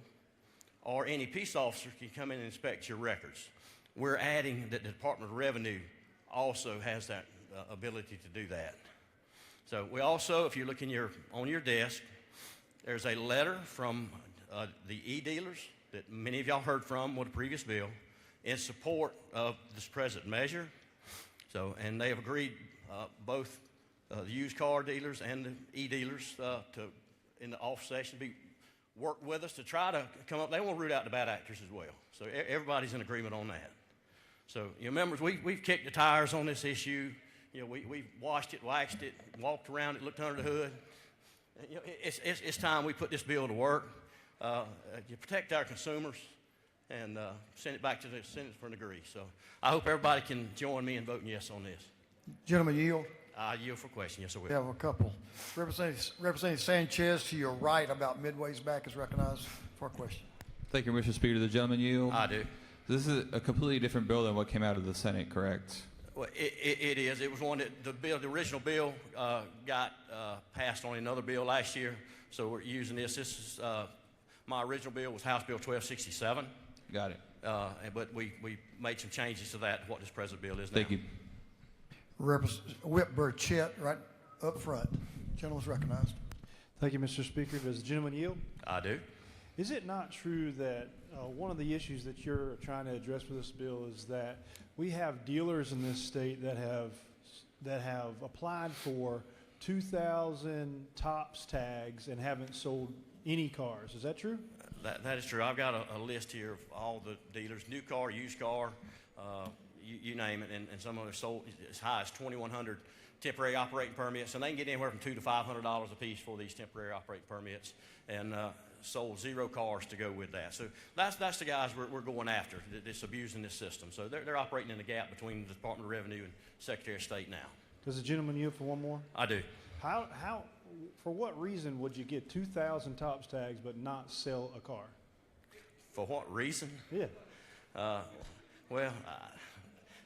[SPEAKER 3] or any peace officer can come in and inspect your records. We're adding that the Department of Revenue also has that ability to do that. So we also, if you look on your desk, there's a letter from the e-dealers that many of y'all heard from with the previous bill in support of this present measure. So, and they have agreed, both the used car dealers and the e-dealers in the off session work with us to try to come up. They want to root out the bad actors as well. So everybody's in agreement on that. So, members, we've kicked the tires on this issue. we washed it, waxed it, walked around it, looked under the hood. It's time we put this bill to work. You protect our consumers and send it back to the Senate for an agree. So I hope everybody can join me in voting yes on this.
[SPEAKER 5] Gentlemen, yield.
[SPEAKER 3] I yield for question. Yes, I will.
[SPEAKER 5] We have a couple. Representative Sanchez to your right, about midway's back, is recognized for a question.
[SPEAKER 13] Thank you, Mr. Speaker. The gentleman yield.
[SPEAKER 3] I do.
[SPEAKER 13] This is a completely different bill than what came out of the Senate, correct?
[SPEAKER 3] Well, it is. It was one that the original bill got passed on another bill last year, so we're using this. This is my original bill was House Bill 1267.
[SPEAKER 13] Got it.
[SPEAKER 3] But we made some changes to that. What this present bill is now.
[SPEAKER 13] Thank you.
[SPEAKER 5] Whip Burchett, right up front. Gentleman's recognized.
[SPEAKER 14] Thank you, Mr. Speaker. Does the gentleman yield?
[SPEAKER 3] I do.
[SPEAKER 14] Is it not true that one of the issues that you're trying to address with this bill is that we have dealers in this state that have applied for 2,000 TOPS tags and haven't sold any cars? Is that true?
[SPEAKER 3] That is true. I've got a list here of all the dealers, new car, used car, you name it, and some of them are sold as high as 2,100 temporary operating permits, and they can get anywhere from $200 to $500 a piece for these temporary operating permits, and sold 0 cars to go with that. So that's the guys we're going after that's abusing this system. So they're operating in the gap between the Department of Revenue and Secretary of State now.
[SPEAKER 14] Does the gentleman yield for one more?
[SPEAKER 3] I do.
[SPEAKER 14] How for what reason would you get 2,000 TOPS tags but not sell a car?
[SPEAKER 3] For what reason?
[SPEAKER 14] Yeah.
[SPEAKER 3] Well,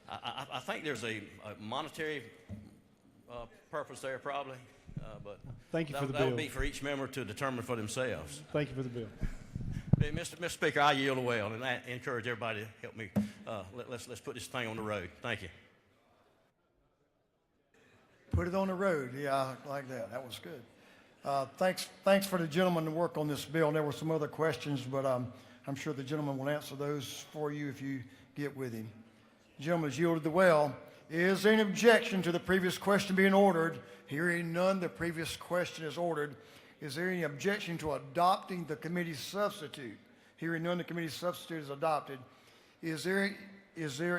[SPEAKER 3] I think there's a monetary purpose there probably, but
[SPEAKER 14] thank you for the
[SPEAKER 3] that
[SPEAKER 14] bill.
[SPEAKER 3] would be for each member to determine for themselves.
[SPEAKER 14] Thank you for the bill.
[SPEAKER 3] Mr. Speaker, I yield well, and I encourage everybody to help me. Let's put this thing on the road. Thank you.
[SPEAKER 5] Put it on the road. Yeah, I like that. That was good. Thanks for the gentleman to work on this bill. And there were some other questions, but I'm sure the gentleman will answer those for you if you get with him. The gentleman has yielded the well. Is there any objection to the previous question being ordered? Hearing none, the previous question is ordered. Is there any objection to adopting the committee's substitute? Hearing none, the committee's substitute is adopted. Is there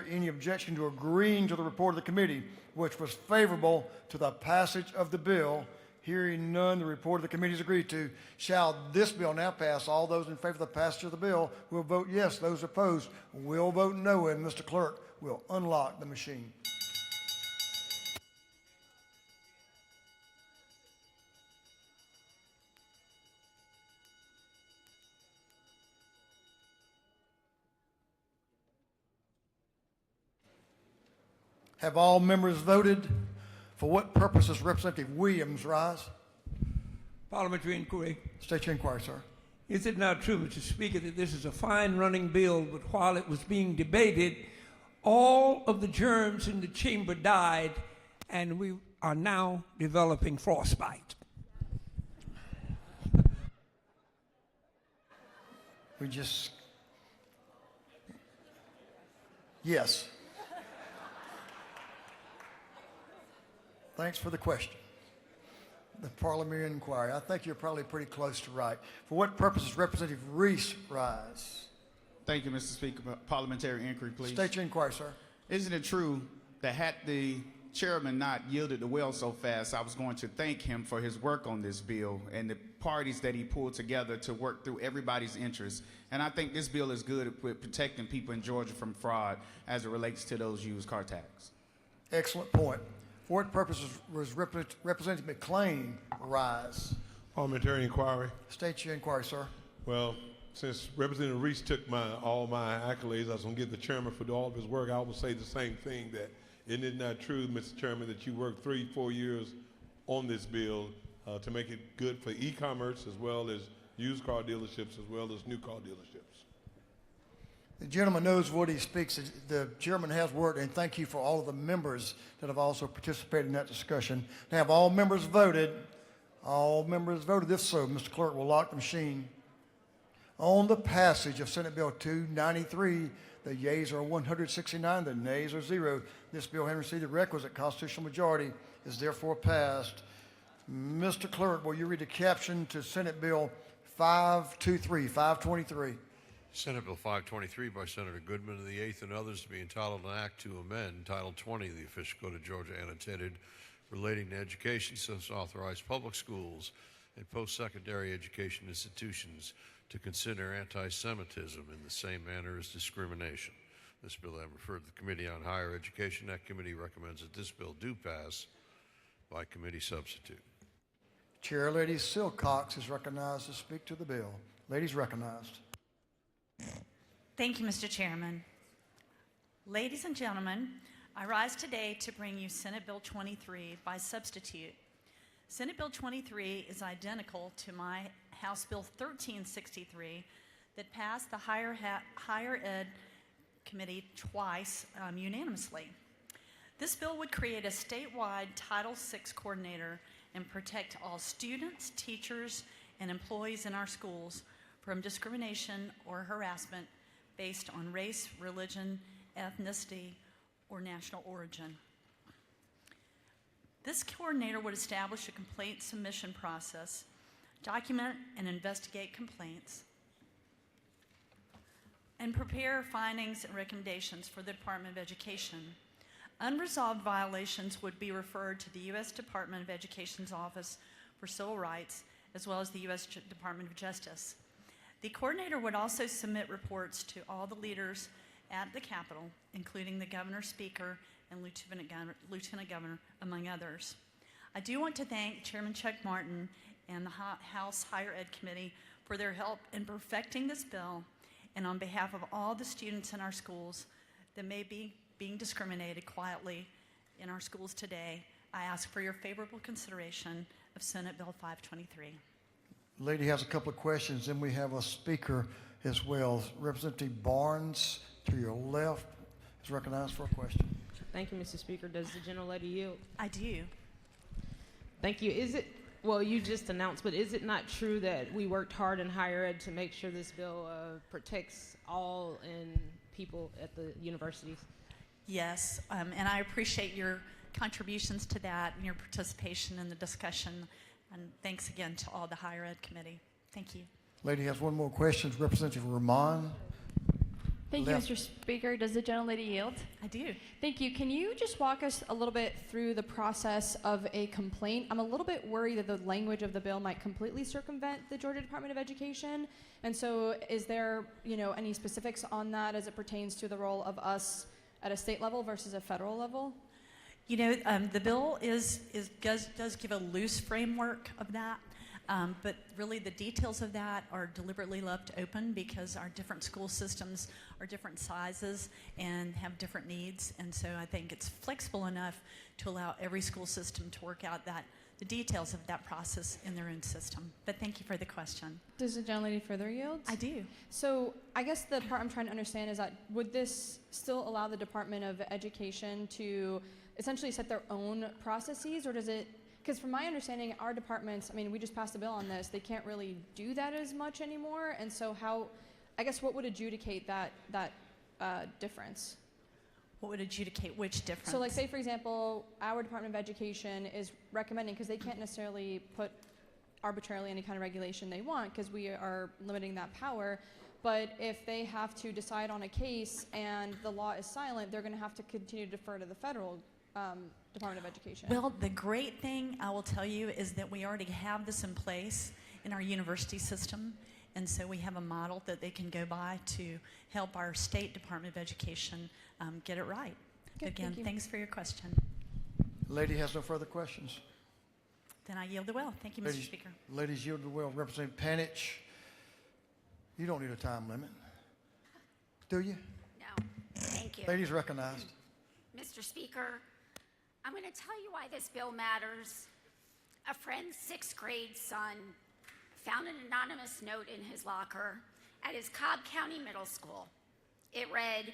[SPEAKER 5] any objection to agreeing to the report of the committee, which was favorable to the passage of the bill? Hearing none, the report of the committee is agreed to. Shall this bill now pass? All those in favor of the passage of the bill will vote yes. Those opposed will vote no. And Mr. Clerk will unlock the machine. Have all members voted? For what purpose does Representative Williams rise?
[SPEAKER 15] Parliamentary inquiry.
[SPEAKER 5] State your inquiry, sir.
[SPEAKER 15] Is it not true, Mr. Speaker, that this is a fine running bill, but while it was being debated, all of the germs in the chamber died, and we are now developing frostbite?
[SPEAKER 5] Yes. Thanks for the question. The parliamentary inquiry. I think you're probably pretty close to right. For what purpose does Representative Reese rise?
[SPEAKER 16] Thank you, Mr. Speaker. Parliamentary inquiry, please.
[SPEAKER 5] State your inquiry, sir.
[SPEAKER 16] Isn't it true that had the chairman not yielded the well so fast, I was going to thank him for his work on this bill and the parties that he pulled together to work through everybody's interests. And I think this bill is good with protecting people in Georgia from fraud as it relates to those used car tags.
[SPEAKER 5] Excellent point. For what purpose was Representative McClain rise?
[SPEAKER 6] Parliamentary inquiry.
[SPEAKER 5] State your inquiry, sir.
[SPEAKER 6] Well, since Representative Reese took all my accolades, I was going to give the chairman for all of his work. I will say the same thing, that isn't it not true, Mr. Chairman, that you worked 3-4 years on this bill to make it good for e-commerce as well as used car dealerships as well as new car dealerships?
[SPEAKER 5] The gentleman knows what he speaks. The chairman has worked, and thank you for all of the members that have also participated in that discussion. Now, have all members voted? All members voted. If so, Mr. Clerk will lock the machine. On the passage of Senate Bill 293, the yeas are 169, the nays are 0. This bill, having received the requisite constitutional majority, is therefore passed. Mr. Clerk, will you read the caption to Senate Bill 523?
[SPEAKER 9] Senate Bill 523 by Senator Goodman of the 8th and others to be entitled an act to amend Title 20 of the Official Code of Georgia annotated relating to education since authorized public schools and post-secondary education institutions to consider anti-Semitism in the same manner as discrimination. This bill I referred to the Committee on Higher Education. That committee recommends that this bill do pass by committee substitute.
[SPEAKER 5] Chair Lady Silcox is recognized to speak to the bill. Ladies recognized.
[SPEAKER 17] Thank you, Mr. Chairman. Ladies and gentlemen, I rise today to bring you Senate Bill 23 by substitute. Senate Bill 23 is identical to my House Bill 1363 that passed the Higher Ed Committee twice unanimously. This bill would create a statewide Title VI coordinator and protect all students, teachers, and employees in our schools from discrimination or harassment based on race, religion, ethnicity, or national origin. This coordinator would establish a complaint submission process, document and investigate complaints, and prepare findings and recommendations for the Department of Education. Unresolved violations would be referred to the U.S. Department of Education's Office for Civil Rights, as well as the U.S. Department of Justice. The coordinator would also submit reports to all the leaders at the Capitol, including the governor, speaker, and lieutenant governor, among others. I do want to thank Chairman Chuck Martin and the House Higher Ed Committee for their help in perfecting this bill, and on behalf of all the students in our schools that may be being discriminated quietly in our schools today, I ask for your favorable consideration of Senate Bill 523.
[SPEAKER 5] Lady has a couple of questions, and we have a speaker as well. Representative Barnes, to your left, is recognized for a question.
[SPEAKER 18] Thank you, Mr. Speaker. Does the gentlelady yield?
[SPEAKER 17] I do.
[SPEAKER 18] Thank you. Is it, well, you just announced, but is it not true that we worked hard in higher ed to make sure this bill protects all and people at the universities?
[SPEAKER 17] Yes, and I appreciate your contributions to that and your participation in the discussion. And thanks again to all the Higher Ed Committee. Thank you.
[SPEAKER 5] Lady has one more question. Representative Rahman.
[SPEAKER 19] Thank you, Mr. Speaker. Does the gentlelady yield?
[SPEAKER 17] I do.
[SPEAKER 19] Thank you. Can you just walk us a little bit through the process of a complaint? I'm a little bit worried that the language of the bill might completely circumvent the Georgia Department of Education. And so is there, any specifics on that as it pertains to the role of us at a state level versus a federal level?
[SPEAKER 17] The bill does give a loose framework of that, but really the details of that are deliberately left open because our different school systems are different sizes and have different needs, and so I think it's flexible enough to allow every school system to work out the details of that process in their own system. But thank you for the question.
[SPEAKER 19] Does the gentlelady further yield?
[SPEAKER 17] I do.
[SPEAKER 19] So I guess the part I'm trying to understand is that would this still allow the Department of Education to essentially set their own processes, or does it, because from my understanding, our departments, we just passed a bill on this, they can't really do that as much anymore, and so what would adjudicate that difference?
[SPEAKER 17] What would adjudicate which difference?
[SPEAKER 19] So say for example, our Department of Education is recommending, because they can't necessarily put arbitrarily any kind of regulation they want, because we are limiting that power, but if they have to decide on a case and the law is silent, they're going to have to continue to defer to the federal Department of Education.
[SPEAKER 17] Well, the great thing I will tell you is that we already have this in place in our university system, and so we have a model that they can go by to help our state Department of Education get it right.
[SPEAKER 19] Okay,
[SPEAKER 17] Again,
[SPEAKER 19] thank you.
[SPEAKER 17] thanks for your question.
[SPEAKER 5] Lady has no further questions.
[SPEAKER 17] Then I yield the well. Thank you, Mr. Speaker.
[SPEAKER 5] Ladies yield the well. Representative Panich, you don't need a time limit, do you?
[SPEAKER 20] No, thank you.
[SPEAKER 5] Ladies recognized.
[SPEAKER 20] Mr. Speaker, I'm going to tell you why this bill matters. A friend's 6th grade son found an anonymous note in his locker at his Cobb County Middle School. It read,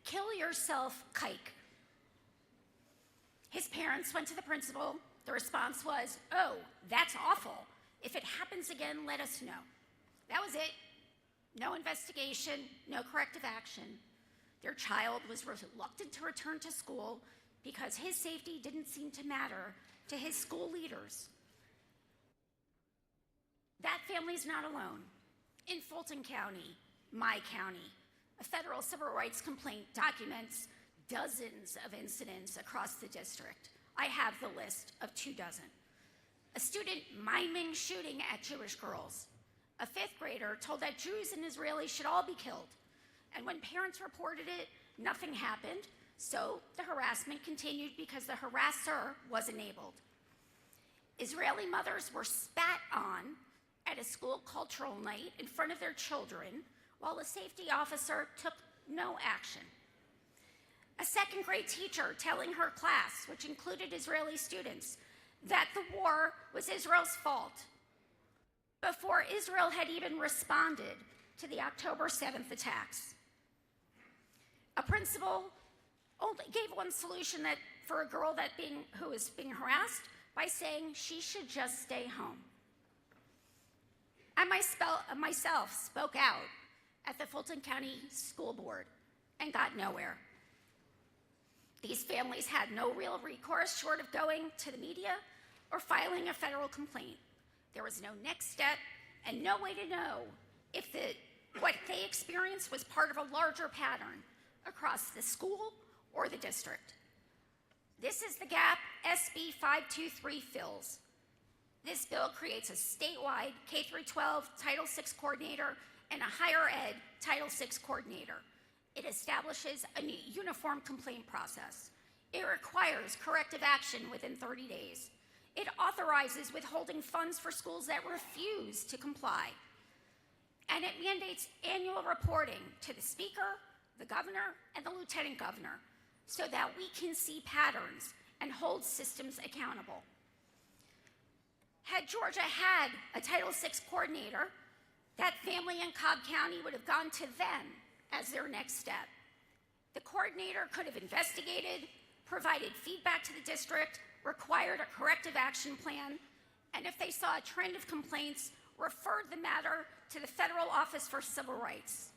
[SPEAKER 20] "Kill yourself, kike." His parents went to the principal. The response was, "Oh, that's awful. If it happens again, let us know." That was it. No investigation, no corrective action. Their child was reluctant to return to school because his safety didn't seem to matter to his school leaders. That family's not alone. In Fulton County, my county. A federal civil rights complaint documents dozens of incidents across the district. I have the list of 24. A student miming shooting at Jewish girls. A 5th grader told that Jews and Israelis should all be killed. And when parents reported it, nothing happened, so the harassment continued because the harasser was enabled. Israeli mothers were spat on at a school cultural night in front of their children while a safety officer took no action. A 2nd grade teacher telling her class, which included Israeli students, that the war was Israel's fault before Israel had even responded to the October 7th attacks. A principal only gave one solution that for a girl who was being harassed by saying she should just stay home. I myself spoke out at the Fulton County School Board and got nowhere. These families had no real recourse short of going to the media or filing a federal complaint. There was no next step and no way to know if what they experienced was part of a larger pattern across the school or the district. This is the gap SB 523 fills. This bill creates a statewide K-12 Title VI coordinator and a higher ed Title VI coordinator. It establishes a uniform complaint process. It requires corrective action within 30 days. It authorizes withholding funds for schools that refuse to comply. And it mandates annual reporting to the Speaker, the Governor, and the Lieutenant Governor so that we can see patterns and hold systems accountable. Had Georgia had a Title VI coordinator, that family in Cobb County would have gone to them as their next step. The coordinator could have investigated, provided feedback to the district, required a corrective action plan, and if they saw a trend of complaints, referred the matter to the Federal Office for Civil Rights.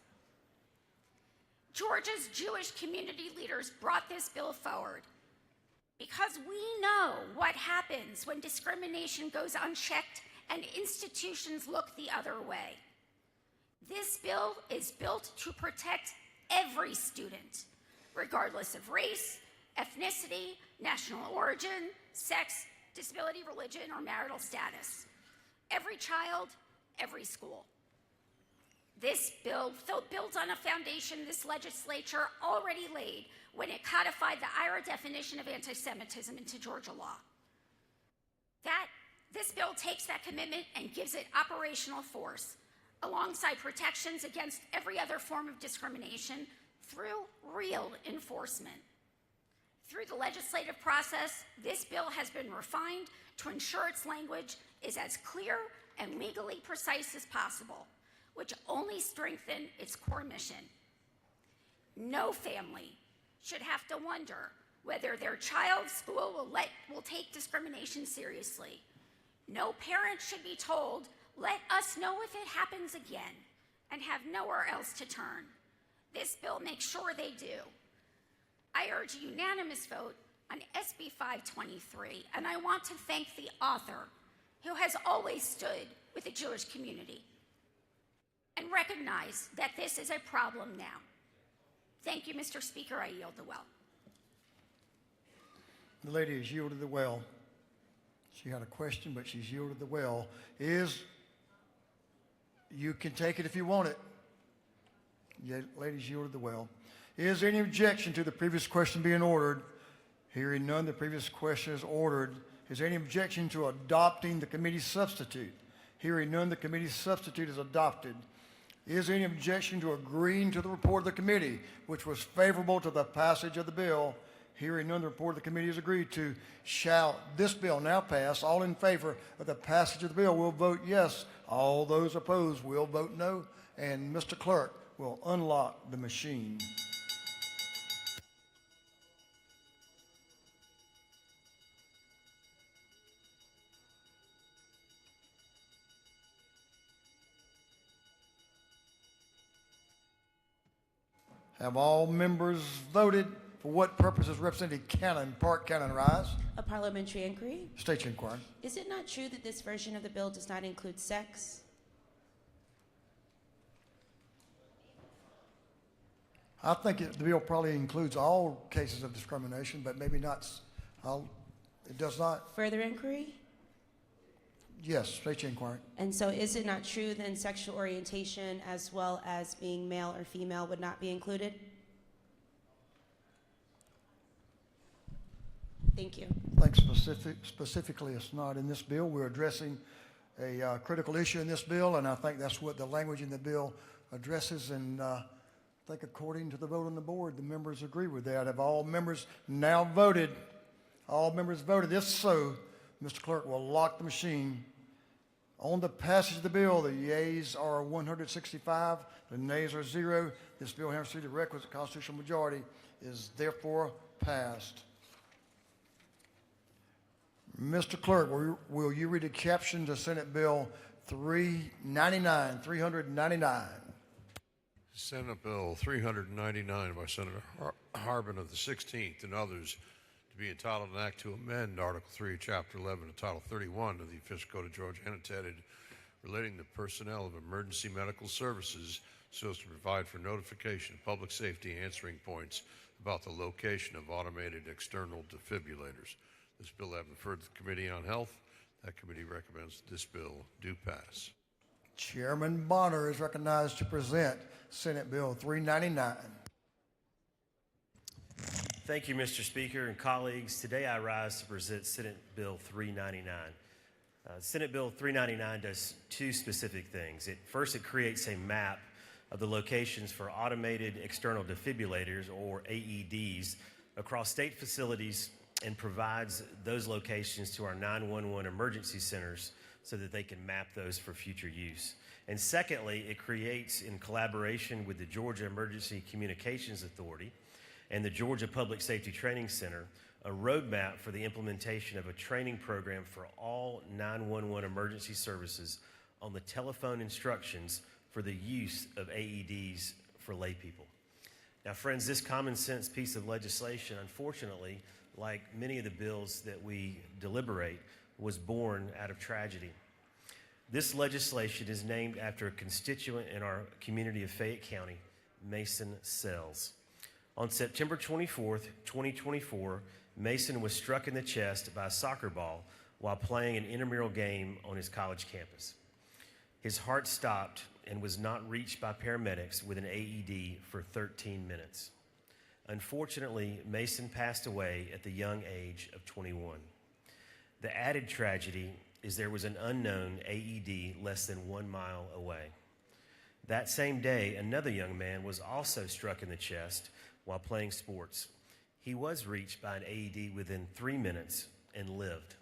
[SPEAKER 20] Georgia's Jewish community leaders brought this bill forward because we know what happens when discrimination goes unchecked and institutions look the other way. This bill is built to protect every student, regardless of race, ethnicity, national origin, sex, disability, religion, or marital status. Every child, every school. This bill builds on a foundation this legislature already laid when it codified the IRA definition of anti-Semitism into Georgia law. This bill takes that commitment and gives it operational force, alongside protections against every other form of discrimination through real enforcement. Through the legislative process, this bill has been refined to ensure its language is as clear and legally precise as possible, which only strengthen its core mission. No family should have to wonder whether their child's school will take discrimination seriously. No parent should be told, "Let us know if it happens again," and have nowhere else to turn. This bill makes sure they do. I urge a unanimous vote on SB 523, and I want to thank the author, who has always stood with the Jewish community, and recognize that this is a problem now. Thank you, Mr. Speaker. I yield the well.
[SPEAKER 5] The lady has yielded the well. She had a question, but she's yielded the well. You can take it if you want it. Yeah, ladies yielded the well. Is there any objection to the previous question being ordered? Hearing none, the previous question is ordered. Is there any objection to adopting the committee's substitute? Hearing none, the committee's substitute is adopted. Is there any objection to agreeing to the report of the committee, which was favorable to the passage of the bill? Hearing none, the report of the committee is agreed to. Shall this bill now pass? All in favor of the passage of the bill will vote yes. All those opposed will vote no. And Mr. Clerk will unlock the machine. Have all members voted? For what purpose is Representative Cannon, Park Cannon, rise?
[SPEAKER 2] A parliamentary inquiry.
[SPEAKER 5] State your inquiry.
[SPEAKER 2] Is it not true that this version of the bill does not include sex?
[SPEAKER 5] I think the bill probably includes all cases of discrimination, but maybe not. It does not.
[SPEAKER 2] Further inquiry?
[SPEAKER 5] Yes, straight to inquiry.
[SPEAKER 2] And so is it not true then sexual orientation as well as being male or female would not be included? Thank you.
[SPEAKER 5] I think specifically it's not in this bill. We're addressing a critical issue in this bill, and I think that's what the language in the bill addresses. And I think according to the vote on the board, the members agree with that. Have all members now voted? All members voted. If so, Mr. Clerk will lock the machine. On the passage of the bill, the yeas are 165, the nays are 0. This bill having received the requisite constitutional majority is therefore passed. Mr. Clerk, will you read the caption to Senate Bill 399?
[SPEAKER 9] Senate Bill 399 by Senator Harbin of the 16th and others to be entitled an act to amend Article 3, Chapter 11 of Title 31 of the Official Code of Georgia annotated relating to personnel of emergency medical services so as to provide for notification of public safety answering points about the location of automated external defibrillators. This bill having referred to the Committee on Health, that committee recommends this bill do pass.
[SPEAKER 5] Chairman Bonner is recognized to present Senate Bill 399.
[SPEAKER 4] Thank you, Mr. Speaker and colleagues. Today I rise to present Senate Bill 399. Senate Bill 399 does two specific things. First, it creates a map of the locations for automated external defibrillators, or AEDs, across state facilities and provides those locations to our 911 emergency centers so that they can map those for future use. And secondly, it creates, in collaboration with the Georgia Emergency Communications Authority and the Georgia Public Safety Training Center, a roadmap for the implementation of a training program for all 911 emergency services on the telephone instructions for the use of AEDs for lay people. Now, friends, this common sense piece of legislation, unfortunately, like many of the bills that we deliberate, was born out of tragedy. This legislation is named after a constituent in our community of Fayette County, Mason Sells. On September 24th, 2024, Mason was struck in the chest by a soccer ball while playing an intramural game on his college campus. His heart stopped and was not reached by paramedics with an AED for 13 minutes. Unfortunately, Mason passed away at the young age of 21. The added tragedy is there was an unknown AED less than 1 mile away. That same day, another young man was also struck in the chest while playing sports. He was reached by an AED within 3 minutes and lived.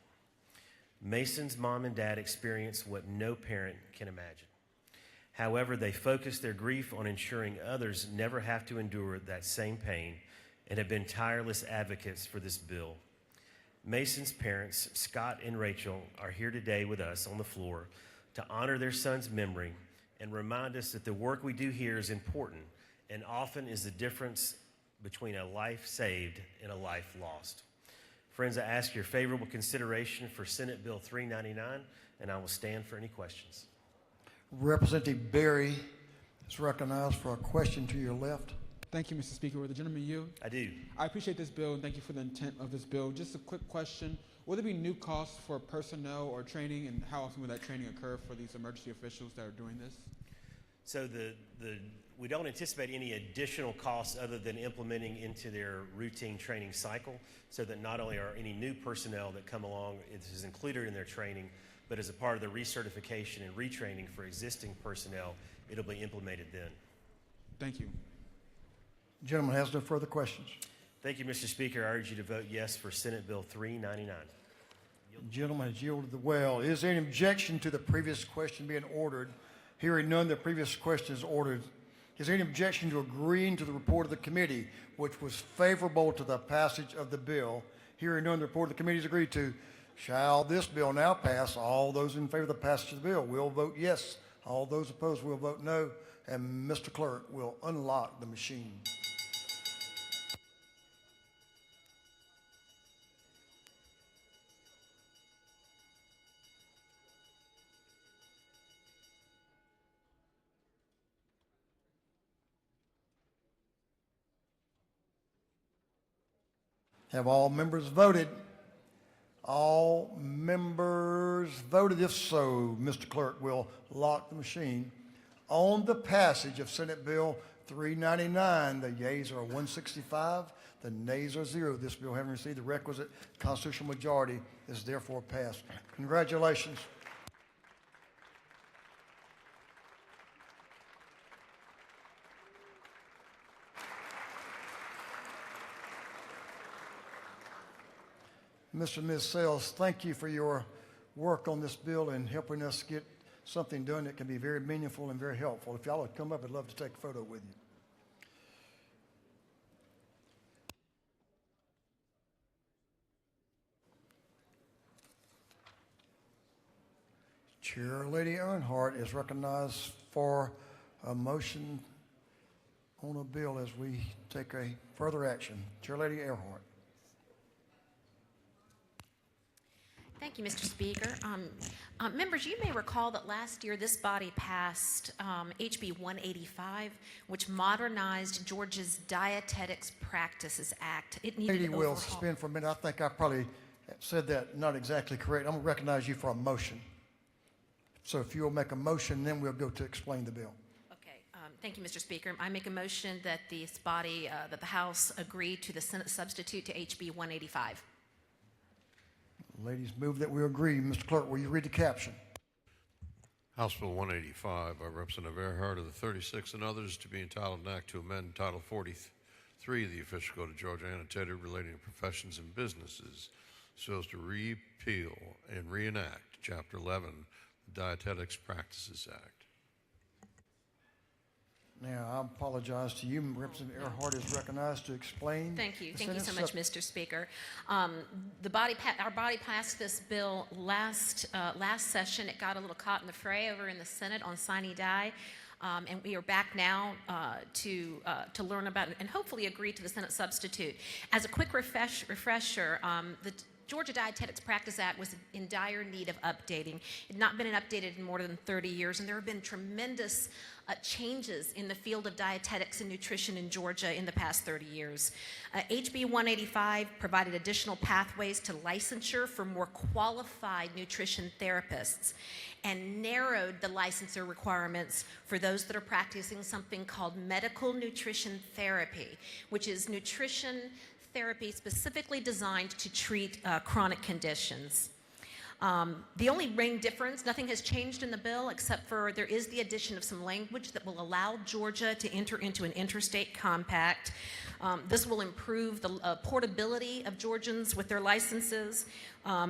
[SPEAKER 4] Mason's mom and dad experienced what no parent can imagine. However, they focused their grief on ensuring others never have to endure that same pain and have been tireless advocates for this bill. Mason's parents, Scott and Rachel, are here today with us on the floor to honor their son's memory and remind us that the work we do here is important and often is the difference between a life saved and a life lost. Friends, I ask your favorable consideration for Senate Bill 399, and I will stand for any questions.
[SPEAKER 5] Representative Berry is recognized for a question to your left.
[SPEAKER 21] Thank you, Mr. Speaker. Will the gentleman yield?
[SPEAKER 4] I do.
[SPEAKER 21] I appreciate this bill, and thank you for the intent of this bill. Just a quick question. Will there be new costs for personnel or training, and how often will that training occur for these emergency officials that are doing this?
[SPEAKER 4] So we don't anticipate any additional costs other than implementing into their routine training cycle, so that not only are any new personnel that come along, it is included in their training, but as a part of the recertification and retraining for existing personnel, it'll be implemented then.
[SPEAKER 21] Thank you.
[SPEAKER 5] The gentleman has no further questions.
[SPEAKER 4] Thank you, Mr. Speaker. I urge you to vote yes for Senate Bill 399.
[SPEAKER 5] The gentleman has yielded the well. Is there any objection to the previous question being ordered? Hearing none, the previous question is ordered. Is there any objection to agreeing to the report of the committee, which was favorable to the passage of the bill? Hearing none, the report of the committee is agreed to. Shall this bill now pass? All those in favor of the passage of the bill will vote yes. All those opposed will vote no. And Mr. Clerk will unlock the machine. Have all members voted? All members voted. If so, Mr. Clerk will lock the machine. On the passage of Senate Bill 399, the yeas are 165, the nays are 0. This bill, having received the requisite constitutional majority, is therefore passed. Congratulations. Mr. and Ms. Sales, thank you for your work on this bill and helping us get something done that can be very meaningful and very helpful. If y'all would come up, I'd love to take a photo with you. Chair Lady Earnhardt is recognized for a motion on a bill as we take a further action. Chair Lady Earnhardt.
[SPEAKER 1] Thank you, Mr. Speaker. Members, you may recall that last year this body passed HB 185, which modernized Georgia's Dietetics Practices Act. It needed
[SPEAKER 5] Lady will
[SPEAKER 1] overhaul.
[SPEAKER 5] suspend for a minute. I think I probably said that not exactly correct. I'm going to recognize you for a motion. So if you'll make a motion, then we'll go to explain the bill.
[SPEAKER 1] Okay. Thank you, Mr. Speaker. I make a motion that this body, that the House agree to the Senate substitute to HB 185.
[SPEAKER 5] Ladies move that we agree. Mr. Clerk, will you read the caption?
[SPEAKER 9] House Bill 185 by Representative Earhart of the 36th and others to be entitled an act to amend Title 43 of the Official Code of Georgia annotated relating to professions and businesses so as to repeal and reenact Chapter 11, the Dietetics Practices Act.
[SPEAKER 5] Now, I apologize to you. Representative Earhart is recognized to explain.
[SPEAKER 1] Thank you.
[SPEAKER 5] the
[SPEAKER 1] Thank you so
[SPEAKER 5] Senate
[SPEAKER 1] much, Mr. Speaker. Our body passed this bill last session. It got a little caught in the fray over in the Senate on sine die. And we are back now to learn about it and hopefully agree to the Senate substitute. As a quick refresher, the Georgia Dietetics Practice Act was in dire need of updating. It had not been updated in more than 30 years, and there have been tremendous changes in the field of dietetics and nutrition in Georgia in the past 30 years. HB 185 provided additional pathways to licensure for more qualified nutrition therapists and narrowed the licensure requirements for those that are practicing something called medical nutrition therapy, which is nutrition therapy specifically designed to treat chronic conditions. The only main difference, nothing has changed in the bill except for there is the addition of some language that will allow Georgia to enter into an interstate compact. This will improve the portability of Georgians with their licenses.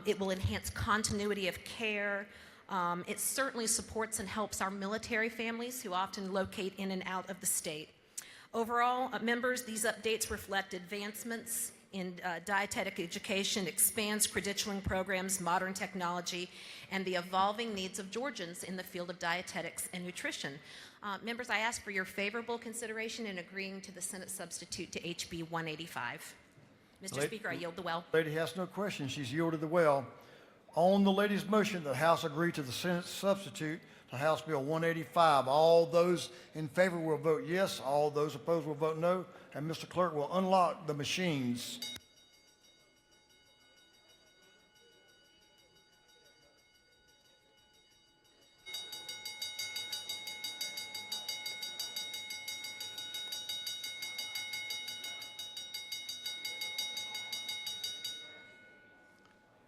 [SPEAKER 1] It will enhance continuity of care. It certainly supports and helps our military families who often locate in and out of the state. Overall, members, these updates reflect advancements in dietetic education, expands credentialing programs, modern technology, and the evolving needs of Georgians in the field of dietetics and nutrition. Members, I ask for your favorable consideration in agreeing to the Senate substitute to HB 185. Mr. Speaker, I yield the well.
[SPEAKER 5] Lady has no question. She's yielded the well. On the lady's motion, the House agree to the Senate substitute to House Bill 185. All those in favor will vote yes. All those opposed will vote no. And Mr. Clerk will unlock the machines.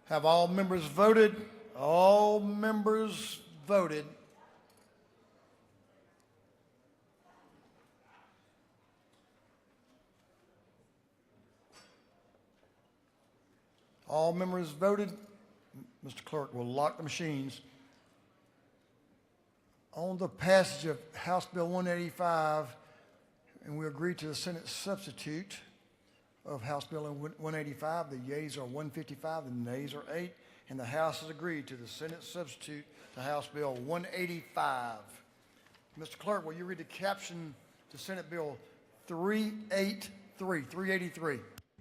[SPEAKER 5] Have all members voted? All members voted. All members voted. Mr. Clerk will lock the machines. On the passage of House Bill 185, and we agree to the Senate substitute of House Bill 185, the yeas are 155, the nays are 8, and the House has agreed to the Senate substitute to House Bill 185. Mr. Clerk, will you read the caption to Senate Bill 383?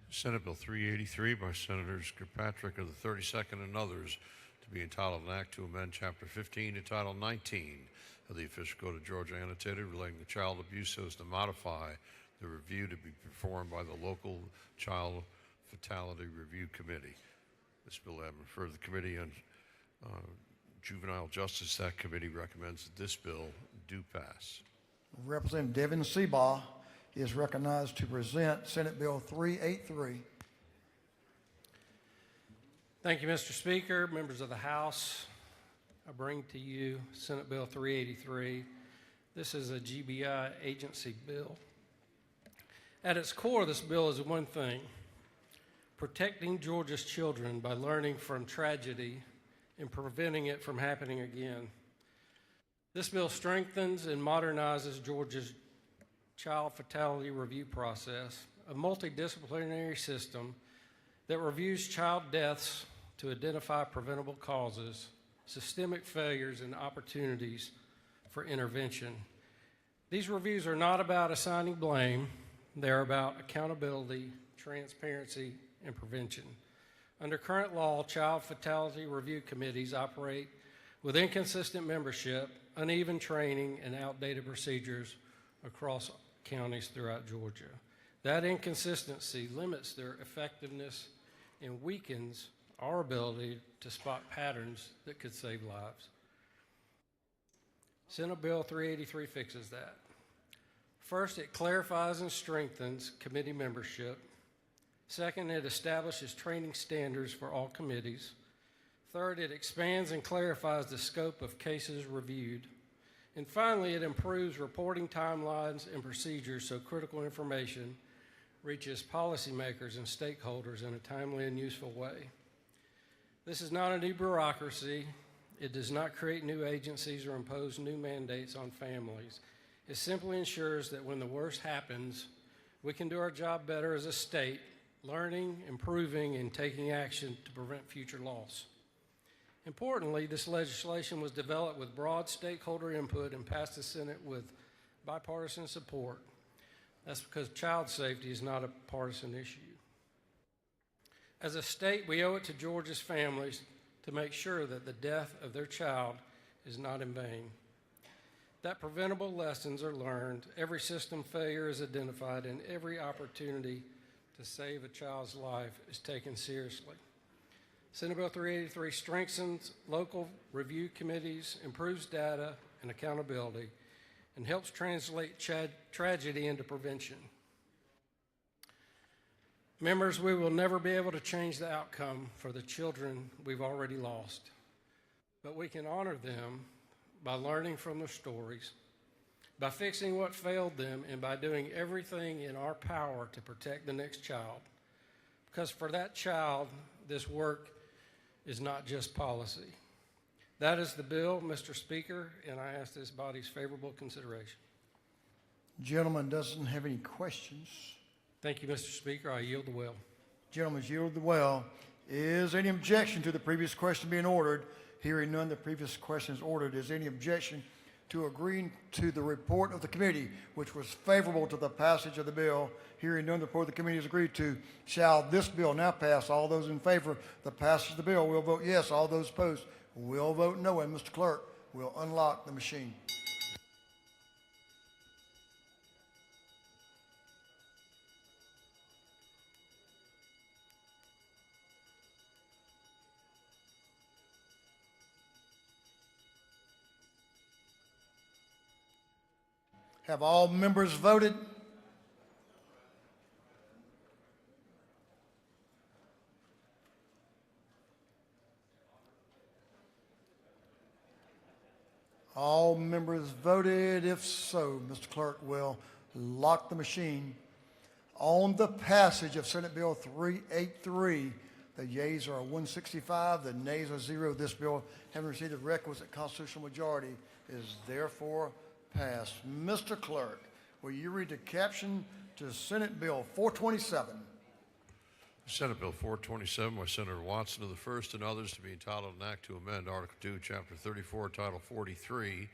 [SPEAKER 9] Senate Bill 383 by Senators Kirkpatrick of the 32nd and others to be entitled an act to amend Chapter 15 to Title 19 of the Official Code of Georgia annotated relating to child abuse so as to modify the review to be performed by the local child Fatality Review Committee. This bill having referred to the Committee on Juvenile Justice, that committee recommends that this bill do pass.
[SPEAKER 5] Representative Devin Seabaugh is recognized to present Senate Bill 383.
[SPEAKER 7] Thank you, Mr. Speaker. Members of the House, I bring to you Senate Bill 383. This is a GBI agency bill. At its core, this bill is one thing: protecting Georgia's children by learning from tragedy and preventing it from happening again. This bill strengthens and modernizes Georgia's child fatality review process, a multidisciplinary system that reviews child deaths to identify preventable causes, systemic failures, and opportunities for intervention. These reviews are not about assigning blame. They're about accountability, transparency, and prevention. Under current law, child fatality review committees operate with inconsistent membership, uneven training, and outdated procedures across counties throughout Georgia. That inconsistency limits their effectiveness and weakens our ability to spot patterns that could save lives. Senate Bill 383 fixes that. First, it clarifies and strengthens committee membership. Second, it establishes training standards for all committees. Third, it expands and clarifies the scope of cases reviewed. And finally, it improves reporting timelines and procedures so critical information reaches policymakers and stakeholders in a timely and useful way. This is not a new bureaucracy. It does not create new agencies or impose new mandates on families. It simply ensures that when the worst happens, we can do our job better as a state, learning, improving, and taking action to prevent future loss. Importantly, this legislation was developed with broad stakeholder input and passed the Senate with bipartisan support. That's because child safety is not a partisan issue. As a state, we owe it to Georgia's families to make sure that the death of their child is not in vain, that preventable lessons are learned, every system failure is identified, and every opportunity to save a child's life is taken seriously. Senate Bill 383 strengthens local review committees, improves data and accountability, and helps translate tragedy into prevention. Members, we will never be able to change the outcome for the children we've already lost, but we can honor them by learning from their stories, by fixing what failed them, and by doing everything in our power to protect the next child. Because for that child, this work is not just policy. That is the bill, Mr. Speaker, and I ask this body's favorable consideration.
[SPEAKER 5] Gentleman doesn't have any questions.
[SPEAKER 7] Thank you, Mr. Speaker. I yield the will.
[SPEAKER 5] Gentleman's yielded the well. Is any objection to the previous question being ordered? Hearing none, the previous question is ordered. Is any objection to agreeing to the report of the committee, which was favorable to the passage of the bill? Hearing none, the report of the committee is agreed to. Shall this bill now pass? All those in favor of the passage of the bill will vote yes. All those opposed will vote no. And Mr. Clerk will unlock the machine. Have all members voted? All members voted. If so, Mr. Clerk will lock the machine. On the passage of Senate Bill 383, the yeas are 165, the nays are 0. This bill, having received the requisite constitutional majority, is therefore passed. Mr. Clerk, will you read the caption to Senate Bill 427?
[SPEAKER 9] Senate Bill 427 by Senator Watson of the first and others to be entitled an act to amend Article 2, Chapter 34, Title 43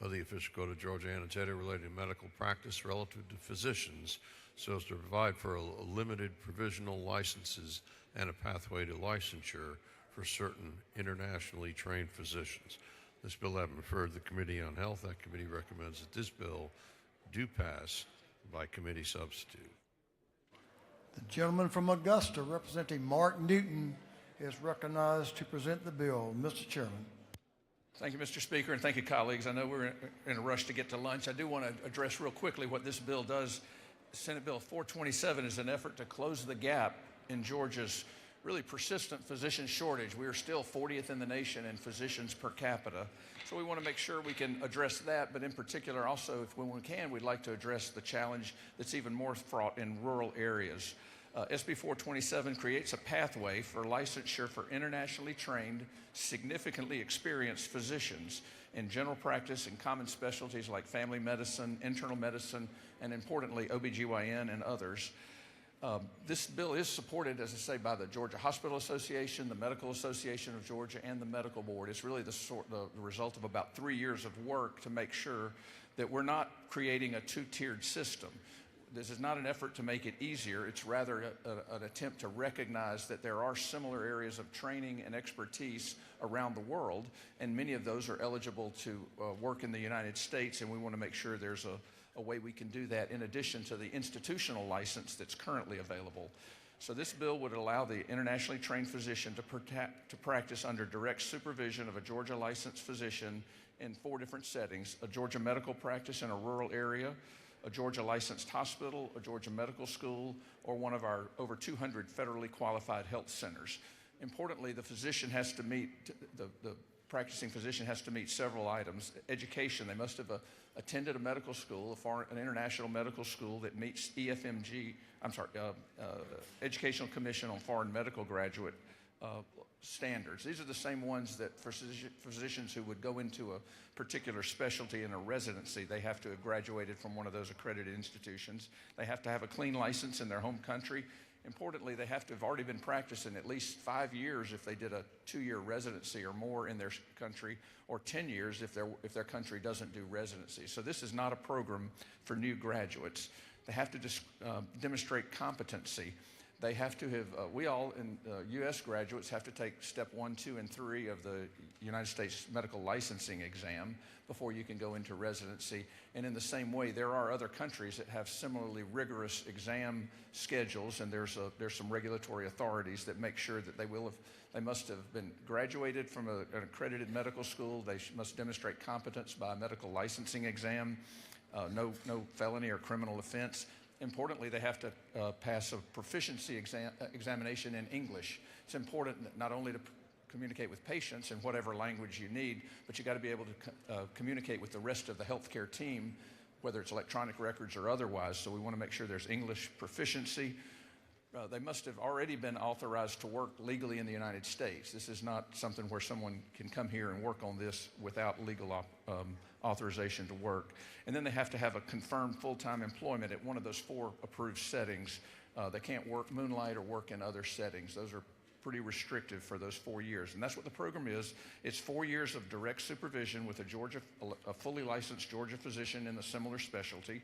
[SPEAKER 9] of the Official Code of Georgia annotated relating to medical practice relative to physicians so as to provide for a limited provisional licenses and a pathway to licensure for certain internationally trained physicians. This bill having referred to the Committee on Health, that committee recommends that this bill do pass by committee substitute.
[SPEAKER 5] The gentleman from Augusta representing Mark Newton is recognized to present the bill. Mr. Chairman.
[SPEAKER 8] Thank you, Mr. Speaker, and thank you, colleagues. I know we're in a rush to get to lunch. I do want to address real quickly what this bill does. Senate Bill 427 is an effort to close the gap in Georgia's really persistent physician shortage. We are still 40th in the nation in physicians per capita. So we want to make sure we can address that, but in particular also, if when we can, we'd like to address the challenge that's even more fraught in rural areas. SB 427 creates a pathway for licensure for internationally trained, significantly experienced physicians in general practice and common specialties like family medicine, internal medicine, and importantly, OBGYN and others. This bill is supported, as I say, by the Georgia Hospital Association, the Medical Association of Georgia, and the Medical Board. It's really the result of about 3 years of work to make sure that we're not creating a two-tiered system. This is not an effort to make it easier. It's rather an attempt to recognize that there are similar areas of training and expertise around the world, and many of those are eligible to work in the United States, and we want to make sure there's a way we can do that in addition to the institutional license that's currently available. So this bill would allow the internationally trained physician to practice under direct supervision of a Georgia licensed physician in 4 different settings: a Georgia medical practice in a rural area, a Georgia licensed hospital, a Georgia medical school, or one of our over 200 federally qualified health centers. Importantly, the physician has to meet, the practicing physician has to meet several items. Education, they must have attended a medical school, an international medical school that meets Educational Commission on Foreign Medical Graduate standards. These are the same ones that for physicians who would go into a particular specialty in a residency, they have to have graduated from one of those accredited institutions. They have to have a clean license in their home country. Importantly, they have to have already been practicing at least 5 years if they did a 2-year residency or more in their country, or 10 years if their country doesn't do residency. So this is not a program for new graduates. They have to demonstrate competency. They have to have, we all in U.S. graduates have to take step 1, 2, and 3 of the United States medical licensing exam before you can go into residency. And in the same way, there are other countries that have similarly rigorous exam schedules, and there's some regulatory authorities that make sure that they must have been graduated from an accredited medical school. They must demonstrate competence by a medical licensing exam, no felony or criminal offense. Importantly, they have to pass a proficiency examination in English. It's important not only to communicate with patients in whatever language you need, but you got to be able to communicate with the rest of the healthcare team, whether it's electronic records or otherwise. So we want to make sure there's English proficiency. They must have already been authorized to work legally in the United States. This is not something where someone can come here and work on this without legal authorization to work. And then they have to have a confirmed full-time employment at one of those 4 approved settings. They can't work moonlight or work in other settings. Those are pretty restrictive for those 4 years. And that's what the program is. It's 4 years of direct supervision with a fully licensed Georgia physician in a similar specialty.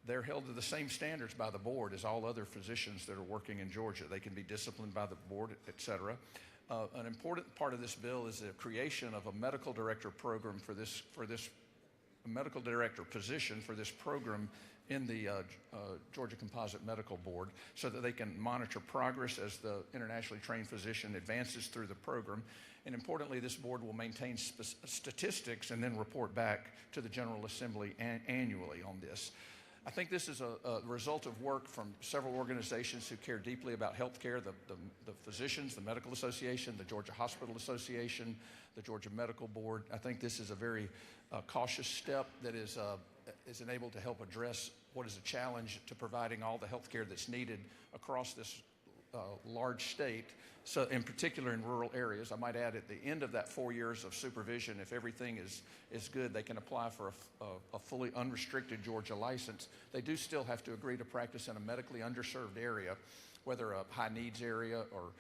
[SPEAKER 8] They're held to the same standards by the board as all other physicians that are working in Georgia. They can be disciplined by the board, et cetera. An important part of this bill is the creation of a medical director program for this medical director position for this program in the Georgia Composite Medical Board, so that they can monitor progress as the internationally trained physician advances through the program. And importantly, this board will maintain statistics and then report back to the General Assembly annually on this. I think this is a result of work from several organizations who care deeply about health care, the physicians, the Medical Association, the Georgia Hospital Association, the Georgia Medical Board. I think this is a very cautious step that is enabled to help address what is a challenge to providing all the health care that's needed across this large state, so in particular in rural areas. I might add, at the end of that 4 years of supervision, if everything is good, they can apply for a fully unrestricted Georgia license. They do still have to agree to practice in a medically underserved area, whether a high needs area or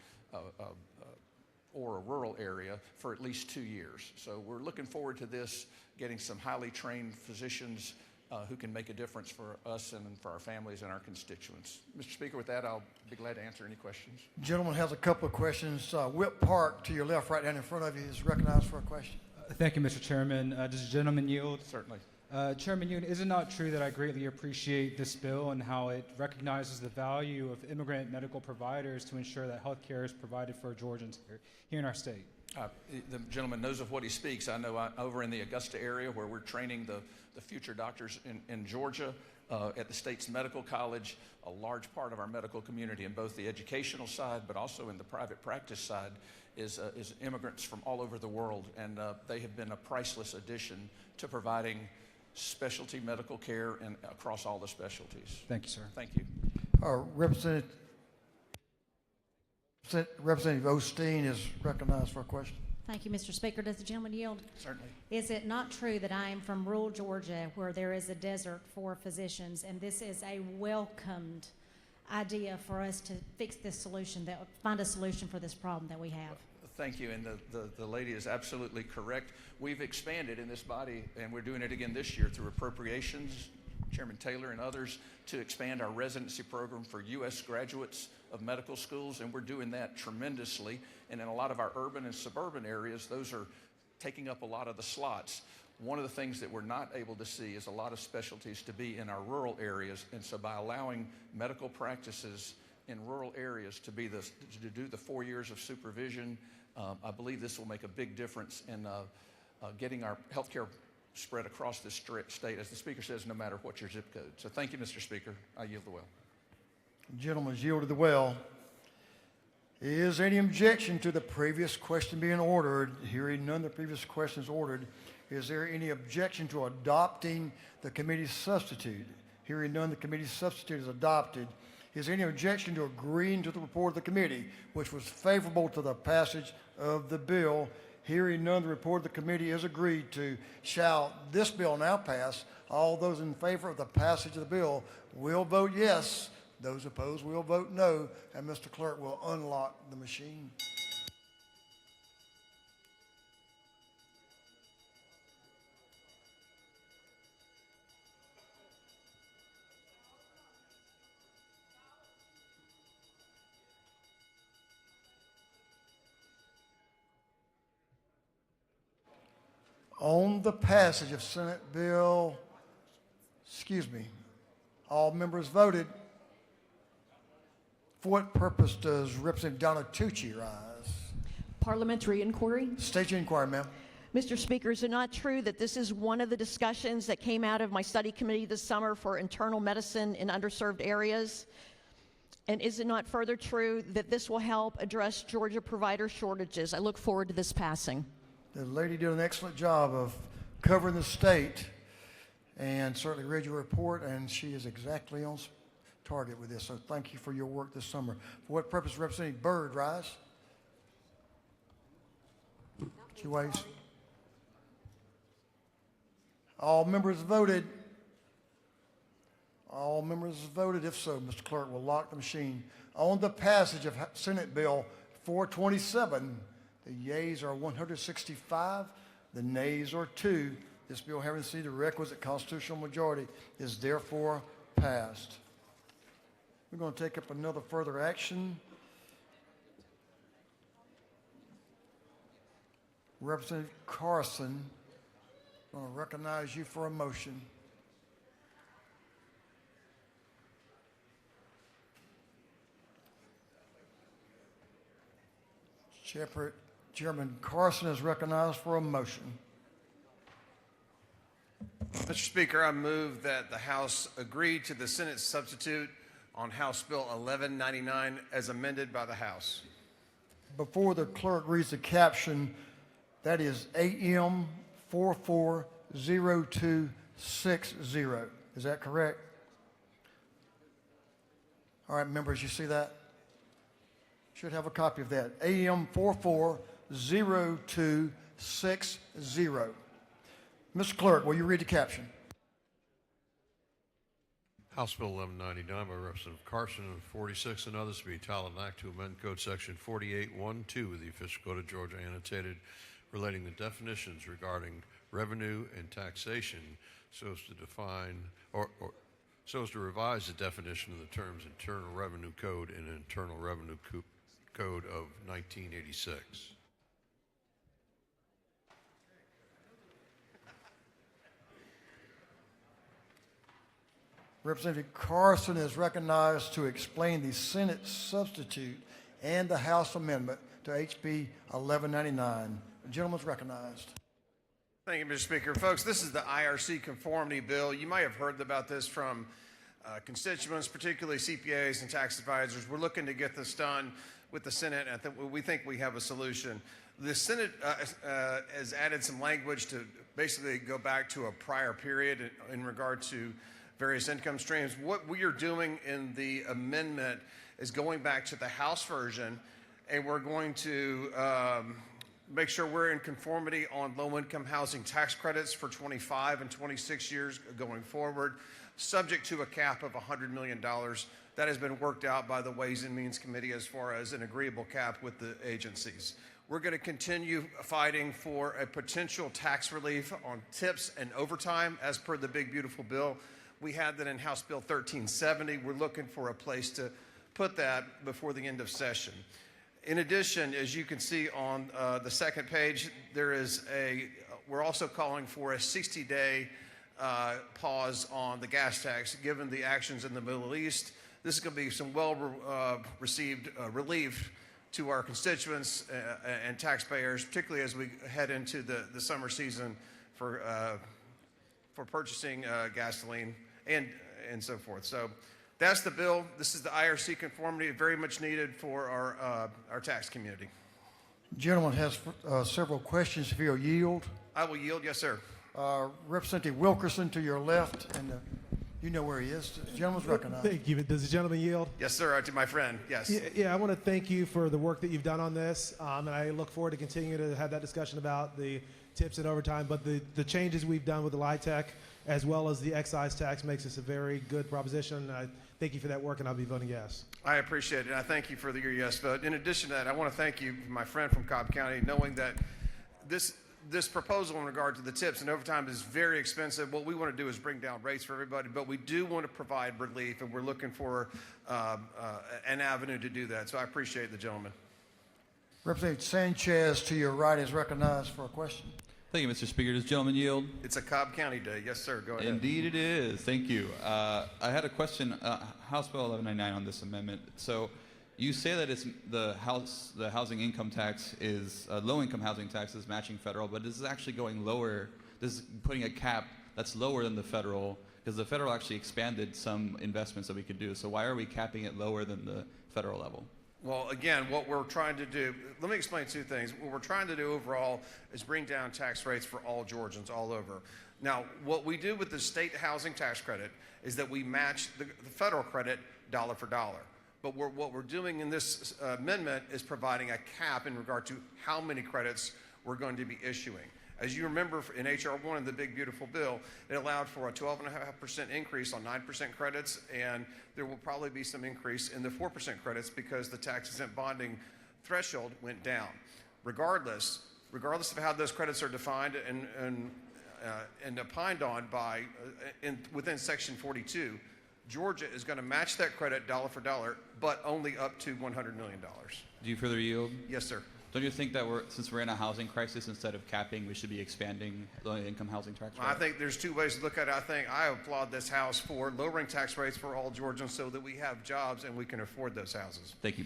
[SPEAKER 8] a rural area, for at least 2 years. So we're looking forward to this, getting some highly trained physicians who can make a difference for us and for our families and our constituents. Mr. Speaker, with that, I'll be glad to answer any questions.
[SPEAKER 5] Gentleman has a couple of questions. Whip Park, to your left, right down in front of you, is recognized for a question.
[SPEAKER 11] Thank you, Mr. Chairman. Does the gentleman yield?
[SPEAKER 8] Certainly.
[SPEAKER 11] Chairman Yoon, is it not true that I greatly appreciate this bill and how it recognizes the value of immigrant medical providers to ensure that health care is provided for Georgians here in our state?
[SPEAKER 8] The gentleman knows of what he speaks. I know over in the Augusta area where we're training the future doctors in Georgia at the state's medical college, a large part of our medical community in both the educational side but also in the private practice side is immigrants from all over the world, and they have been a priceless addition to providing specialty medical care and across all the specialties.
[SPEAKER 11] Thank you, sir.
[SPEAKER 8] Thank you.
[SPEAKER 5] Representative Osteen is recognized for a question.
[SPEAKER 12] Thank you, Mr. Speaker. Does the gentleman yield?
[SPEAKER 8] Certainly.
[SPEAKER 12] Is it not true that I am from rural Georgia where there is a desert for physicians, and this is a welcomed idea for us to fix this solution, find a solution for this problem that we have?
[SPEAKER 8] Thank you, and the lady is absolutely correct. We've expanded in this body, and we're doing it again this year through appropriations, Chairman Taylor and others, to expand our residency program for U.S. graduates of medical schools, and we're doing that tremendously. And in a lot of our urban and suburban areas, those are taking up a lot of the slots. One of the things that we're not able to see is a lot of specialties to be in our rural areas, and so by allowing medical practices in rural areas to do the 4 years of supervision, I believe this will make a big difference in getting our healthcare spread across this state, as the Speaker says, no matter what your zip code. So thank you, Mr. Speaker. I yield the well.
[SPEAKER 5] The gentleman's yielded the well. Is any objection to the previous question being ordered? Hearing none, the previous question is ordered. Is there any objection to adopting the committee's substitute? Hearing none, the committee's substitute is adopted. Is there any objection to agreeing to the report of the committee, which was favorable to the passage of the bill? Hearing none, the report of the committee is agreed to. Shall this bill now pass? All those in favor of the passage of the bill will vote yes. Those opposed will vote no. And Mr. Clerk will unlock the machine. On the passage of Senate Bill, all members voted. For what purpose does Representative Donna Tucci rise?
[SPEAKER 22] Parliamentary inquiry.
[SPEAKER 5] State your inquiry, ma'am.
[SPEAKER 22] Mr. Speaker, is it not true that this is one of the discussions that came out of my study committee this summer for internal medicine in underserved areas? And is it not further true that this will help address Georgia provider shortages? I look forward to this passing.
[SPEAKER 5] The lady did an excellent job of covering the state and certainly read your report, and she is exactly on target with this. So thank you for your work this summer. For what purpose, Representative Byrd rise? She waits. All members voted. All members voted. If so, Mr. Clerk will lock the machine. On the passage of Senate Bill 427, the yeas are 165, the nays are 2. This bill, having received the requisite constitutional majority, is therefore passed. We're going to take up another further action. Representative Carson, I'm going to recognize you for a motion. Chairman Carson is recognized for a motion.
[SPEAKER 23] Mr. Speaker, I move that the House agree to the Senate substitute on House Bill 1199 as amended by the House.
[SPEAKER 5] Before the clerk reads the caption, that is AM 440260. Is that correct? All right, members, you see that? Should have a copy of that. AM 440260. Mr. Clerk, will you read the caption?
[SPEAKER 9] House Bill 1199 by Representative Carson and 46 and others to be titled an act to amend Code Section 4812 of the Official Code of Georgia annotated relating the definitions regarding revenue and taxation so as to define so as to revise the definition of the terms Internal Revenue Code and Internal Revenue Code of 1986.
[SPEAKER 5] Representative Carson is recognized to explain the Senate substitute and the House amendment to HB 1199. The gentleman is recognized.
[SPEAKER 23] Thank you, Mr. Speaker. Folks, this is the IRC conformity bill. You might have heard about this from constituents, particularly CPAs and tax advisors. We're looking to get this done with the Senate, and we think we have a solution. The Senate has added some language to basically go back to a prior period in regard to various income streams. What we are doing in the amendment is going back to the House version, and we're going to make sure we're in conformity on low-income housing tax credits for 25 and 26 years going forward, subject to a cap of $100 million. That has been worked out by the Ways and Means Committee as far as an agreeable cap with the agencies. We're going to continue fighting for a potential tax relief on tips and overtime as per the big, beautiful bill. We had that in House Bill 1370. We're looking for a place to put that before the end of session. In addition, as you can see on the second page, we're also calling for a 60-day pause on the gas tax, given the actions in the Middle East. This is going to be some well-received relief to our constituents and taxpayers, particularly as we head into the summer season for purchasing gasoline and so forth. So that's the bill. This is the IRC conformity, very much needed for our tax community.
[SPEAKER 5] The gentleman has several questions. If he'll yield.
[SPEAKER 23] I will yield, yes, sir.
[SPEAKER 5] Representative Wilkerson to your left, and you know where he is. The gentleman's recognized.
[SPEAKER 10] Thank you. Does the gentleman yield?
[SPEAKER 23] Yes, sir, to my friend, yes.
[SPEAKER 10] Yeah, I want to thank you for the work that you've done on this, and I look forward to continuing to have that discussion about the tips and overtime, but the changes we've done with the LIHTC as well as the excise tax makes this a very good proposition. I thank you for that work, and I'll be voting yes.
[SPEAKER 23] I appreciate it, and I thank you for your yes vote. In addition to that, I want to thank you, my friend from Cobb County, knowing that this proposal in regard to the tips and overtime is very expensive. What we want to do is bring down rates for everybody, but we do want to provide relief, and we're looking for an avenue to do that. So I appreciate the gentleman.
[SPEAKER 5] Representative Sanchez to your right is recognized for a question.
[SPEAKER 13] Thank you, Mr. Speaker. Does the gentleman yield?
[SPEAKER 23] It's a Cobb County day. Yes, sir. Go ahead.
[SPEAKER 13] Indeed it is. Thank you. I had a question, House Bill 1199 on this amendment. So you say that it's the housing income tax is, low-income housing tax is matching federal, but this is actually going lower. This is putting a cap that's lower than the federal, because the federal actually expanded some investments that we could do. So why are we capping it lower than the federal level?
[SPEAKER 23] Well, again, what we're trying to do, let me explain two things. What we're trying to do overall is bring down tax rates for all Georgians all over. Now, what we do with the state housing tax credit is that we match the federal credit dollar for dollar. But what we're doing in this amendment is providing a cap in regard to how many credits we're going to be issuing. As you remember, in H.R. 1 in the big, beautiful bill, it allowed for a 12.5% increase on 9% credits, and there will probably be some increase in the 4% credits because the tax-exempt bonding threshold went down. Regardless of how those credits are defined and opined on by within Section 42, Georgia is going to match that credit dollar for dollar, but only up to $100 million.
[SPEAKER 13] Do you further yield?
[SPEAKER 23] Yes, sir.
[SPEAKER 13] Don't you think that since we're in a housing crisis, instead of capping, we should be expanding low-income housing tax rates?
[SPEAKER 23] I think there's two ways to look at it. I applaud this House for lowering tax rates for all Georgians so that we have jobs and we can afford those houses.
[SPEAKER 13] Thank you.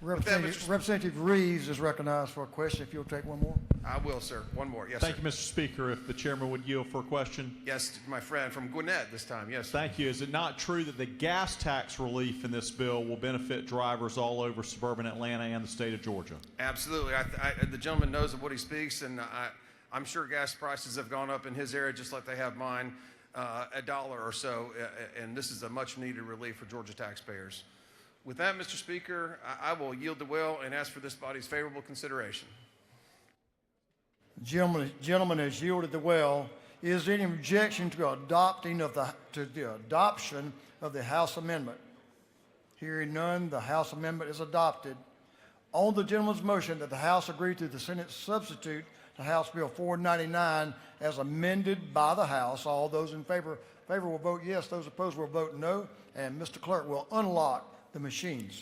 [SPEAKER 5] Representative Reeves is recognized for a question. If you'll take one more.
[SPEAKER 23] I will, sir. One more. Yes,
[SPEAKER 14] Thank
[SPEAKER 23] sir.
[SPEAKER 14] you, Mr. Speaker. If the chairman would yield for a question.
[SPEAKER 23] Yes, my friend from Gwinnett this time. Yes.
[SPEAKER 14] Thank you. Is it not true that the gas tax relief in this bill will benefit drivers all over suburban Atlanta and the state of Georgia?
[SPEAKER 23] Absolutely. The gentleman knows of what he speaks, and I'm sure gas prices have gone up in his area just like they have mine, $1 or so, and this is a much-needed relief for Georgia taxpayers. With that, Mr. Speaker, I will yield the will and ask for this body's favorable consideration.
[SPEAKER 5] Gentleman has yielded the well. Is there any objection to adoption of the House amendment? Hearing none, the House amendment is adopted. On the gentleman's motion that the House agree to the Senate substitute to House Bill 499 as amended by the House, all those in favor will vote yes. Those opposed will vote no. And Mr. Clerk will unlock the machines.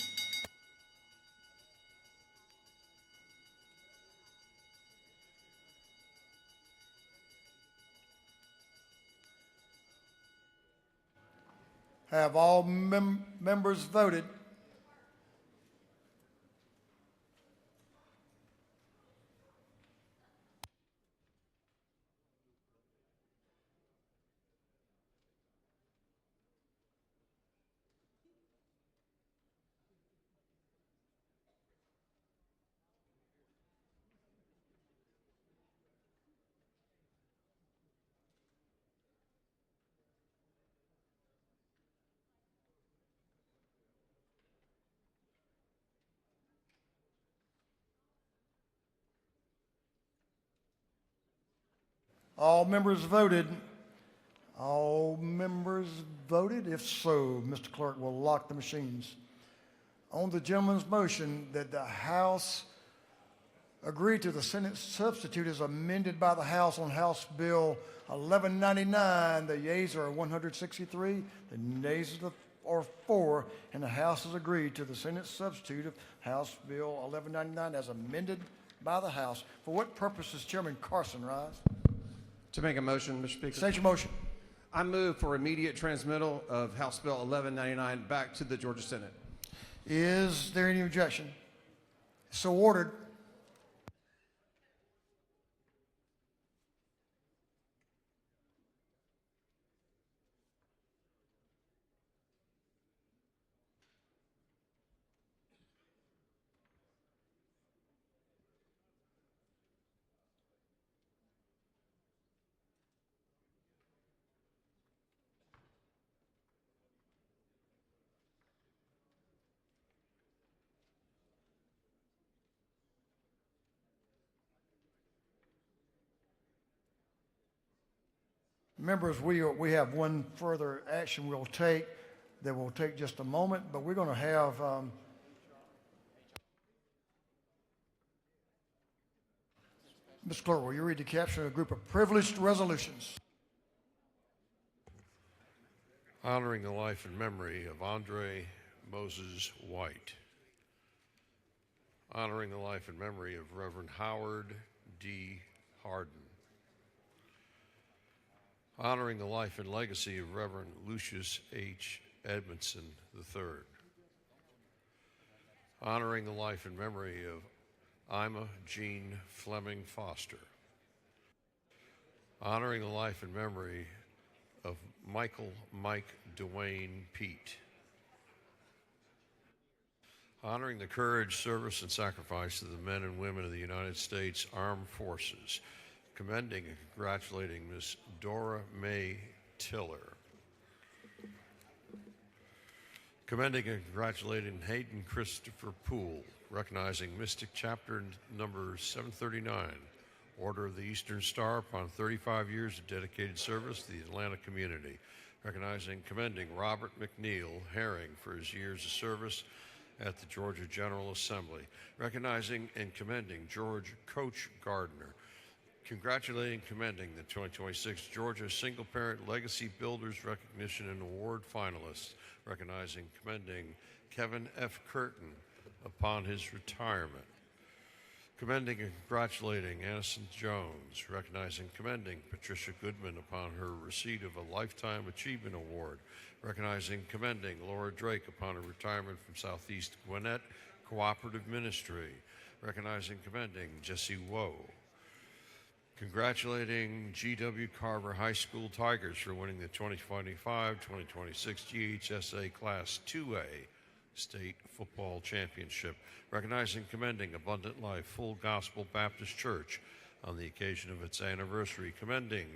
[SPEAKER 5] Have all members voted? All members voted. All members voted? If so, Mr. Clerk will lock the machines. On the gentleman's motion that the House agree to the Senate substitute as amended by the House on House Bill 1199, the yeas are 163, the nays are 4, and the House has agreed to the Senate substitute of House Bill 1199 as amended by the House. For what purpose does Chairman Carson rise?
[SPEAKER 3] To make a motion, Mr. Speaker.
[SPEAKER 5] State your motion.
[SPEAKER 3] I move for immediate transmittal of House Bill 1199 back to the Georgia Senate.
[SPEAKER 5] Is there any objection? So ordered. Members, we have one further action we'll take that will take just a moment, but we're going to have Mr. Clerk, will you read the caption of a group of privileged resolutions?
[SPEAKER 9] Honoring the life and memory of Andre Moses White. Honoring the life and memory of Reverend Howard D. Harden. Honoring the life and legacy of Reverend Lucius H. Edmondson III. Honoring the life and memory of Ima Jean Fleming Foster. Honoring the life and memory of Michael Mike Dwayne Pete. Honoring the courage, service, and sacrifice of the men and women of the United States Armed Forces. Commending and congratulating Ms. Dora Mae Tiller. Commending and congratulating Hayden Christopher Poole, recognizing Mystic Chapter number 739, Order of the Eastern Star upon 35 years of dedicated service to the Atlanta community. Recognizing and commending Robert McNeil Herring for his years of service at the Georgia General Assembly. Recognizing and commending George Coach Gardner. Congratulating and commending the 2026 Georgia Single Parent Legacy Builders Recognition and Award finalists. Recognizing and commending Kevin F. Curtin upon his retirement. Commending and congratulating Aniston Jones. Recognizing and commending Patricia Goodman upon her receipt of a Lifetime Achievement Award. Recognizing and commending Laura Drake upon her retirement from Southeast Gwinnett Cooperative Ministry. Recognizing and commending Jesse Woe. Congratulating G.W. Carver High School Tigers for winning the 2025-2026 GHSA Class 2A State Football Championship. Recognizing and commending Abundant Life Full Gospel Baptist Church on the occasion of its anniversary. Commending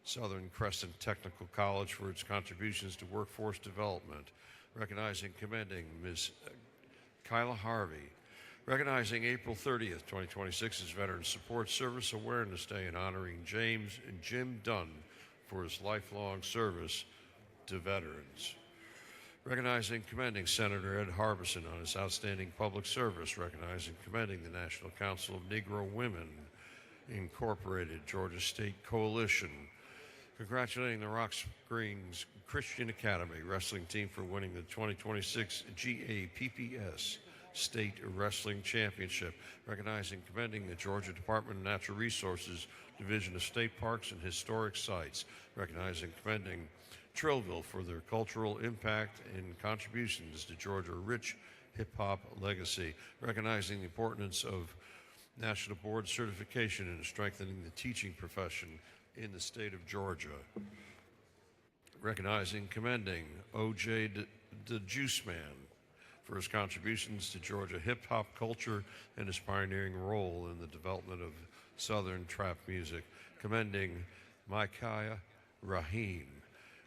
[SPEAKER 9] Southern Crescent Technical College for its contributions to workforce development. Recognizing and commending Ms. Kyla Harvey. Recognizing April 30th, 2026 as Veterans Support Service Awareness Day and honoring James and Jim Dunn for his lifelong service to veterans. Recognizing and commending Senator Ed Harbison on his outstanding public service. Recognizing and commending the National Council of Negro Women Incorporated Georgia State Coalition. Congratulating the Rock Springs Christian Academy wrestling team for winning the 2026 GAPPS State Wrestling Championship, recognizing and commending the Georgia Department of Natural Resources Division of State Parks and Historic Sites, recognizing and commending Trillville for their cultural impact and contributions to Georgia's rich hip-hop legacy, recognizing the importance of National Board certification and strengthening the teaching profession in the state of Georgia, recognizing and commending O.J. the Juice Man for his contributions to Georgia hip-hop culture and his pioneering role in the development of Southern trap music, commending Micaiah Rahim,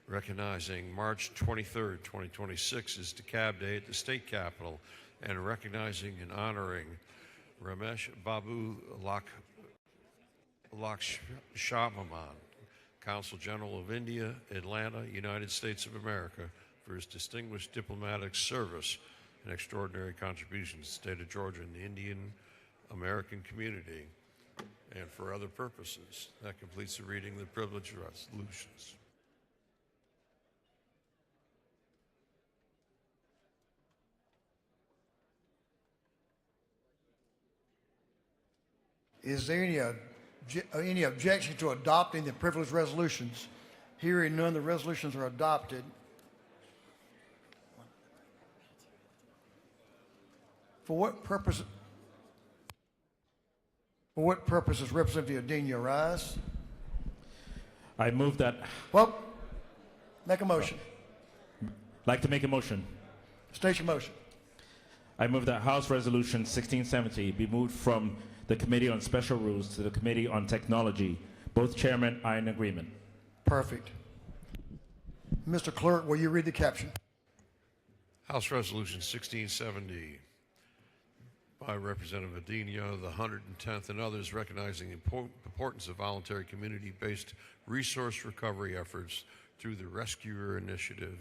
[SPEAKER 9] recognizing March 23rd, 2026 is DeKalb Day at the state capitol, and recognizing and honoring Ramesh Babu Lakshmanan, Consul General of India, Atlanta, United States of America, for his distinguished diplomatic service and extraordinary contributions to the state of Georgia and the Indian American community, and for other purposes. That completes the reading of the privileged resolutions.
[SPEAKER 5] Is there any objection to adopting the privileged resolutions? Hearing none, the resolutions are adopted. For what purpose does Representative Adenia rise?
[SPEAKER 6] I move that.
[SPEAKER 5] Well, make a motion.
[SPEAKER 6] Like to make a motion.
[SPEAKER 5] State your motion.
[SPEAKER 6] I move that House Resolution 1670 be moved from the Committee on Special Rules to the Committee on Technology. Both chairmen are in agreement.
[SPEAKER 5] Perfect. Mr. Clerk, will you read the caption?
[SPEAKER 9] House Resolution 1670 by Representative Adenia, the 110th, and others, recognizing the importance of voluntary community-based resource recovery efforts through the Rescuer Initiative.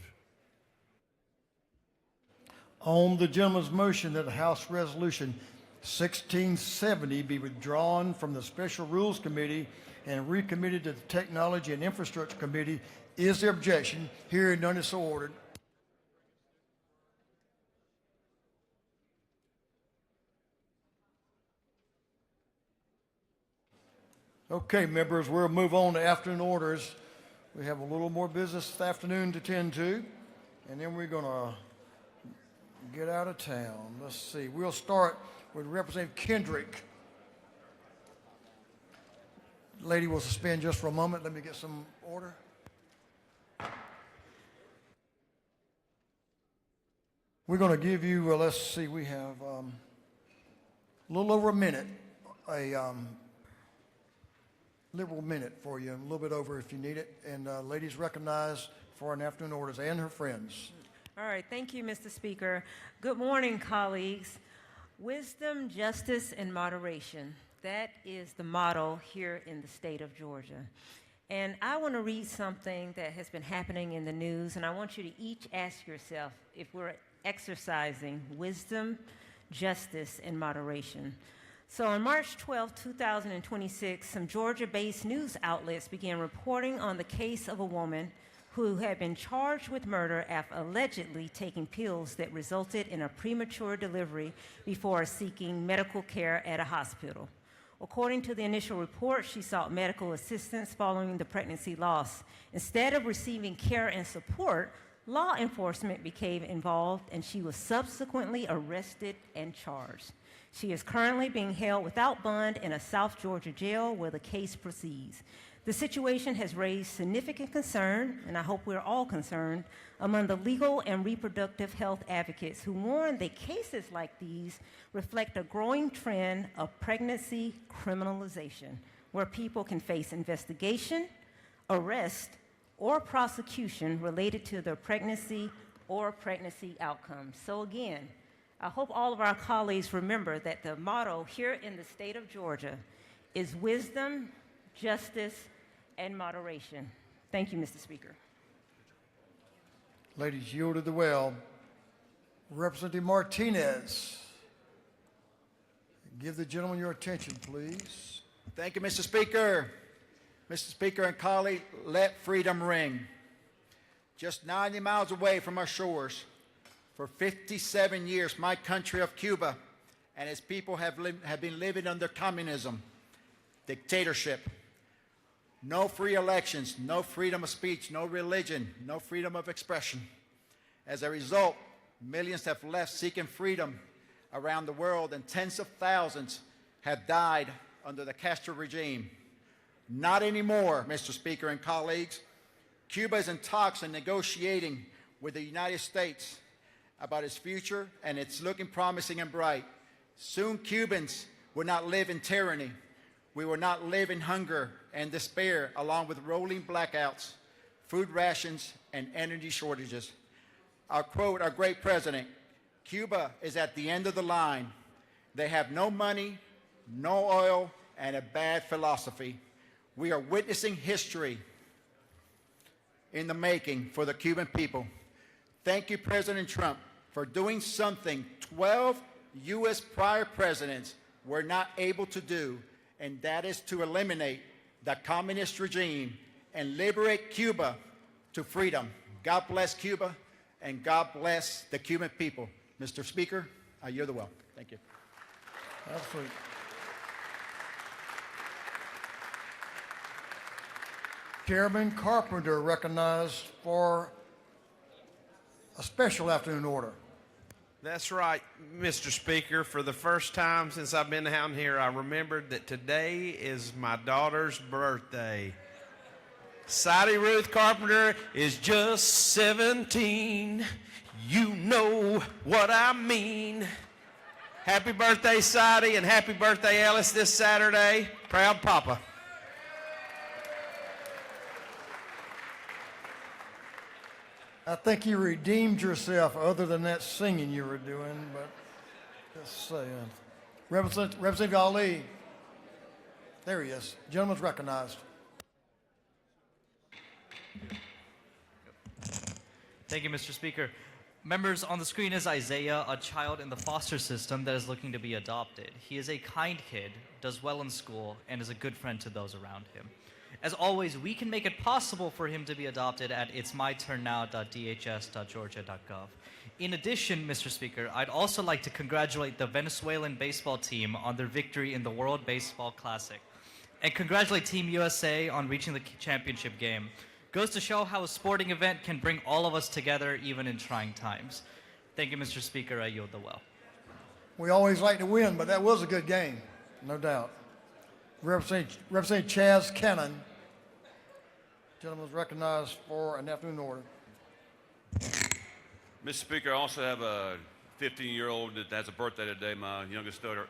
[SPEAKER 5] On the gentleman's motion that House Resolution 1670 be withdrawn from the Special Rules Committee and recommitted to the Technology and Infrastructure Committee, is there objection? Hearing none, is so ordered. Okay, members, we'll move on to afternoon orders. We have a little more business this afternoon to tend to, and then we're going to get out of town. Let's see. We'll start with Representative Kendrick. Lady will suspend just for a moment. Let me get some order. We're going to give you, let's see, we have a little over a minute, a liberal minute for you, a little bit over if you need it. And ladies recognized for an afternoon orders and her friends.
[SPEAKER 15] All right, thank you, Mr. Speaker. Good morning, colleagues. Wisdom, justice, and moderation. That is the motto here in the state of Georgia. And I want to read something that has been happening in the news, and I want you to each ask yourself if we're exercising wisdom, justice, and moderation. So on March 12, 2026, some Georgia-based news outlets began reporting on the case of a woman who had been charged with murder after allegedly taking pills that resulted in a premature delivery before seeking medical care at a hospital. According to the initial report, she sought medical assistance following the pregnancy loss. Instead of receiving care and support, law enforcement became involved, and she was subsequently arrested and charged. She is currently being held without bond in a South Georgia jail where the case proceeds. The situation has raised significant concern, and I hope we're all concerned, among the legal and reproductive health advocates who warn that cases like these reflect a growing trend of pregnancy criminalization, where people can face investigation, arrest, or prosecution related to their pregnancy or pregnancy outcomes. So again, I hope all of our colleagues remember that the motto here in the state of Georgia is wisdom, justice, and moderation. Thank you, Mr. Speaker.
[SPEAKER 5] Ladies, yielded the well. Representative Martinez. Give the gentleman your attention, please.
[SPEAKER 16] Thank you, Mr. Speaker. Mr. Speaker and colleagues, let freedom ring. Just 90 miles away from our shores, For 57 years, my country of Cuba and its people have been living under communism, dictatorship. No free elections, no freedom of speech, no religion, no freedom of expression. As a result, millions have left seeking freedom around the world, and tens of thousands have died under the Castro regime. Not anymore, Mr. Speaker and colleagues. Cuba is in talks and negotiating with the United States about its future, and it's looking promising and bright. Soon Cubans will not live in tyranny. We will not live in hunger and despair, along with rolling blackouts, food rations, and energy shortages. I'll quote our great president, "Cuba is at the end of the line. They have no money, no oil, and a bad philosophy. We are witnessing history in the making for the Cuban people." Thank you, President Trump, for doing something 12 U.S. prior presidents were not able to do, and that is to eliminate the communist regime and liberate Cuba to freedom. God bless Cuba, and God bless the Cuban people. Mr. Speaker, I yield the well. Thank you.
[SPEAKER 5] Absolutely. Chairman Carpenter recognized for a special afternoon order.
[SPEAKER 17] That's right, Mr. Speaker. For the first time since I've been down here, I remembered that today is my daughter's birthday. Sadie Ruth Carpenter is just 17. You know what I mean. Happy birthday, Sadie, and happy birthday, Ellis, this Saturday. Proud Papa.
[SPEAKER 5] I think you redeemed yourself other than that singing you were doing, but just saying. Representative Ali. There he is. Gentleman's recognized.
[SPEAKER 18] Thank you, Mr. Speaker. Members, on the screen is Isaiah, a child in the foster system that is looking to be adopted. He is a kind kid, does well in school, and is a good friend to those around him. As always, we can make it possible for him to be adopted at itsmyturnnow.dhs.georgia.gov. In addition, Mr. Speaker, I'd also like to congratulate the Venezuelan baseball team on their victory in the World Baseball Classic, and congratulate Team USA on reaching the championship game. Goes to show how a sporting event can bring all of us together, even in trying times. Thank you, Mr. Speaker. I yield the well.
[SPEAKER 5] We always like to win, but that was a good game, no doubt. Representative Chaz Cannon. Gentleman is recognized for an afternoon order.
[SPEAKER 19] Mr. Speaker, I also have a 15-year-old that has a birthday today, my youngest daughter,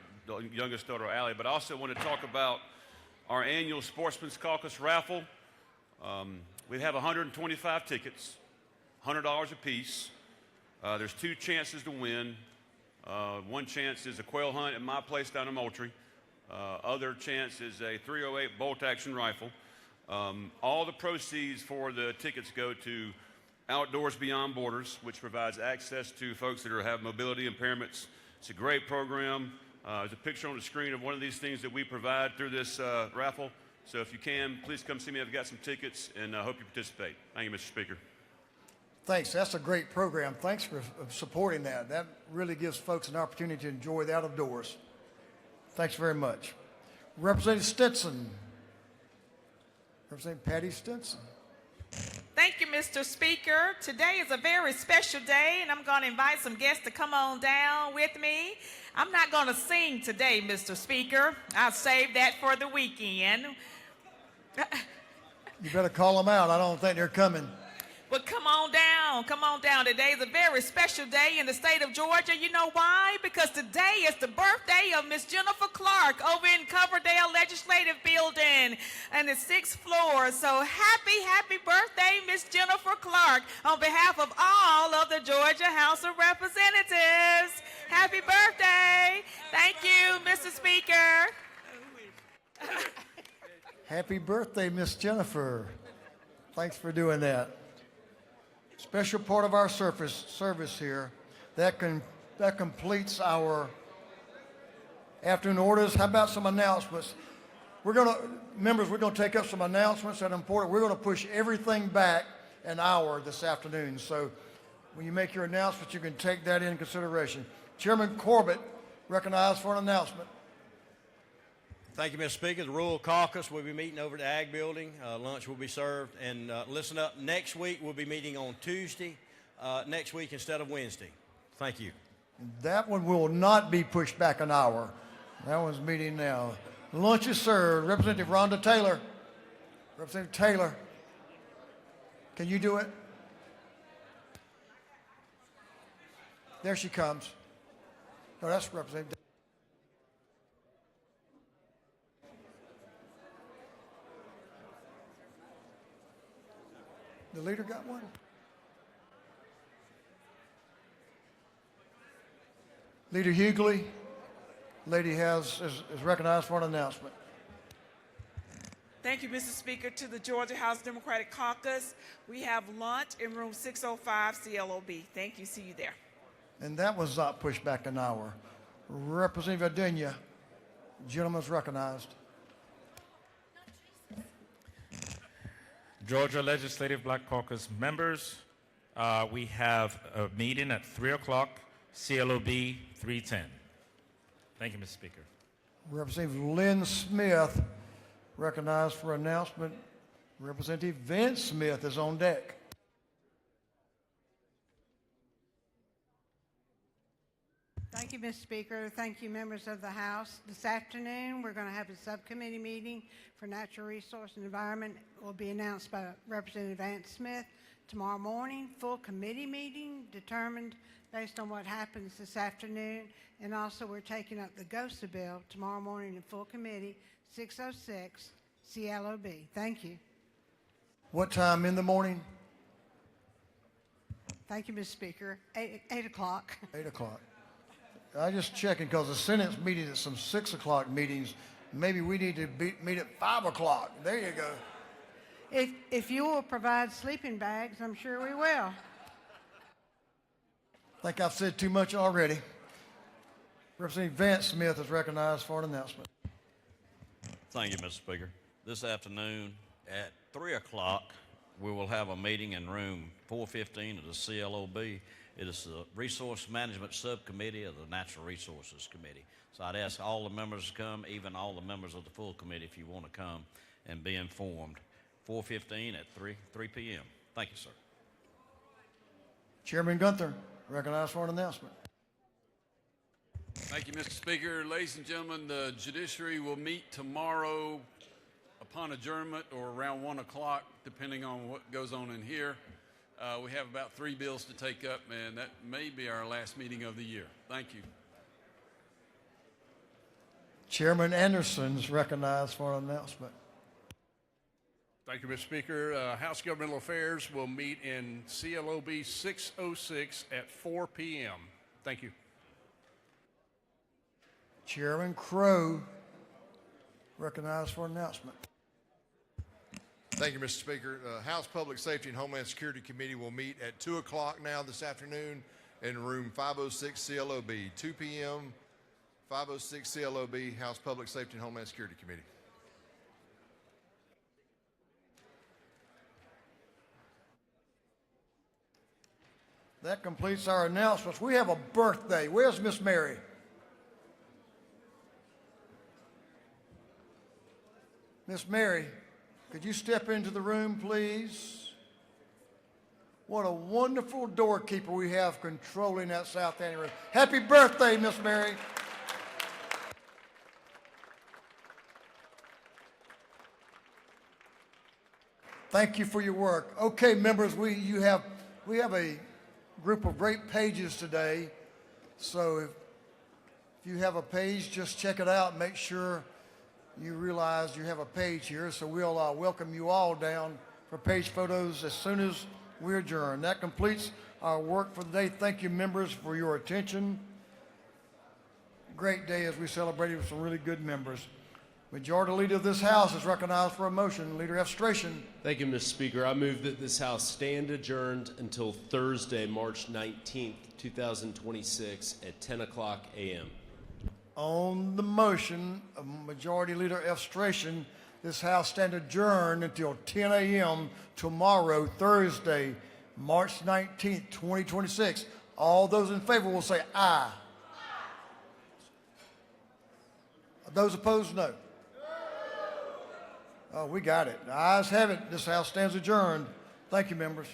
[SPEAKER 19] Allie. But I also want to talk about our annual Sportsman's Caucus raffle. We have 125 tickets, $100 a piece. There's two chances to win. One chance is a quail hunt at my place down in Moultrie. Other chance is a .308 bolt-action rifle. All the proceeds for the tickets go to Outdoors Beyond Borders, which provides access to folks that have mobility impairments. It's a great program. There's a picture on the screen of one of these things that we provide through this raffle. So if you can, please come see me. I've got some tickets, and I hope you participate. Thank you, Mr. Speaker.
[SPEAKER 5] Thanks. That's a great program. Thanks for supporting that. That really gives folks an opportunity to enjoy the out of doors. Thanks very much. Representative Stinson. Representative Patty Stinson.
[SPEAKER 24] Thank you, Mr. Speaker. Today is a very special day, and I'm going to invite some guests to come on down with me. I'm not going to sing today, Mr. Speaker. I'll save that for the weekend.
[SPEAKER 5] You better call them out. I don't think they're coming.
[SPEAKER 24] But come on down. Come on down. Today is a very special day in the state of Georgia. You know why? Because today is the birthday of Miss Jennifer Clark over in Coverdale Legislative Building on the 6th floor. So happy birthday, Miss Jennifer Clark, on behalf of all of the Georgia House of Representatives. Happy birthday. Thank you, Mr. Speaker.
[SPEAKER 5] Happy birthday, Miss Jennifer. Thanks for doing that. Special part of our service here. That completes our afternoon orders. How about some announcements? Members, we're going to take up some announcements that are important. We're going to push everything back an hour this afternoon. So when you make your announcement, you can take that into consideration. Chairman Corbett, recognized for an announcement.
[SPEAKER 2] Thank you, Mr. Speaker. The Rural Caucus will be meeting over at the Ag Building. Lunch will be served. And listen up, next week we'll be meeting on Tuesday next week instead of Wednesday. Thank you.
[SPEAKER 5] That one will not be pushed back an hour. That one's meeting now. Lunch is served. Representative Rhonda Taylor. Representative Taylor, can you do it? There she comes. No, that's Representative. The leader got one? Leader Hughley, lady is recognized for an announcement.
[SPEAKER 24] Thank you, Mr. Speaker. To the Georgia House Democratic Caucus, we have lunch in room 605 CLOB. Thank you. See you there.
[SPEAKER 5] And that was not pushed back an hour. Representative Adenia, gentleman's recognized.
[SPEAKER 6] Georgia Legislative Black Caucus members, we have a meeting at 3 o'clock, CLOB 310. Thank you, Mr. Speaker.
[SPEAKER 5] Representative Lynn Smith, recognized for announcement. Representative Vince Smith is on deck.
[SPEAKER 4] Thank you, Mr. Speaker. Thank you, members of the House. This afternoon, we're going to have a subcommittee meeting for natural resource and environment. It will be announced by Representative Vance Smith. Tomorrow morning, full committee meeting determined based on what happens this afternoon. And also, we're taking up the GOSA bill tomorrow morning in full committee, 606 CLOB. Thank you.
[SPEAKER 5] What time in the morning?
[SPEAKER 4] Thank you, Mr. Speaker. 8 o'clock.
[SPEAKER 5] 8 o'clock. I just checking because the Senate's meeting at some 6 o'clock meetings. Maybe we need to meet at 5 o'clock. There you go.
[SPEAKER 4] If you will provide sleeping bags, I'm sure we will.
[SPEAKER 5] I think I've said too much already. Representative Vance Smith is recognized for an announcement.
[SPEAKER 20] Thank you, Mr. Speaker. This afternoon at 3 o'clock, we will have a meeting in room 415 of the CLOB. It is the Resource Management Subcommittee of the Natural Resources Committee. So I'd ask all the members to come, even all the members of the full committee, if you want to come and be informed. 4:15 at 3 p.m. Thank you, sir.
[SPEAKER 5] Chairman Gunther, recognized for an announcement.
[SPEAKER 21] Thank you, Mr. Speaker. Ladies and gentlemen, the judiciary will meet tomorrow upon adjournment or around 1 o'clock, depending on what goes on in here. We have about 3 bills to take up, and that may be our last meeting of the year. Thank you.
[SPEAKER 5] Chairman Anderson's recognized for an announcement.
[SPEAKER 25] Thank you, Mr. Speaker. House Governmental Affairs will meet in CLOB 606 at 4 p.m. Thank you.
[SPEAKER 5] Chairman Crow, recognized for an announcement.
[SPEAKER 26] Thank you, Mr. Speaker. House Public Safety and Homeland Security Committee will meet at 2 o'clock now this afternoon in room 506 CLOB. 2 p.m., 506 CLOB, House Public Safety and Homeland Security Committee.
[SPEAKER 5] That completes our announcements. We have a birthday. Where's Miss Mary? Miss Mary, could you step into the room, please? What a wonderful doorkeeper we have controlling that south end room. Happy birthday, Miss Mary. Thank you for your work. Okay, members, we have a group of great pages today. So if you have a page, just check it out and make sure you realize you have a page here. So we'll welcome you all down for page photos as soon as we adjourn. That completes our work for the day. Thank you, members, for your attention. Great day as we celebrated with some really good members. Majority Leader of this House is recognized for a motion. Leader Efstration.
[SPEAKER 27] Thank you, Mr. Speaker. I move that this House stand adjourned until Thursday, March 19th, 2026 at 10 o'clock a.m.
[SPEAKER 5] On the motion of Majority Leader Efstration, this House stand adjourned until 10 a.m. tomorrow, Thursday, March 19th, 2026. All those in favor will say aye. Those opposed, no. Oh, we got it. The ayes have it. This House stands adjourned. Thank you, members.